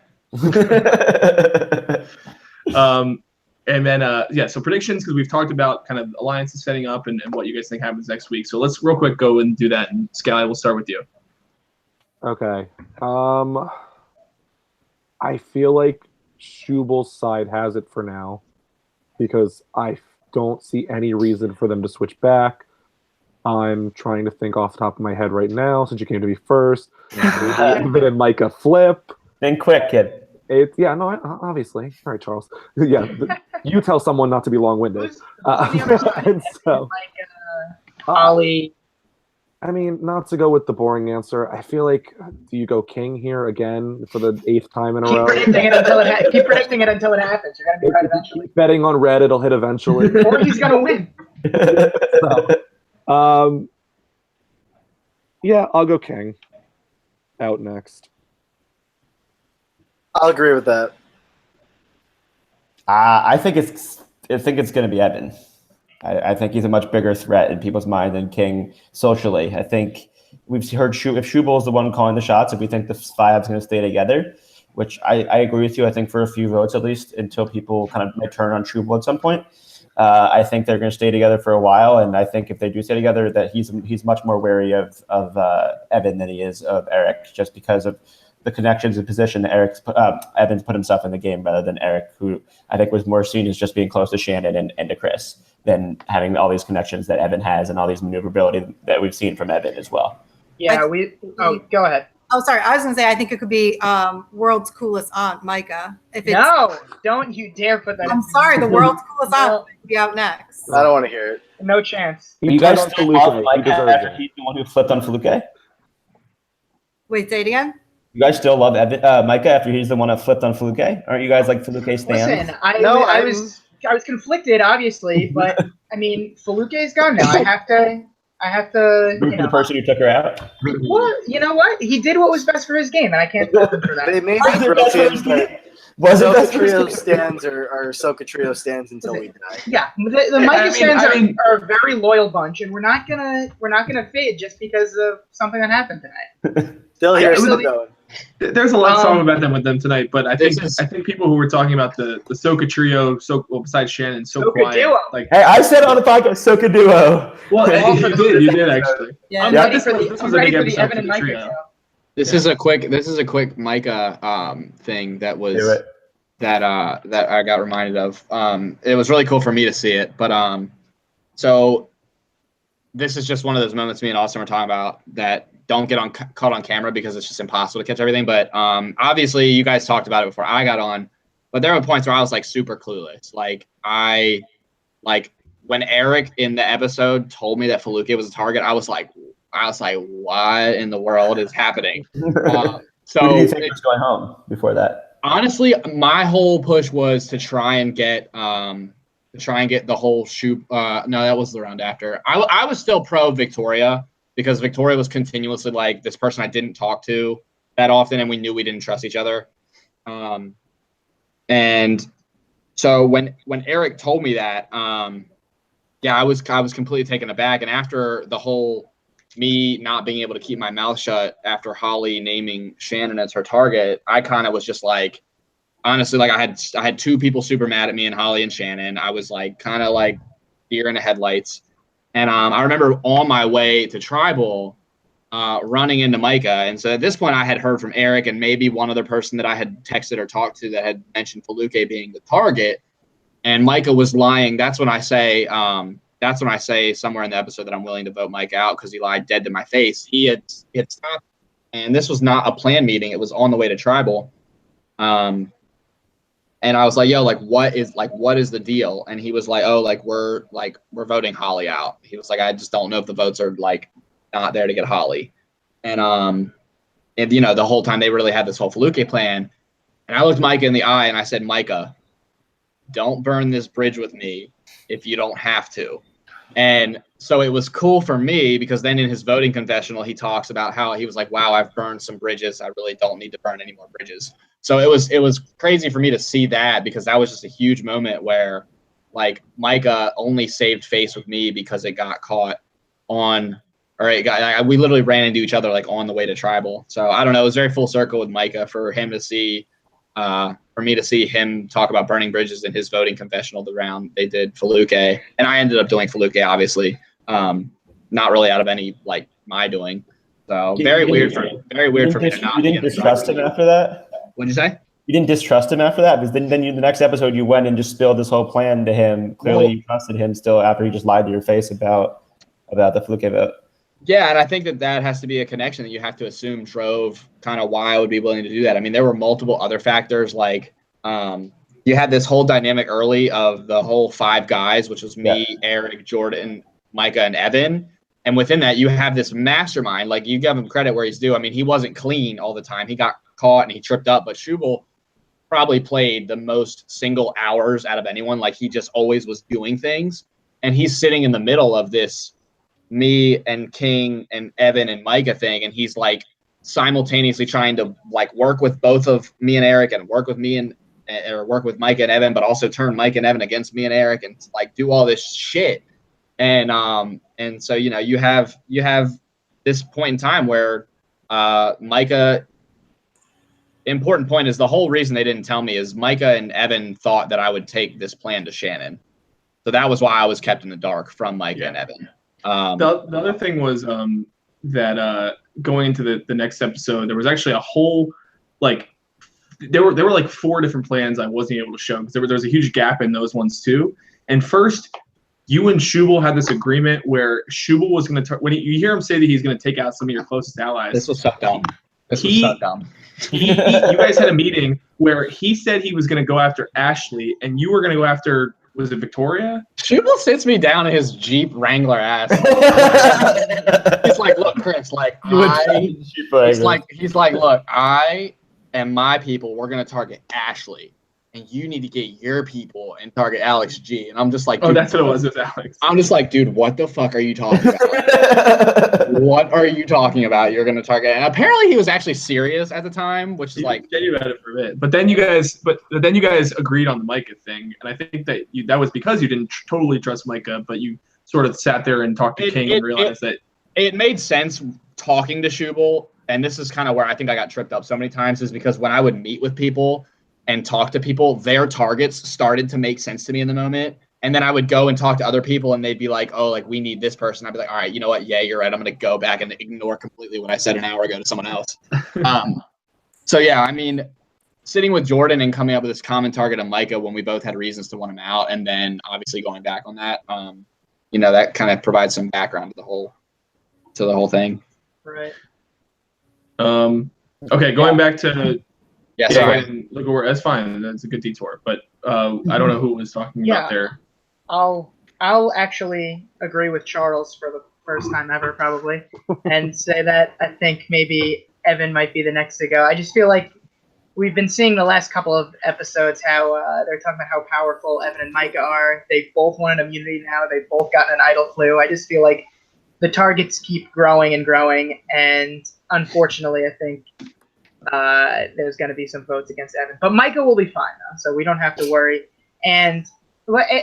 And then so predictions, because we've talked about kind of alliances setting up and what you guys think happens next week. So let's real quick go and do that. And Sky, we'll start with you.
Okay. I feel like Shubal's side has it for now because I don't see any reason for them to switch back. I'm trying to think off the top of my head right now, since you came to me first. Evan and Micah flip.
Think quick, kid.
Obviously. All right, Charles. Yeah, you tell someone not to be long-winded. And so,
Holly.
I mean, not to go with the boring answer, I feel like, do you go King here again for the 8th time in a row?
Keep predicting it until it happens. You're going to be right eventually.
Keep betting on red, it'll hit eventually.
Or he's going to win.
Yeah, I'll go King. Out next.
I'll agree with that.
I think it's going to be Evan. I think he's a much bigger threat in people's mind than King socially. I think we've heard if Shubal is the one calling the shots, if we think the five's going to stay together, which I agree with you. I think for a few votes at least, until people kind of might turn on Shubal at some point. I think they're going to stay together for a while, and I think if they do stay together, that he's much more wary of Evan than he is of Eric, just because of the connections and position that Evan's put himself in the game, rather than Eric, who I think was more seen as just being close to Shannon and to Chris, than having all these connections that Evan has and all these maneuverability that we've seen from Evan as well.
Yeah, go ahead.
Oh, sorry. I was going to say, I think it could be world's coolest aunt, Micah.
No, don't you dare put that.
I'm sorry, the world's coolest aunt will be out next.
I don't want to hear it.
No chance.
You guys
on
still
Felucca.
love
He
Micah
deserves
after
it.
he's the one who flipped on Felucca?
Wait, say it again?
You guys still love Micah after he's the one that flipped on Felucca? Aren't you guys like Felucca stands?
Listen, I was conflicted, obviously, but I mean, Felucca is gone now. I have to.
Root for the person who took her out.
Well, you know what? He did what was best for his game, and I can't fault him for that.
They made it real teams that
Was it
Soka
best for his
Trio
game?
stands or Soka Trio stands until we die.
Yeah, the Micah fans are a very loyal bunch, and we're not gonna fade just because of something that happened tonight.
Still here,
Yeah,
still going.
There's a lot to talk about them with them tonight, but I think
This is-
I think people who were talking about the Soka trio, well, besides Shannon, so
Soka
quiet.
duo.
Like,
Hey, I said on the podcast, Soka Duo.
well,
for
you did actually.
Yeah.
I'm
Yeah,
ready for
this
the
was a big
Evan
episode
and
for
Micah
the trio.
show.
This is a quick Micah thing that was
Do it.
that I got reminded of. It was really cool for me to see it, but so this is just one of those moments me and Austin were talking about that don't get caught on camera because it's just impossible to catch everything. But obviously you guys talked about it before I got on, but there were points where I was like super clueless. Like when Eric in the episode told me that Felucca was a target, I was like, what in the world is happening? So
Who do you think was going home before that?
honestly, my whole push was to try and get the whole shoot. No, that was the round after. I was still pro Victoria because Victoria was continuously like this person I didn't talk to that often, and we knew we didn't trust each other. And so when Eric told me that, yeah, I was completely taken aback. And after the whole me not being able to keep my mouth shut after Holly naming Shannon as her target, I kind of was just like, honestly, like I had two people super mad at me, and Holly and Shannon. I was like kind of like deer in the headlights. And I remember on my way to Tribal, running into Micah. And so at this point I had heard from Eric and maybe one other person that I had texted or talked to that had mentioned Felucca being the target. And Micah was lying. That's when I say somewhere in the episode that I'm willing to vote Mike out because he lied dead to my face. He had stopped, and this was not a planned meeting. It was on the way to Tribal. And I was like, yo, what is the deal? And he was like, oh, we're voting Holly out. He was like, I just don't know if the votes are not there to get Holly. And the whole time they really had this whole Felucca plan. And I looked Micah in the eye and I said, Micah, don't burn this bridge with me if you don't have to. And so it was cool for me because then in his voting confessional, he talks about how he was like, wow, I've burned some bridges. I really don't need to burn any more bridges. So it was crazy for me to see that because that was just a huge moment where Micah only saved face with me because it got caught on, we literally ran into each other on the way to Tribal. So I don't know. It was very full circle with Micah for him to see, for me to see him talk about burning bridges in his voting confessional the round they did Felucca. And I ended up doing Felucca, obviously, not really out of any my doing. So very weird for me to not.
You didn't distrust him after that?
What'd you say?
You didn't distrust him after that? Because then the next episode you went and just spilled this whole plan to him. Clearly you trusted him still after he just lied to your face about the Felucca vote.
Yeah, and I think that has to be a connection that you have to assume drove kind of why I would be willing to do that. I mean, there were multiple other factors you had this whole dynamic early of the whole five guys, which was me, Eric, Jordan, Micah, and Evan. And within that, you have this mastermind. You give him credit where he's due. I mean, he wasn't clean all the time. He got caught and he tripped up, but Shubal probably played the most single hours out of anyone. He just always was doing things. And he's sitting in the middle of this me and King and Evan and Micah thing. And he's simultaneously trying to work with both of me and Eric and work with me or work with Micah and Evan, but also turn Mike and Evan against me and Eric and do all this shit. And so you have this point in time where Micah. Important point is the whole reason they didn't tell me is Micah and Evan thought that I would take this plan to Shannon, so that was why I was kept in the dark from Micah and Evan.
The other thing was that going into the next episode, there was actually a whole there were like 4 different plans I wasn't able to show because there was a huge gap in those ones too. And first, you and Shubal had this agreement where Shubal was going to when you hear him say that he's going to take out some of your closest allies.
This was so dumb. You
guys had a meeting where he said he was going to go after Ashley, and you were going to go after, was it Victoria?
Shubal sits me down in his Jeep Wrangler ass. He's like, look, Chris, he's like, look, I and my people, we're going to target Ashley, and you need to get your people and target Alex G. And I'm just like,
oh, that's what it was with Alex.
I'm just like, dude, what the fuck are you talking about? What are you talking about? You're going to target. And apparently he was actually serious at the time, which is like.
Get you about it for a bit. But then you guys agreed on the Micah thing. And I think that was because you didn't totally trust Micah, but you sort of sat there and talked to King and realized that.
It made sense talking to Shubal. And this is kind of where I think I got tripped up so many times is because when I would meet with people and talk to people, their targets started to make sense to me in the moment. And then I would go and talk to other people and they'd be like, oh, like we need this person. I'd be like, all right, you know what? Yeah, you're right. I'm going to go back and ignore completely what I said an hour ago to someone else. So yeah, I mean, sitting with Jordan and coming up with this common target of Micah when we both had reasons to want him out. And then obviously going back on that, that kind of provides some background to the whole thing.
Right.
Okay. Going back to,
yeah, sorry.
Look, that's fine. That's a good detour. But I don't know who was talking about there.
I'll actually agree with Charles for the first time ever, probably, and say that I think maybe Evan might be the next to go. I just feel like we've been seeing the last couple of episodes how they're talking about how powerful Evan and Micah are. They both want an immunity now. They've both gotten an idol flu. I just feel like the targets keep growing and growing, and unfortunately, I think there's going to be some votes against Evan. But Micah will be fine, though, so we don't have to worry. And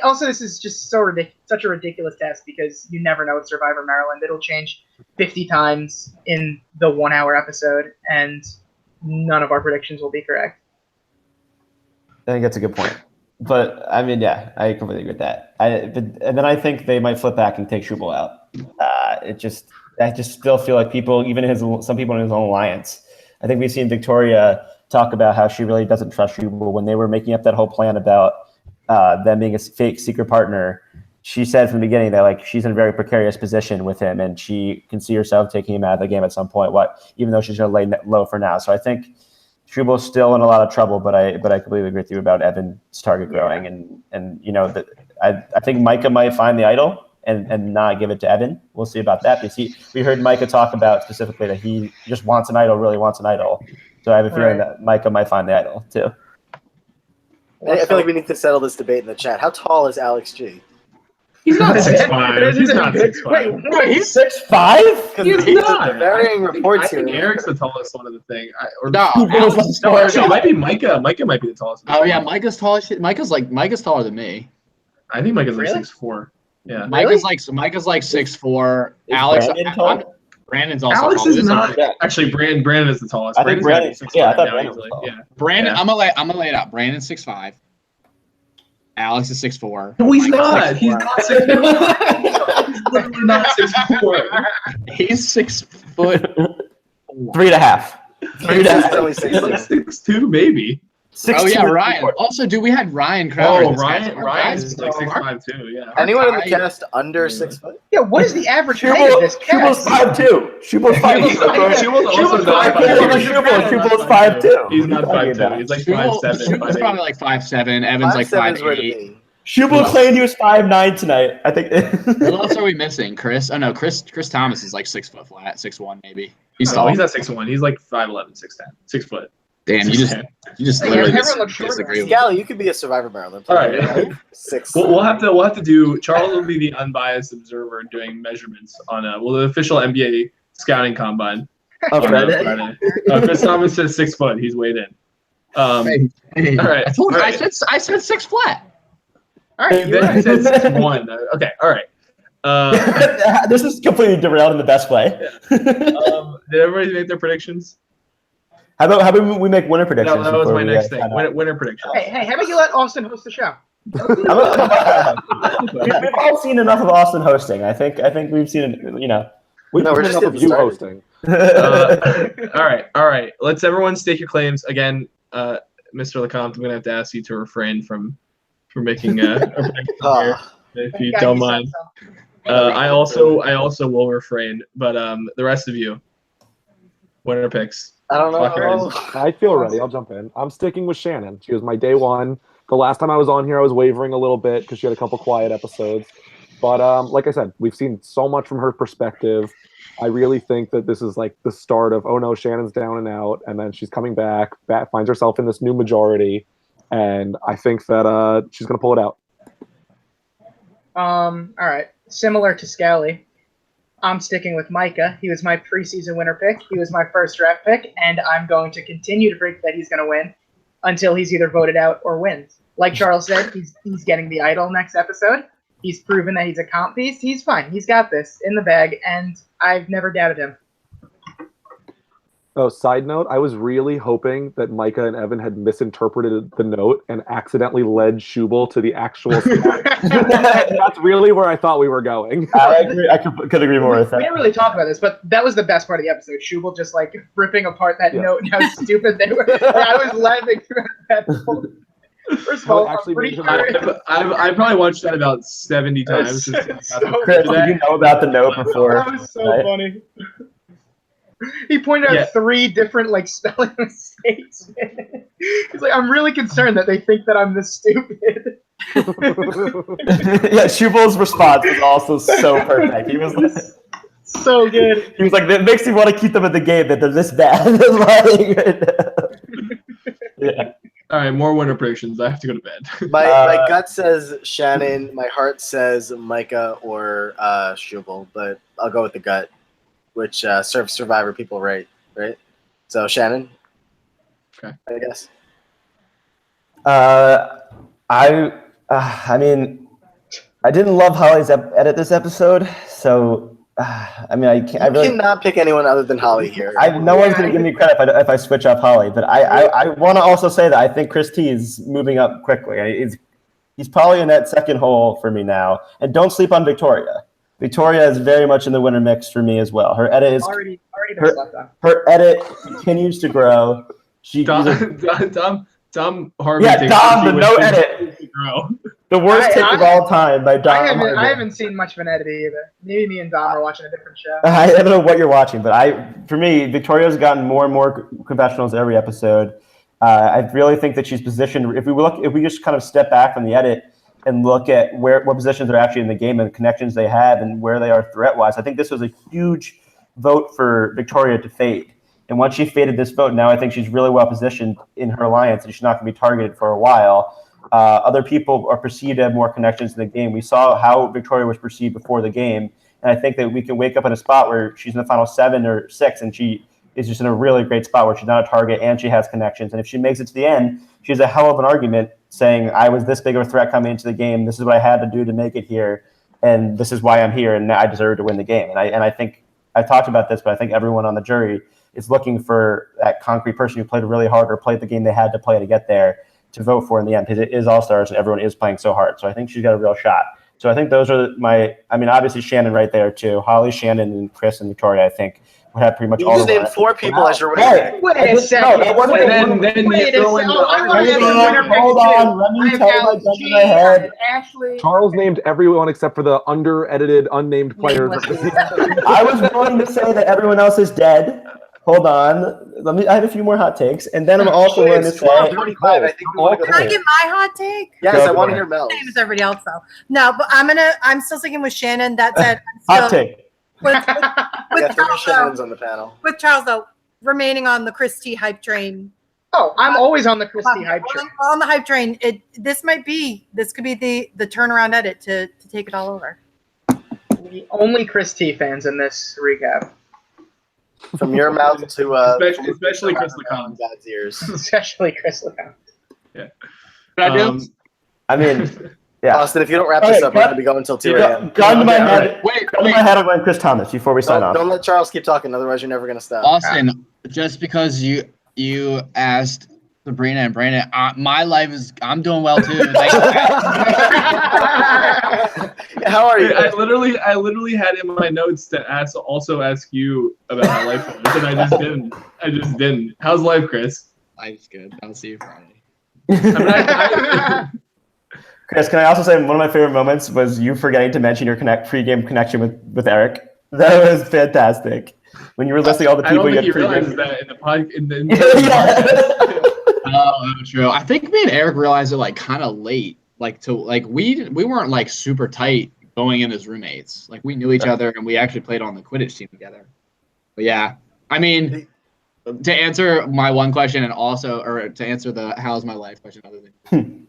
also, this is just such a ridiculous test because you never know with Survivor Maryland. It'll change 50 times in the 1-hour episode, and none of our predictions will be correct.
I think that's a good point. But, I mean, yeah, I completely agree with that. And then I think they might flip back and take Shubal out. I just still feel like some people in his own alliance. I think we've seen Victoria talk about how she really doesn't trust Shubal. When they were making up that whole plan about them being a fake secret partner, she said from the beginning that she's in a very precarious position with him, and she can see herself taking him out of the game at some point. Even though she's going to lay low for now. So I think Shubal's still in a lot of trouble. But I completely agree with you about Evan's target growing, and I think Micah might find the idol and not give it to Evan. We'll see about that because we heard Micah talk about specifically that he just wants an idol, really wants an idol. So I have a feeling that Micah might find the idol too.
I feel like we need to settle this debate in the chat. How tall is Alex G?
He's not 6'5". He's not 6'5".
Wait, he's 6'5"?
He's not.
Varying reports
here. I think
here.
Eric's the tallest one of the thing.
It
might be Micah. Micah might be the tallest.
Oh yeah, Micah's tallest. Micah's taller than me.
I think Micah's like 6'4". Yeah.
Micah's like 6'4". Alex. Brandon's also.
Alex
tall.
is not. Actually, Brandon is the tallest.
I think Brandon. Yeah, I thought Brandon was tall.
Yeah.
Brandon, I'm gonna lay it out. Brandon's 6'5". Alex is 6'4".
No, he's not. He's not 6'4". He's literally not 6'4".
He's 6 foot
3.5.
3.5.
6'2", maybe.
6'2".
Ryan. Also, we had Ryan Crowder.
Oh, Ryan is like 6'5" too. Yeah.
Anyone in the cast under 6 foot?
Yeah, what is the average height of this cast?
Shubal's 5'2". Shubal's 5'2". Shubal's 5'2".
He's not 5'2". He's like 5'7".
Shubal's probably like 5'7". Evan's like 5'8".
Shubal claimed he was 5'9" tonight. I think.
What else are we missing? Chris? Oh no, Chris Thomas is like 6 foot flat, 6'1" maybe. He's tall.
He's not 6'1". He's like 5'11", 6'10", 6 foot.
Damn, you just literally disagree with me.
Scally, you could be a Survivor Maryland player.
All right.
6.
We'll have to do. Charles will be the unbiased observer doing measurements on the official NBA scouting combine.
Oh, Friday.
Chris Thomas says 6 foot. He's weighed in. All right.
I said 6 flat.
All right.
Then he said 6'1". Okay. All right.
This is completely derailed in the best way.
Did everybody make their predictions?
How about we make winner predictions?
No, that was
before
my
we,
next thing.
sign off?
Winner predictions.
Hey, how about you let Austin host the show?
We've all seen enough of Austin hosting. I think we've seen it.
We've
No, we're
seen
just
enough of
getting
you
started.
hosting.
All right. Let's everyone stake your claims again. Mr. LeCompte, I'm gonna have to ask you to refrain from making a prediction here, if you don't mind. I also will refrain, but the rest of you, winner picks.
I don't
Clock your
know.
eyes.
I feel ready. I'll jump in. I'm sticking with Shannon. She was my day one. The last time I was on here, I was wavering a little bit because she had a couple quiet episodes. But like I said, we've seen so much from her perspective. I really think that this is like the start of, oh no, Shannon's down and out, and then she's coming back, finds herself in this new majority, and I think that she's going to pull it out.
All right. Similar to Scally, I'm sticking with Micah. He was my preseason winner pick. He was my first draft pick, and I'm going to continue to predict that he's going to win until he's either voted out or wins. Like Charles said, he's getting the idol next episode. He's proven that he's a comp beast. He's fine. He's got this in the bag, and I've never doubted him.
Oh, side note, I was really hoping that Micah and Evan had misinterpreted the note and accidentally led Shubal to the actual That's really where I thought we were going.
I agree. I could agree more with that.
We didn't really talk about this, but that was the best part of the episode. Shubal just like ripping apart that note and how stupid they were. I was laughing at that. First of all, I'm pretty sure.
I probably watched that about 70 times.
Chris, did you know about the note before?
That was so funny. He pointed out 3 different like spelling mistakes. He's like, I'm really concerned that they think that I'm this stupid.
Shubal's response was also so perfect. He was like,
so good.
He was like, it makes me want to keep them in the game that they're this bad. Yeah.
All right, more winner predictions. I have to go to bed.
My gut says Shannon. My heart says Micah or Shubal, but I'll go with the gut, which serves Survivor people right? So Shannon.
Okay.
I guess.
I mean, I didn't love Holly's edit this episode, so I really
cannot pick anyone other than Holly here.
No one's going to give me credit if I switch off Holly, but I want to also say that I think Chris T is moving up quickly. He's probably in that second hole for me now, and don't sleep on Victoria. Victoria is very much in the winner mix for me as well. Her edit is
already been slept on.
Her edit continues to grow.
Dom Harvey.
Yeah, Dom, the no edit. The worst take of all time by Dom.
I haven't seen much of an edit either. Maybe me and Dom are watching a different show.
I don't know what you're watching, but for me, Victoria's gotten more and more confessionals every episode. I really think that she's positioned. If we just kind of step back from the edit and look at what positions are actually in the game and the connections they have and where they are threat-wise, I think this was a huge vote for Victoria to fade. And once she faded this vote, now I think she's really well positioned in her alliance, and she's not going to be targeted for a while. Other people are perceived to have more connections in the game. We saw how Victoria was perceived before the game, and I think that we can wake up in a spot where she's in the final 7 or 6, and she is just in a really great spot where she's not a target and she has connections. And if she makes it to the end, she has a hell of an argument saying, I was this big of a threat coming into the game. This is what I had to do to make it here, and this is why I'm here, and I deserve to win the game. And I think I talked about this, but I think everyone on the jury is looking for that concrete person who played really hard or played the game they had to play to get there to vote for in the end, because it is All-Stars and everyone is playing so hard. So I think she's got a real shot. So I think those are obviously Shannon right there too. Holly, Shannon, and Chris and Victoria, I think, would have pretty much all of them.
You just named 4 people as your winner.
Wait a second.
Hold on. Let me tell my judge in my head.
Charles named everyone except for the under-edited, unnamed players.
I was going to say that everyone else is dead. Hold on. I have a few more hot takes, and then I'm also going to say.
I think
Can I get my hot take?
Yes, I want to hear Mel's.
Same as everybody else, though. No, but I'm still sticking with Shannon. That said,
hot take.
With
Shannon's on the panel.
With Charles, though, remaining on the Christie hype train.
Oh, I'm always on the Christie hype train.
On the hype train. This could be the turnaround edit to take it all over.
The only Christie fans in this recap.
From your mouth to
especially Chris LeCompte.
God's ears.
Especially Chris LeCompte.
Yeah.
I mean, Yeah.
Austin, if you don't wrap this up, we're going to be going until 2 a.m.
Gun to my head.
Right.
Wait,
Gun to my head. I'm going Chris Thomas before we sign off.
Don't let Charles keep talking, otherwise you're never going to stop.
Austin, just because you asked Sabrina and Brandon, my life is, I'm doing well too.
How are you?
I literally had in my notes to also ask you about how life was, and I just didn't. How's life, Chris?
Life's good. I'll see you Friday.
Chris, can I also say one of my favorite moments was you forgetting to mention your pre-game connection with Eric. That was fantastic. When you were listing all the people
I don't think
you
he
had
realizes that in the podcast.
Oh, true. I think me and Eric realized it like kind of late. We weren't like super tight going in as roommates. Like we knew each other and we actually played on the Quidditch team together. But yeah, I mean, to answer my one question and also, or to answer the how's my life question, other than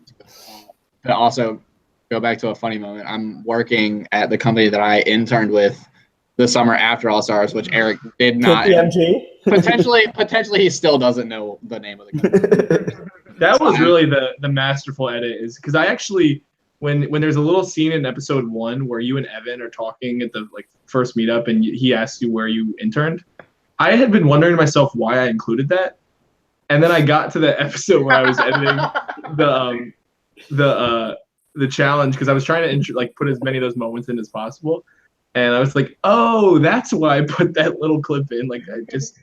to also go back to a funny moment. I'm working at the company that I interned with the summer after All Stars, which Eric did not. Potentially, he still doesn't know the name of the company.
That was really the masterful edit, is because I actually, when there's a little scene in episode 1 where you and Evan are talking at the first meetup and he asks you where you interned, I had been wondering to myself why I included that, and then I got to the episode where I was editing the challenge because I was trying to put as many of those moments in as possible. And I was like, oh, that's why I put that little clip in. Like, I just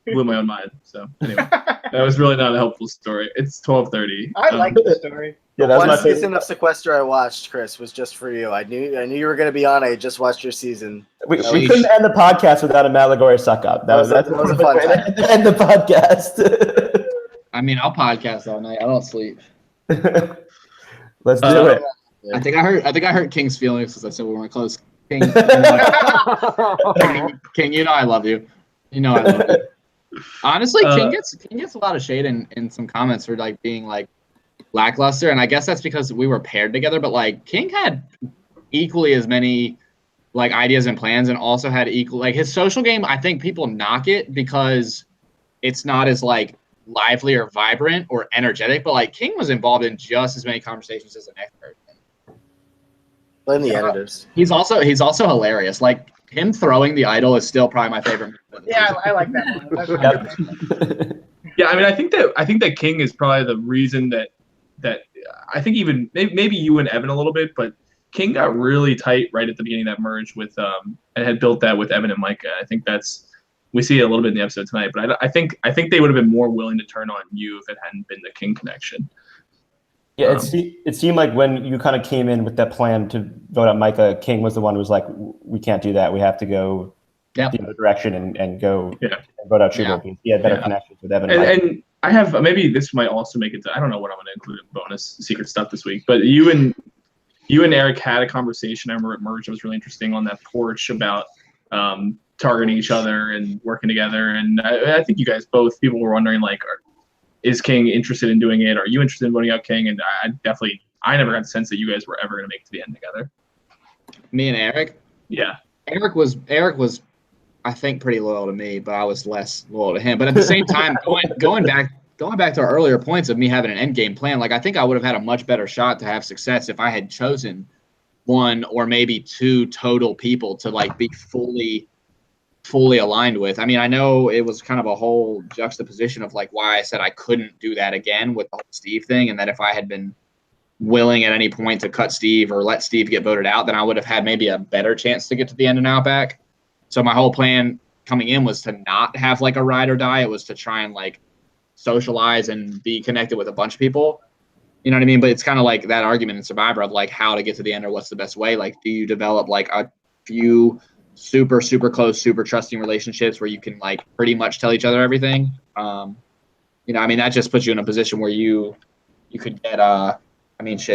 blew my own mind. So, anyway, that was really not a helpful story. It's 12:30.
I like the story.
Yeah, that's
One
my
season
favorite.
of Sequester I watched, Chris, was just for you. I knew you were going to be on. I just watched your season.
We couldn't end the podcast without a Matt Lagore suck up. That was a
fun time.
to end the podcast.
I mean, I'll podcast all night. I don't sleep.
Let's do it.
I think I hurt King's feelings because I said we weren't close. King, King, you know I love you. You know I love you. Honestly, King gets a lot of shade in some comments for being lackluster, and I guess that's because we were paired together. But King had equally as many ideas and plans, and also had equal his social game. I think people knock it because it's not as lively or vibrant or energetic, but King was involved in just as many conversations as the next person.
Blame the editors.
He's also hilarious. Him throwing the idol is still probably my favorite.
Yeah, I like that one.
Yeah, I mean, I think that King is probably the reason that I think even maybe you and Evan a little bit, but King got really tight right at the beginning of that merge with and had built that with Evan and Micah. I think we see it a little bit in the episode tonight, but I think they would have been more willing to turn on you if it hadn't been the King connection.
Yeah, it seemed like when you kind of came in with that plan to vote out Micah, King was the one who was like, we can't do that. We have to go the other direction and go and vote out Shubal. Yeah. He had better connections with Evan.
And I have, maybe this might also make it to, I don't know what I'm going to include in bonus secret stuff this week, but you and Eric had a conversation. I remember at Merge, it was really interesting on that porch about targeting each other and working together. And I think you guys people were wondering, is King interested in doing it? Are you interested in voting out King? And I never got the sense that you guys were ever going to make it to the end together.
Me and Eric?
Yeah.
Eric was, I think, pretty loyal to me, but I was less loyal to him. But at the same time, going back to our earlier points of me having an end game plan, I think I would have had a much better shot to have success if I had chosen one or maybe two total people to be fully aligned with. I mean, I know it was kind of a whole juxtaposition of why I said I couldn't do that again with the whole Steve thing, and that if I had been willing at any point to cut Steve or let Steve get voted out, then I would have had maybe a better chance to get to the end and Outback. So my whole plan coming in was to not have a ride or die. It was to try and socialize and be connected with a bunch of people. You know what I mean? But it's kind of like that argument in Survivor of how to get to the end or what's the best way. Do you develop a few super, super close, super trusting relationships where you can pretty much tell each other everything? That just puts you in a position where you could get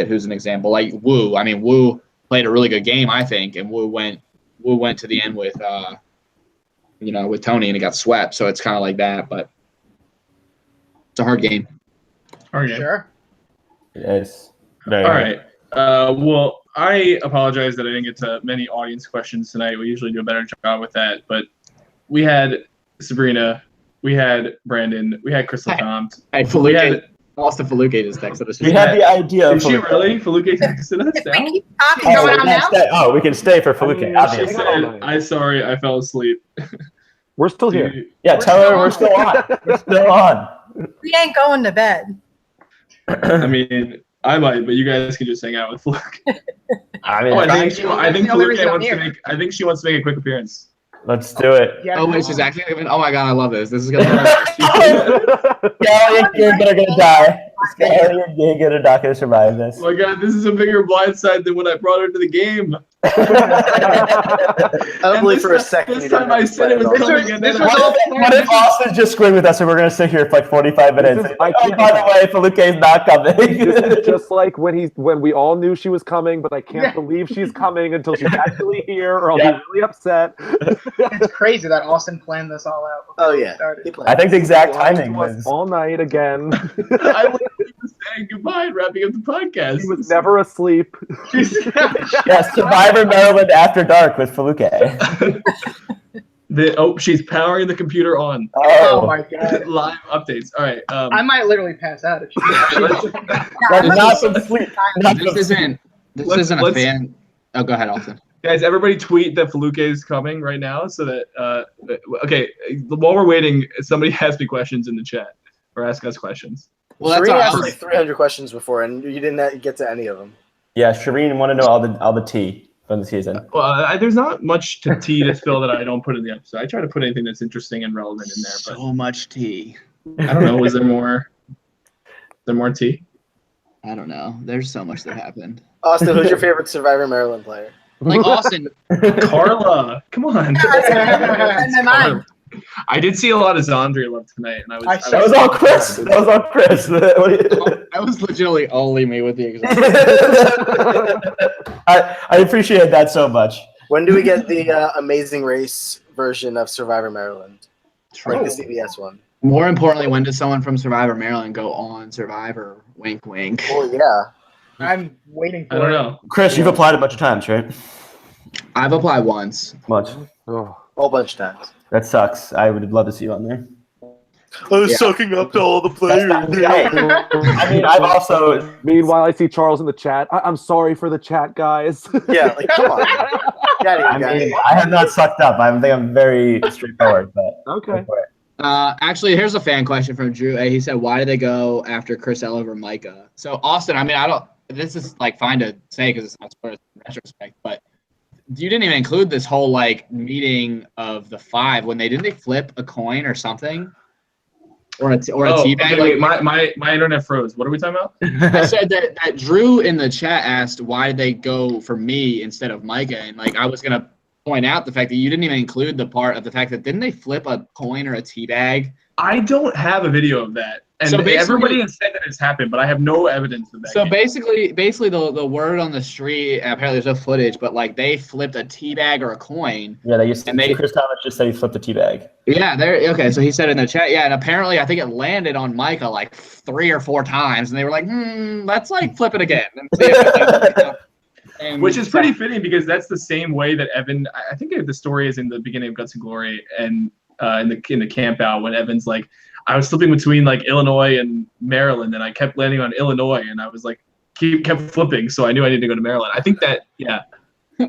who's an example? Wu. I mean, Wu played a really good game, I think, and Wu went to the end with with Tony and it got swept. So it's kind of like that, but it's a hard game.
Hard game.
Sure.
Yes.
All right. Well, I apologize that I didn't get to many audience questions tonight. We usually do a better job with that, but we had Sabrina, we had Brandon, we had Chris LeCompte,
Austin Felucca just texted us.
We had the idea.
Did she really? Felucca texted us now?
Keep talking.
Oh,
Going on now?
We can stay for Felucca,
She
obviously.
said, "I'm sorry, I fell asleep."
We're still
Do
here.
you-
Yeah,
We're
tell
still
her we're
on.
still on. We're still on.
We ain't going to bed.
I mean, I might, but you guys can just hang out with Felucca.
I mean,
Oh, I think
That's the only reason I'm here.
I think she wants to make a quick appearance.
let's do it.
Yeah,
Oh wait, she's actually even. Oh my god, I love this. This is gonna be.
Skelly, you're gonna die. Skelly, you're gonna not gonna survive this.
Oh my god, this is a bigger blindside than when I brought her to the game.
I don't believe for a second.
This
you didn't
time I said it was
plan at all.
coming, and
this
then
was
I-
all
What if Austin's just screwing with us and we're gonna sit here for like 45 minutes?
This is-
Oh, by the way, Felucca is not coming.
This is just like when we all knew she was coming, but I can't believe she's coming until she's actually here, or I'll be really upset.
It's crazy that Austin planned this all out. before
Oh
we
yeah.
started.
He planned.
I think the exact
Lied
timing
to us
was.
all night again.
I literally was saying goodbye and wrapping up the podcast.
He was never asleep.
Yeah, Survivor Maryland After Dark with Felucca.
She's powering the computer on.
Oh my god.
Live updates. All right.
I might literally pass out if she
Like, not from sleep. Not
This
from
isn't. This
Let's-
isn't a
let's-
fan. Oh, go ahead, Austin.
Guys, everybody tweet that Felucca is coming right now so that, okay, while we're waiting, somebody ask me questions in the chat or ask us questions.
Well, that's
Serena
all. I
asked
was-
like 300 questions before, and you didn't get to any of them.
Yeah, Shireen want to know all the tea from the season.
Well, there's not much to tea to spill that I don't put in the episode. I try to put anything that's interesting and relevant in there, but
So much tea.
I don't know. Was there more? Is there more tea?
I don't know. There's so much that happened.
Austin, who's your favorite Survivor Maryland player?
Like Austin.
Carla, come on.
And then mine.
I did see a lot of Zandria love tonight, and I was.
That was all Chris. That was all Chris. What do you-
That was legitimately only me with the example.
I appreciate that so much.
When do we get the Amazing Race version of Survivor Maryland? Like the CBS one.
More importantly, when does someone from Survivor Maryland go on Survivor? Wink, wink.
Oh yeah.
I'm waiting for
I don't
it.
know.
Chris, you've applied a bunch of times, right?
I've applied once.
Much.
Oh.
Whole bunch of times.
That sucks. I would love to see you on there.
I was
Yeah.
sucking up to all the players.
Hey, I mean, I've also.
Meanwhile, I see Charles in the chat. I'm sorry for the chat, guys.
Yeah, like come on. Get
I mean, I have not sucked up. I think I'm very straightforward, but.
Okay.
Actually, here's a fan question from Drew A. He said, "Why did they go after Chris L over Micah?" So Austin, I mean, I don't. This is like fine to say because it's not spoilers in retrospect, but you didn't even include this whole like meeting of the five when didn't they flip a coin or something, or a tea bag?
Okay,
Like,
wait, my internet froze. What are we talking about?
I said that Drew in the chat asked why did they go for me instead of Micah, and like I was gonna point out the fact that you didn't even include the part of the fact that didn't they flip a coin or a tea bag?
I don't have a video of that, and
So basically-
everybody has said that it's happened, but I have no evidence of that.
So
yet.
basically the word on the street, and apparently there's no footage, but like they flipped a tea bag or a coin.
Yeah, they used to.
And they-
Chris Thomas just said he flipped a teabag.
Yeah, there. Okay, so he said in the chat, yeah, and apparently I think it landed on Micah like 3 or 4 times, and they were like, let's like flip it again. And see if it and
Which is pretty fitting because that's the same way that Evan. I think the story is in the beginning of Guts and Glory, and in the camp out when Evan's like, I was slipping between like Illinois and Maryland, and I kept landing on Illinois, and I was like, kept flipping, so I knew I needed to go to Maryland. I think that, yeah.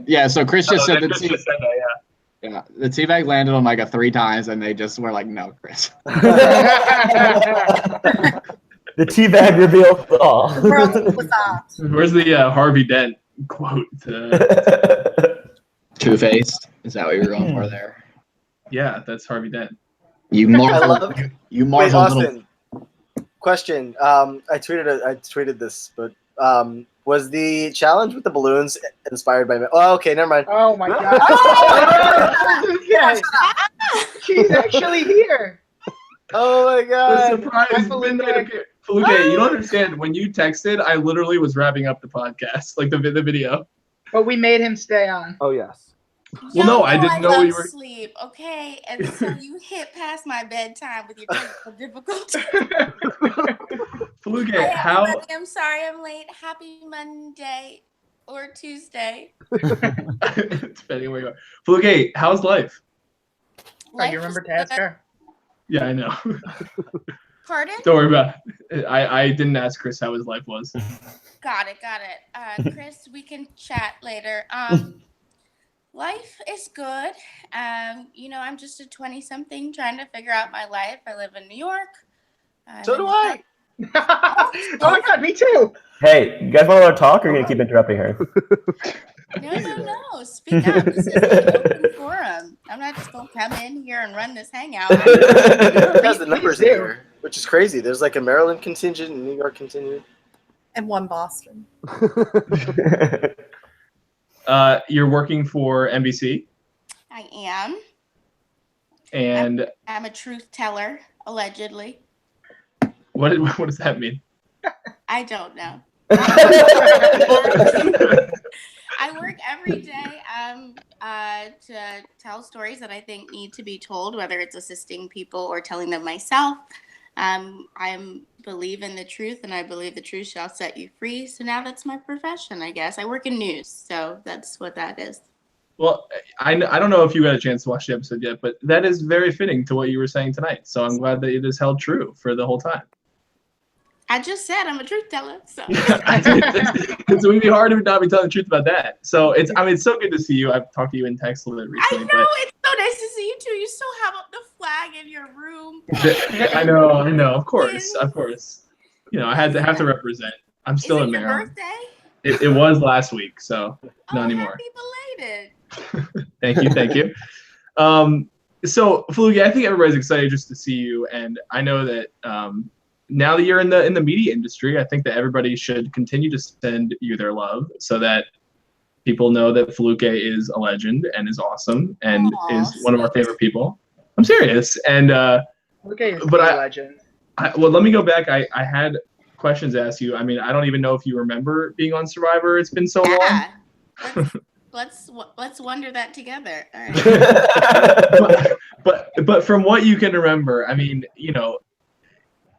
Yeah, so Chris just said
Chris just said that, yeah.
yeah, the tea bag landed on Micah 3 times, and they just were like, no, Chris.
The teabag revealed all.
World's facades.
Where's the Harvey Dent quote?
Two-faced. Is that what you were going for there?
Yeah, that's Harvey Dent.
You
I
marvel.
love.
You
Wait,
marvel.
Austin. Question. I tweeted this, but was the challenge with the balloons inspired by? Oh, okay, never mind.
Oh my god. Yes. She's actually here.
Oh my
The
god.
surprise
Felucca.
midnight appearance. Felucca, you don't understand. When you texted, I literally was wrapping up the podcast, like the video.
But we made him stay on.
Oh yes.
Well, no, I didn't know
love
you were-
sleep. Okay, and so you hit past my bedtime with your technical difficulty.
Felucca,
Hi,
how?
everybody. I'm sorry I'm late. Happy Monday or Tuesday.
Depending where you are. Felucca, how's life?
Oh, you remember Tasker?
Yeah, I know.
Pardon?
Don't worry about it. I didn't ask Chris how his life was.
Got it. Chris, we can chat later. Life is good. I'm just a 20-something trying to figure out my life. I live in New York.
So do I.
Oh my god, me too.
Hey, you guys want to talk or are you going to keep interrupting her?
No. Speak up. This is an open forum. I'm not just going to come in here and run this hangout.
He has the numbers in here, which is crazy. There's like a Maryland contingent and New York contingent.
And one Boston.
You're working for NBC,
I am.
and
I'm a truth teller, allegedly.
what does that mean?
I don't know. I work every day to tell stories that I think need to be told, whether it's assisting people or telling them myself. I believe in the truth, and I believe the truth shall set you free. So now that's my profession, I guess. I work in news, so that's what that is.
Well, I don't know if you got a chance to watch the episode yet, but that is very fitting to what you were saying tonight. So I'm glad that it is held true for the whole time.
I just said I'm a truth teller, so.
It would be hard to not be telling the truth about that. So it's so good to see you. I've talked to you in text a little bit recently.
I know, it's so nice to see you too. You still have up the flag in your room.
I know. Of course. I had to represent. I'm still in Maryland.
Is it your birthday?
It was last week, so not anymore.
Happy belated.
Thank you. So Felucca, I think everybody's excited just to see you, and I know that now that you're in the media industry, I think that everybody should continue to send you their love so that people know that Felucca is a legend and is awesome and is one of our favorite people. I'm serious. And
Felucca is a legend.
Well, let me go back. I had questions to ask you. I mean, I don't even know if you remember being on Survivor. It's been so long.
Let's wonder that together. All right.
but from what you can remember, I mean,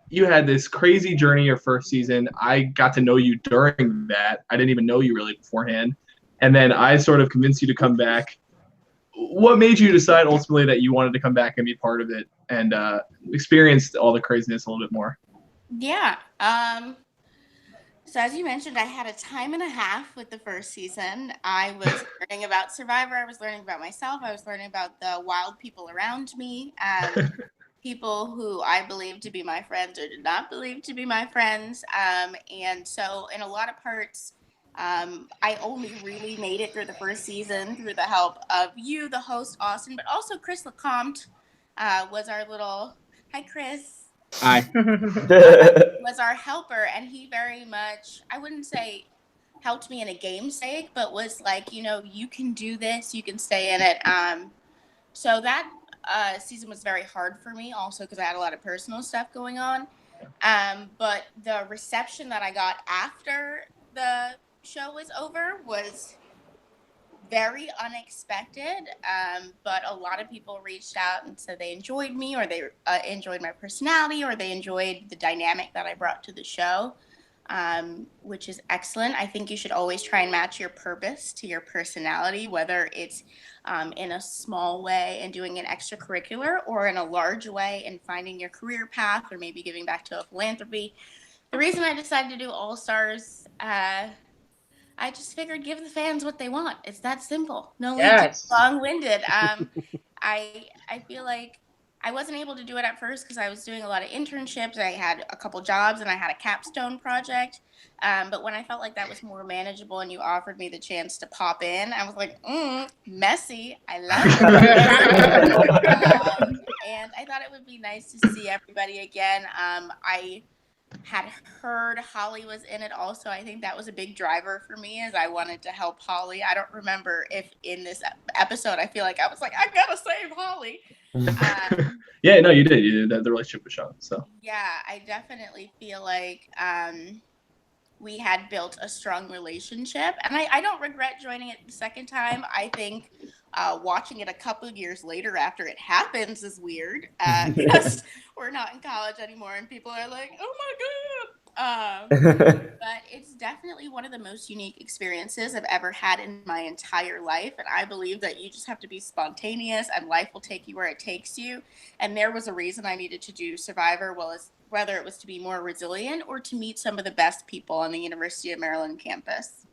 you had this crazy journey your first season. I got to know you during that. I didn't even know you really beforehand. And then I sort of convinced you to come back. What made you decide ultimately that you wanted to come back and be part of it and experience all the craziness a little bit more?
Yeah. So as you mentioned, I had a time and a half with the first season. I was learning about Survivor. I was learning about myself. I was learning about the wild people around me. People who I believed to be my friends or did not believe to be my friends. And so in a lot of parts, I only really made it through the first season through the help of you, the host, Austin, but also Chris LeCompte was our little, hi, Chris.
Hi.
Was our helper, and he very much, I wouldn't say helped me in a game's sake, but was like, you can do this, you can stay in it. So that season was very hard for me also because I had a lot of personal stuff going on. But the reception that I got after the show was over was very unexpected. But a lot of people reached out and said they enjoyed me, or they enjoyed my personality, or they enjoyed the dynamic that I brought to the show, which is excellent. I think you should always try and match your purpose to your personality, whether it's in a small way and doing an extracurricular, or in a large way and finding your career path, or maybe giving back to a philanthropy. The reason I decided to do All Stars, I just figured give the fans what they want. It's that simple. No need to be long-winded. I feel like I wasn't able to do it at first because I was doing a lot of internships. I had a couple jobs and I had a capstone project. But when I felt like that was more manageable and you offered me the chance to pop in, I was like, messy. I love it. And I thought it would be nice to see everybody again. I had heard Holly was in it also. I think that was a big driver for me, as I wanted to help Holly. I don't remember if in this episode I feel like I was like, I gotta save Holly.
Yeah, no, you did. You did the relationship with Sean. So
yeah, I definitely feel like we had built a strong relationship, and I don't regret joining it the second time. I think watching it a couple of years later after it happens is weird because we're not in college anymore and people are like, oh my god. But it's definitely one of the most unique experiences I've ever had in my entire life, and I believe that you just have to be spontaneous and life will take you where it takes you. And there was a reason I needed to do Survivor whether it was to be more resilient or to meet some of the best people on the University of Maryland campus.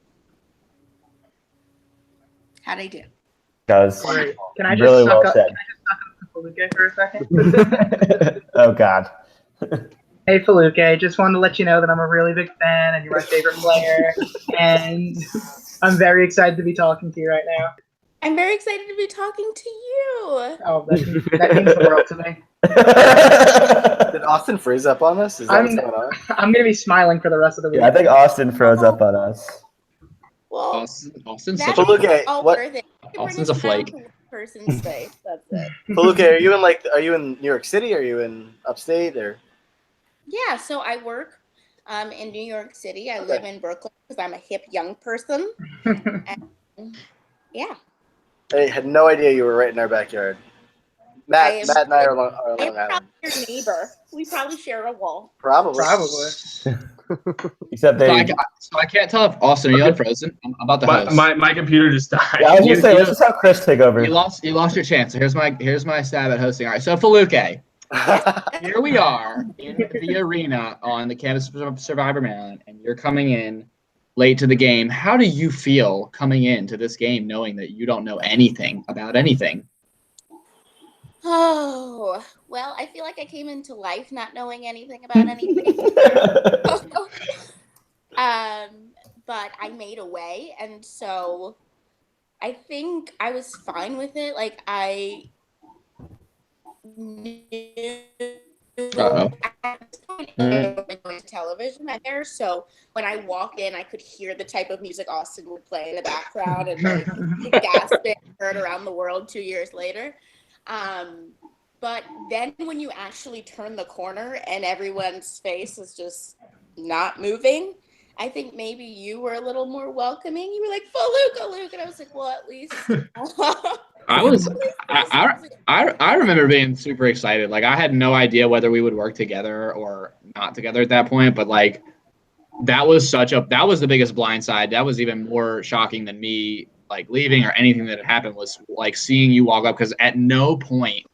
How'd I do?
Guys,
Great. Can I just
really
suck
well
up?
said.
Can I just suck up to Felucca for a second?
Oh God.
Hey Felucca, just wanted to let you know that I'm a really big fan and you're my favorite player, and I'm very excited to be talking to you right now.
I'm very excited to be talking to you.
Oh, that means the world to me.
Did Austin freeze up on us? Is that what's going on?
I'm gonna be smiling for the rest of the week.
Yeah, I think Austin froze up on us.
Well,
Austin's
that's
such a,
okay,
all
what-
worth it. You can
Austin's
bring
a flake.
smile to one person's face. That's it.
Felucca, are you in New York City? Are you in upstate or?
Yeah, so I work in New York City. I live in Brooklyn because I'm a hip young person. And, yeah.
I had no idea you were right in our backyard. Matt and I are Long
I'm
Island.
probably your neighbor. We probably share a wall.
Probably.
Except they.
So I can't tell if Austin, are you unfrozen? I'm about to host.
My computer just died.
Yeah, I was gonna say, let's just have Chris take over.
You lost your chance. So here's my stab at hosting. All right, so Felucca, here we are in the arena on the campus of Survivor Maryland, and you're coming in late to the game. How do you feel coming into this game knowing that you don't know anything about anything?
Oh, well, I feel like I came into life not knowing anything about anything. But I made a way, and so I think I was fine with it. Like, I knew going to television there, so when I walked in, I could hear the type of music Austin would play in the background, and like the gasping heard around the world 2 years later. But then when you actually turn the corner and everyone's face is just not moving, I think maybe you were a little more welcoming. You were like, Felucca, Luke, and I was like, well, at least.
I remember being super excited. Like, I had no idea whether we would work together or not together at that point, but like that was the biggest blindside. That was even more shocking than me like leaving or anything that had happened, was like seeing you walk up, because at no point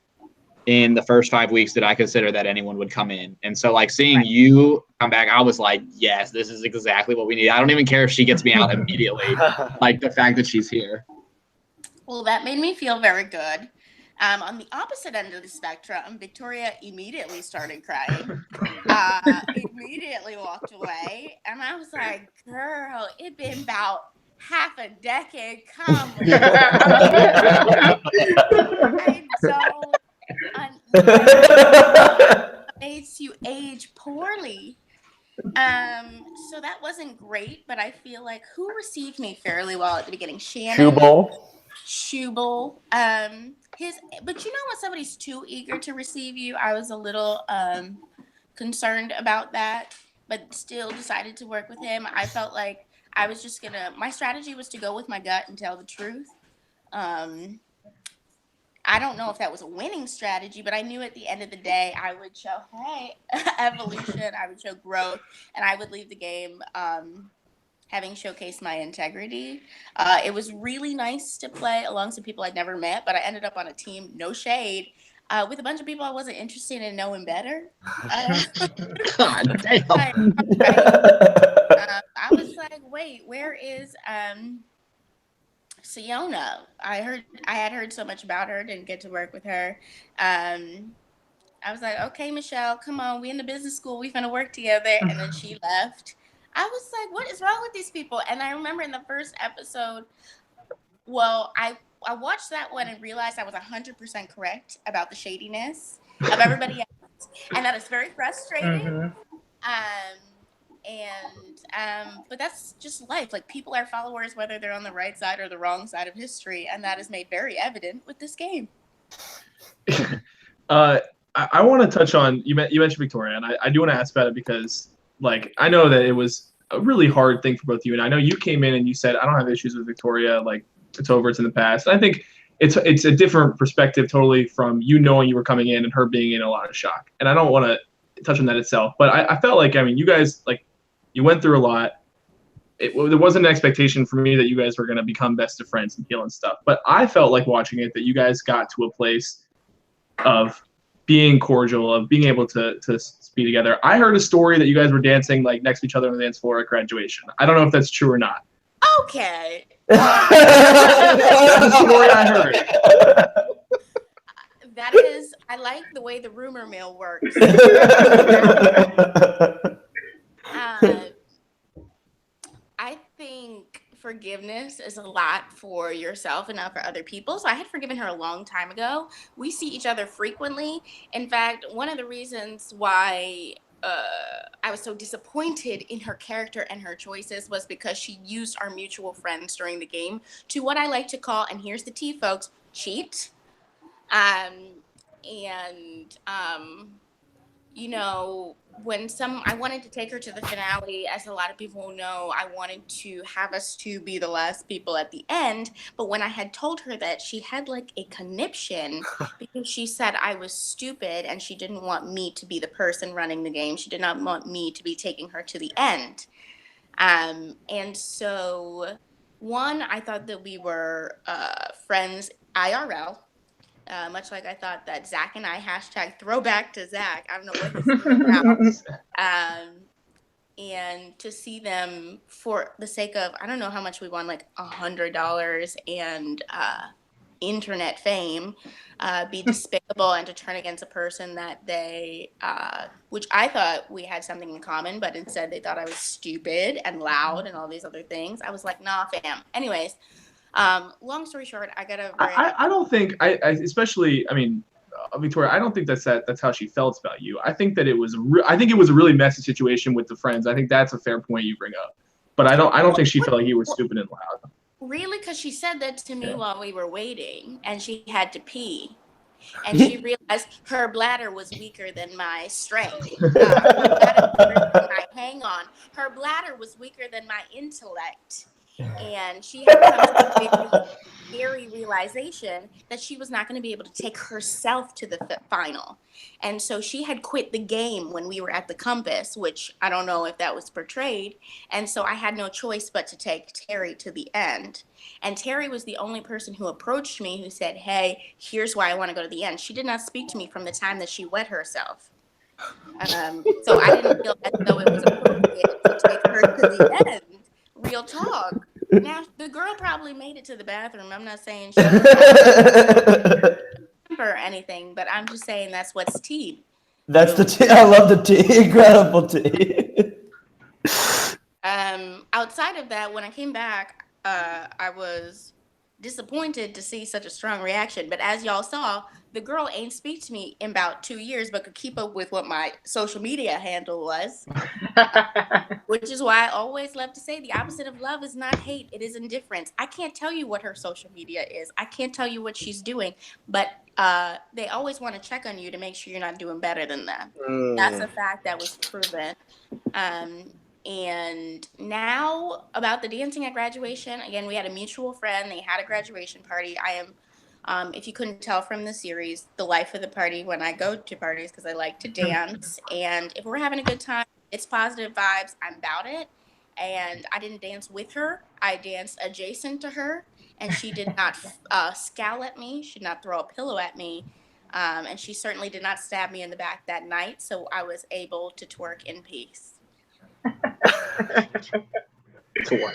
in the first 5 weeks did I consider that anyone would come in. And so like seeing you come back, I was like, yes, this is exactly what we need. I don't even care if she gets me out immediately. Like the fact that she's here.
Well, that made me feel very good. On the opposite end of the spectrum, Victoria immediately started crying, immediately walked away. And I was like, girl, it been about half a decade. Come on. I don't makes you age poorly. So that wasn't great, but I feel like who received me fairly well at the beginning? Shannon. Shubal. But you know when somebody's too eager to receive you, I was a little concerned about that, but still decided to work with him. I felt like I was just my strategy was to go with my gut and tell the truth. I don't know if that was a winning strategy, but I knew at the end of the day, I would show, evolution, I would show growth, and I would leave the game having showcased my integrity. It was really nice to play along some people I'd never met, but I ended up on a team, no shade, with a bunch of people I wasn't interested in knowing better.
God damn.
I was like, wait, where is Siona? I had heard so much about her, didn't get to work with her. I was like, okay, Michelle, come on, we in the business school, we finna work together. And then she left. I was like, what is wrong with these people? And I remember in the first episode, well, I watched that one and realized I was 100% correct about the shadiness of everybody else. And that is very frustrating. But that's just life. Like, people are followers, whether they're on the right side or the wrong side of history. And that is made very evident with this game.
I want to touch on, you mentioned Victoria, and I do want to ask about it because, like, I know that it was a really hard thing for both of you, and I know you came in and you said, I don't have issues with Victoria, like, it's over, it's in the past. And I think it's a different perspective totally from you knowing you were coming in and her being in a lot of shock. And I don't want to touch on that itself, but I felt like, I mean, you guys, like, you went through a lot. There wasn't an expectation for me that you guys were going to become best of friends and heal and stuff, but I felt like watching it that you guys got to a place of being cordial, of being able to be together. I heard a story that you guys were dancing like next to each other on the dance floor at graduation. I don't know if that's true or not.
Okay.
That's the story I heard.
That is, I like the way the rumor mill works. I think forgiveness is a lot for yourself and not for other people. So I had forgiven her a long time ago. We see each other frequently. In fact, one of the reasons why I was so disappointed in her character and her choices was because she used our mutual friends during the game to what I like to call, and here's the tea, folks, cheat. You know, I wanted to take her to the finale, as a lot of people know, I wanted to have us to be the last people at the end. But when I had told her that, she had like a conniption because she said I was stupid and she didn't want me to be the person running the game. She did not want me to be taking her to the end. And so, one, I thought that we were friends IRL. Much like I thought that Zach and I # throwback to Zach. I don't know what he's doing now. And to see them for the sake of, I don't know how much we won, like $100 and internet fame, be despicable and to turn against a person that they, which I thought we had something in common, but instead they thought I was stupid and loud and all these other things. I was like, nah, fam. Anyways. Long story short, I don't think
especially, I mean, Victoria, I don't think that's how she felt about you. I think that it was I think it was a really messy situation with the friends. I think that's a fair point you bring up. But I don't think she felt like you were stupid and loud.
Really? Because she said that to me while we were waiting, and she had to pee. And she realized her bladder was weaker than my strength. My hang on. Her bladder was weaker than my intellect. And she had come to a very realization that she was not going to be able to take herself to the final. And so she had quit the game when we were at the Compass, which I don't know if that was portrayed. And so I had no choice but to take Terry to the end. And Terry was the only person who approached me who said, hey, here's why I want to go to the end. She did not speak to me from the time that she wet herself. So I didn't feel as though it was appropriate to take her to the end. Real talk. Now, the girl probably made it to the bathroom. I'm not saying she or anything, but I'm just saying that's what's tea.
That's the tea. I love the tea. Incredible tea.
Outside of that, when I came back, I was disappointed to see such a strong reaction. But as y'all saw, the girl ain't speak to me in about 2 years, but could keep up with what my social media handle was. Which is why I always love to say the opposite of love is not hate, it is indifference. I can't tell you what her social media is. I can't tell you what she's doing, but they always want to check on you to make sure you're not doing better than them. That's a fact that was proven. And now about the dancing at graduation, again, we had a mutual friend. They had a graduation party. I am, if you couldn't tell from the series, the life of the party when I go to parties because I like to dance. And if we're having a good time, it's positive vibes. I'm about it. And I didn't dance with her. I danced adjacent to her. And she did not scowl at me. She did not throw a pillow at me. And she certainly did not stab me in the back that night. So I was able to twerk in peace.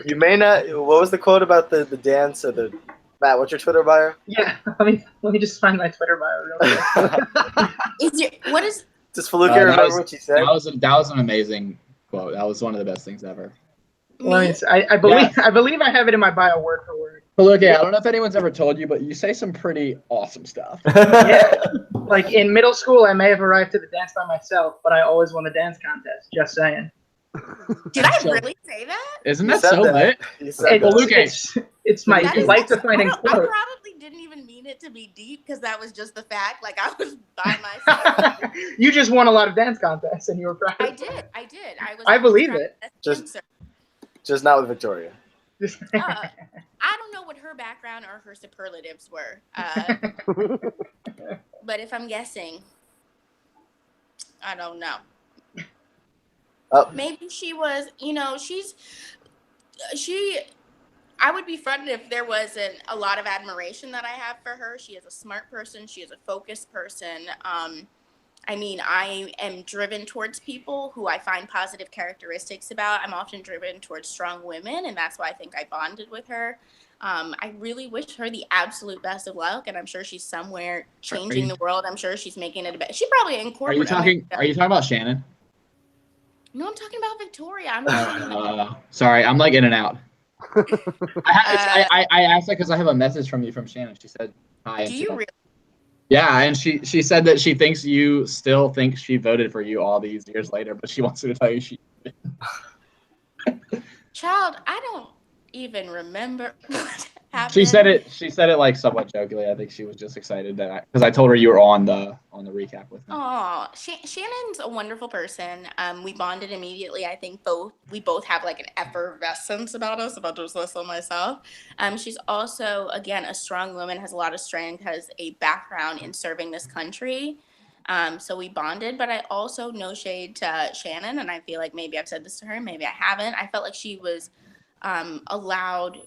You may not. What was the quote about the dance or the Matt? What's your Twitter bio?
Yeah, let me just find my Twitter bio real quick.
What is?
Does Felucca remember what she said?
That was an amazing quote. That was one of the best things ever.
I believe I have it in my bio word for word.
Felucca, I don't know if anyone's ever told you, but you say some pretty awesome stuff.
Yeah, like in middle school, I may have arrived to the dance by myself, but I always won the dance contest. Just saying.
Did I really say that?
Isn't that so lit?
It's my life-defining quote.
I probably didn't even mean it to be deep because that was just the fact. Like I was by myself.
You just won a lot of dance contests and you were proud.
I did.
I believe it.
Just not with Victoria.
I don't know what her background or her superlatives were. But if I'm guessing, I don't know. Maybe she was, I would be fronted if there wasn't a lot of admiration that I have for her. She is a smart person. She is a focused person. I mean, I am driven towards people who I find positive characteristics about. I'm often driven towards strong women, and that's why I think I bonded with her. I really wish her the absolute best of luck, and I'm sure she's somewhere changing the world. I'm sure she's making it a bit. She probably in corporate.
Are you talking about Shannon?
No, I'm talking about Victoria.
Sorry, I'm like in and out. I asked that because I have a message from you from Shannon. She said hi.
Do you really?
Yeah, and she said that she thinks you still think she voted for you all these years later, but she wants me to tell you she.
Child, I don't even remember what happened.
She said it like somewhat jokingly. I think she was just excited that because I told her you were on the recap with me.
Oh, Shannon's a wonderful person. We bonded immediately. I think we both have like an effervescence about us, about just listen myself. She's also, again, a strong woman, has a lot of strength, has a background in serving this country. So we bonded, but I also, no shade to Shannon, and I feel like maybe I've said this to her, maybe I haven't. I felt like she was allowed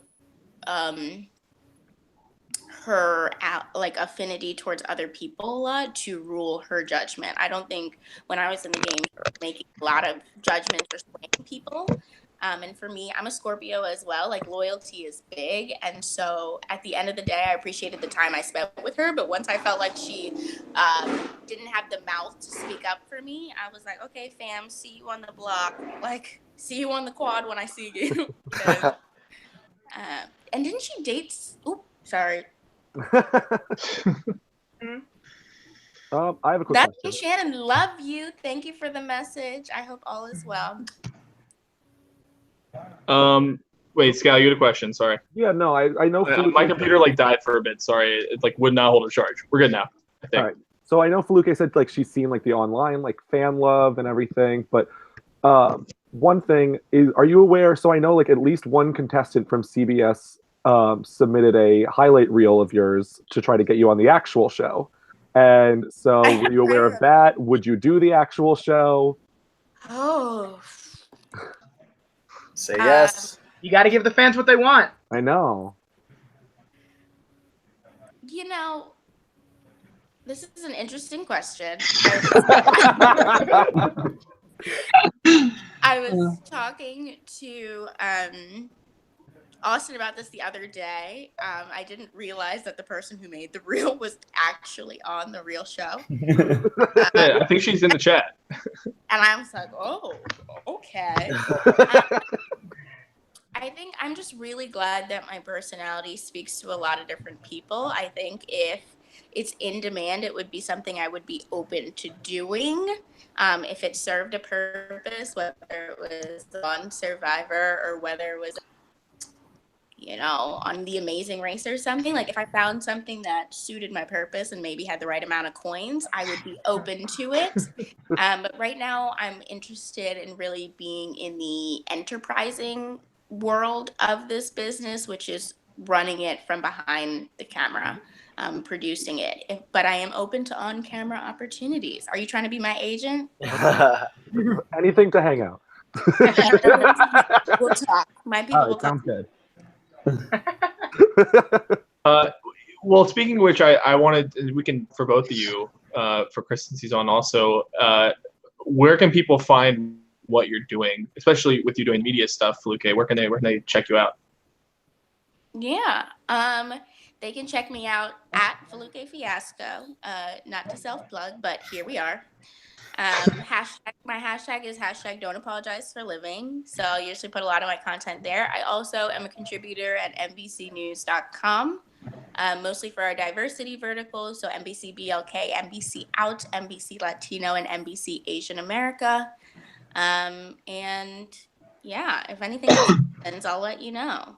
her like affinity towards other people to rule her judgment. I don't think when I was in the game making a lot of judgments or swaying people. And for me, I'm a Scorpio as well. Like loyalty is big, and so at the end of the day, I appreciated the time I spent with her. But once I felt like she didn't have the mouth to speak up for me, I was like, okay, fam, see you on the block. Like, see you on the quad when I see you. And didn't she date? Oops, sorry.
I have a quick
That's
question.
Shannon, love you. Thank you for the message. I hope all is well.
Wait, Scal, you had a question. Sorry.
Yeah, no, I know.
My computer like died for a bit. Sorry, it like would not hold a charge. We're good now, I think.
All right. So I know Felucca said like she's seen like the online like fan love and everything, but one thing is, are you aware? So I know like at least one contestant from CBS submitted a highlight reel of yours to try to get you on the actual show. And so were you aware of that? Would you do the actual show?
Oh.
Say yes.
You got to give the fans what they want.
I know.
You know, this is an interesting question. I was talking to Austin about this the other day. I didn't realize that the person who made the reel was actually on the real show.
Yeah, I think she's in the chat.
And I was like, oh, okay. I think I'm just really glad that my personality speaks to a lot of different people. I think if it's in demand, it would be something I would be open to doing. If it served a purpose, whether it was on Survivor or whether it was, you know, on The Amazing Race or something. Like if I found something that suited my purpose and maybe had the right amount of coins, I would be open to it. But right now I'm interested in really being in the enterprising world of this business, which is running it from behind the camera, producing it. But I am open to on-camera opportunities. Are you trying to be my agent?
Anything to hang out.
We'll talk. My people will talk.
Sounds good.
Well, speaking of which, I wanted, we can, for both of you, for Kristen season also, where can people find what you're doing, especially with you doing media stuff, Felucca? Where can they check you out?
Yeah, they can check me out at Felucca Fiasco. Not to self-plug, but here we are. My hashtag is #Don't Apologize for Living. So I usually put a lot of my content there. I also am a contributor at NBCnews.com, mostly for our diversity verticals. So NBC BLK, NBC Out, NBC Latino, and NBC Asian America. And yeah, if anything happens, I'll let you know.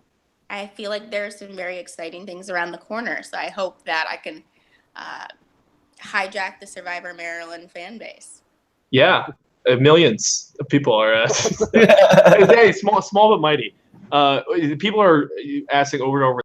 I feel like there's some very exciting things around the corner. So I hope that I can hijack the Survivor Maryland fan base.
Yeah, millions of people are. Hey, small but mighty. People are asking over and over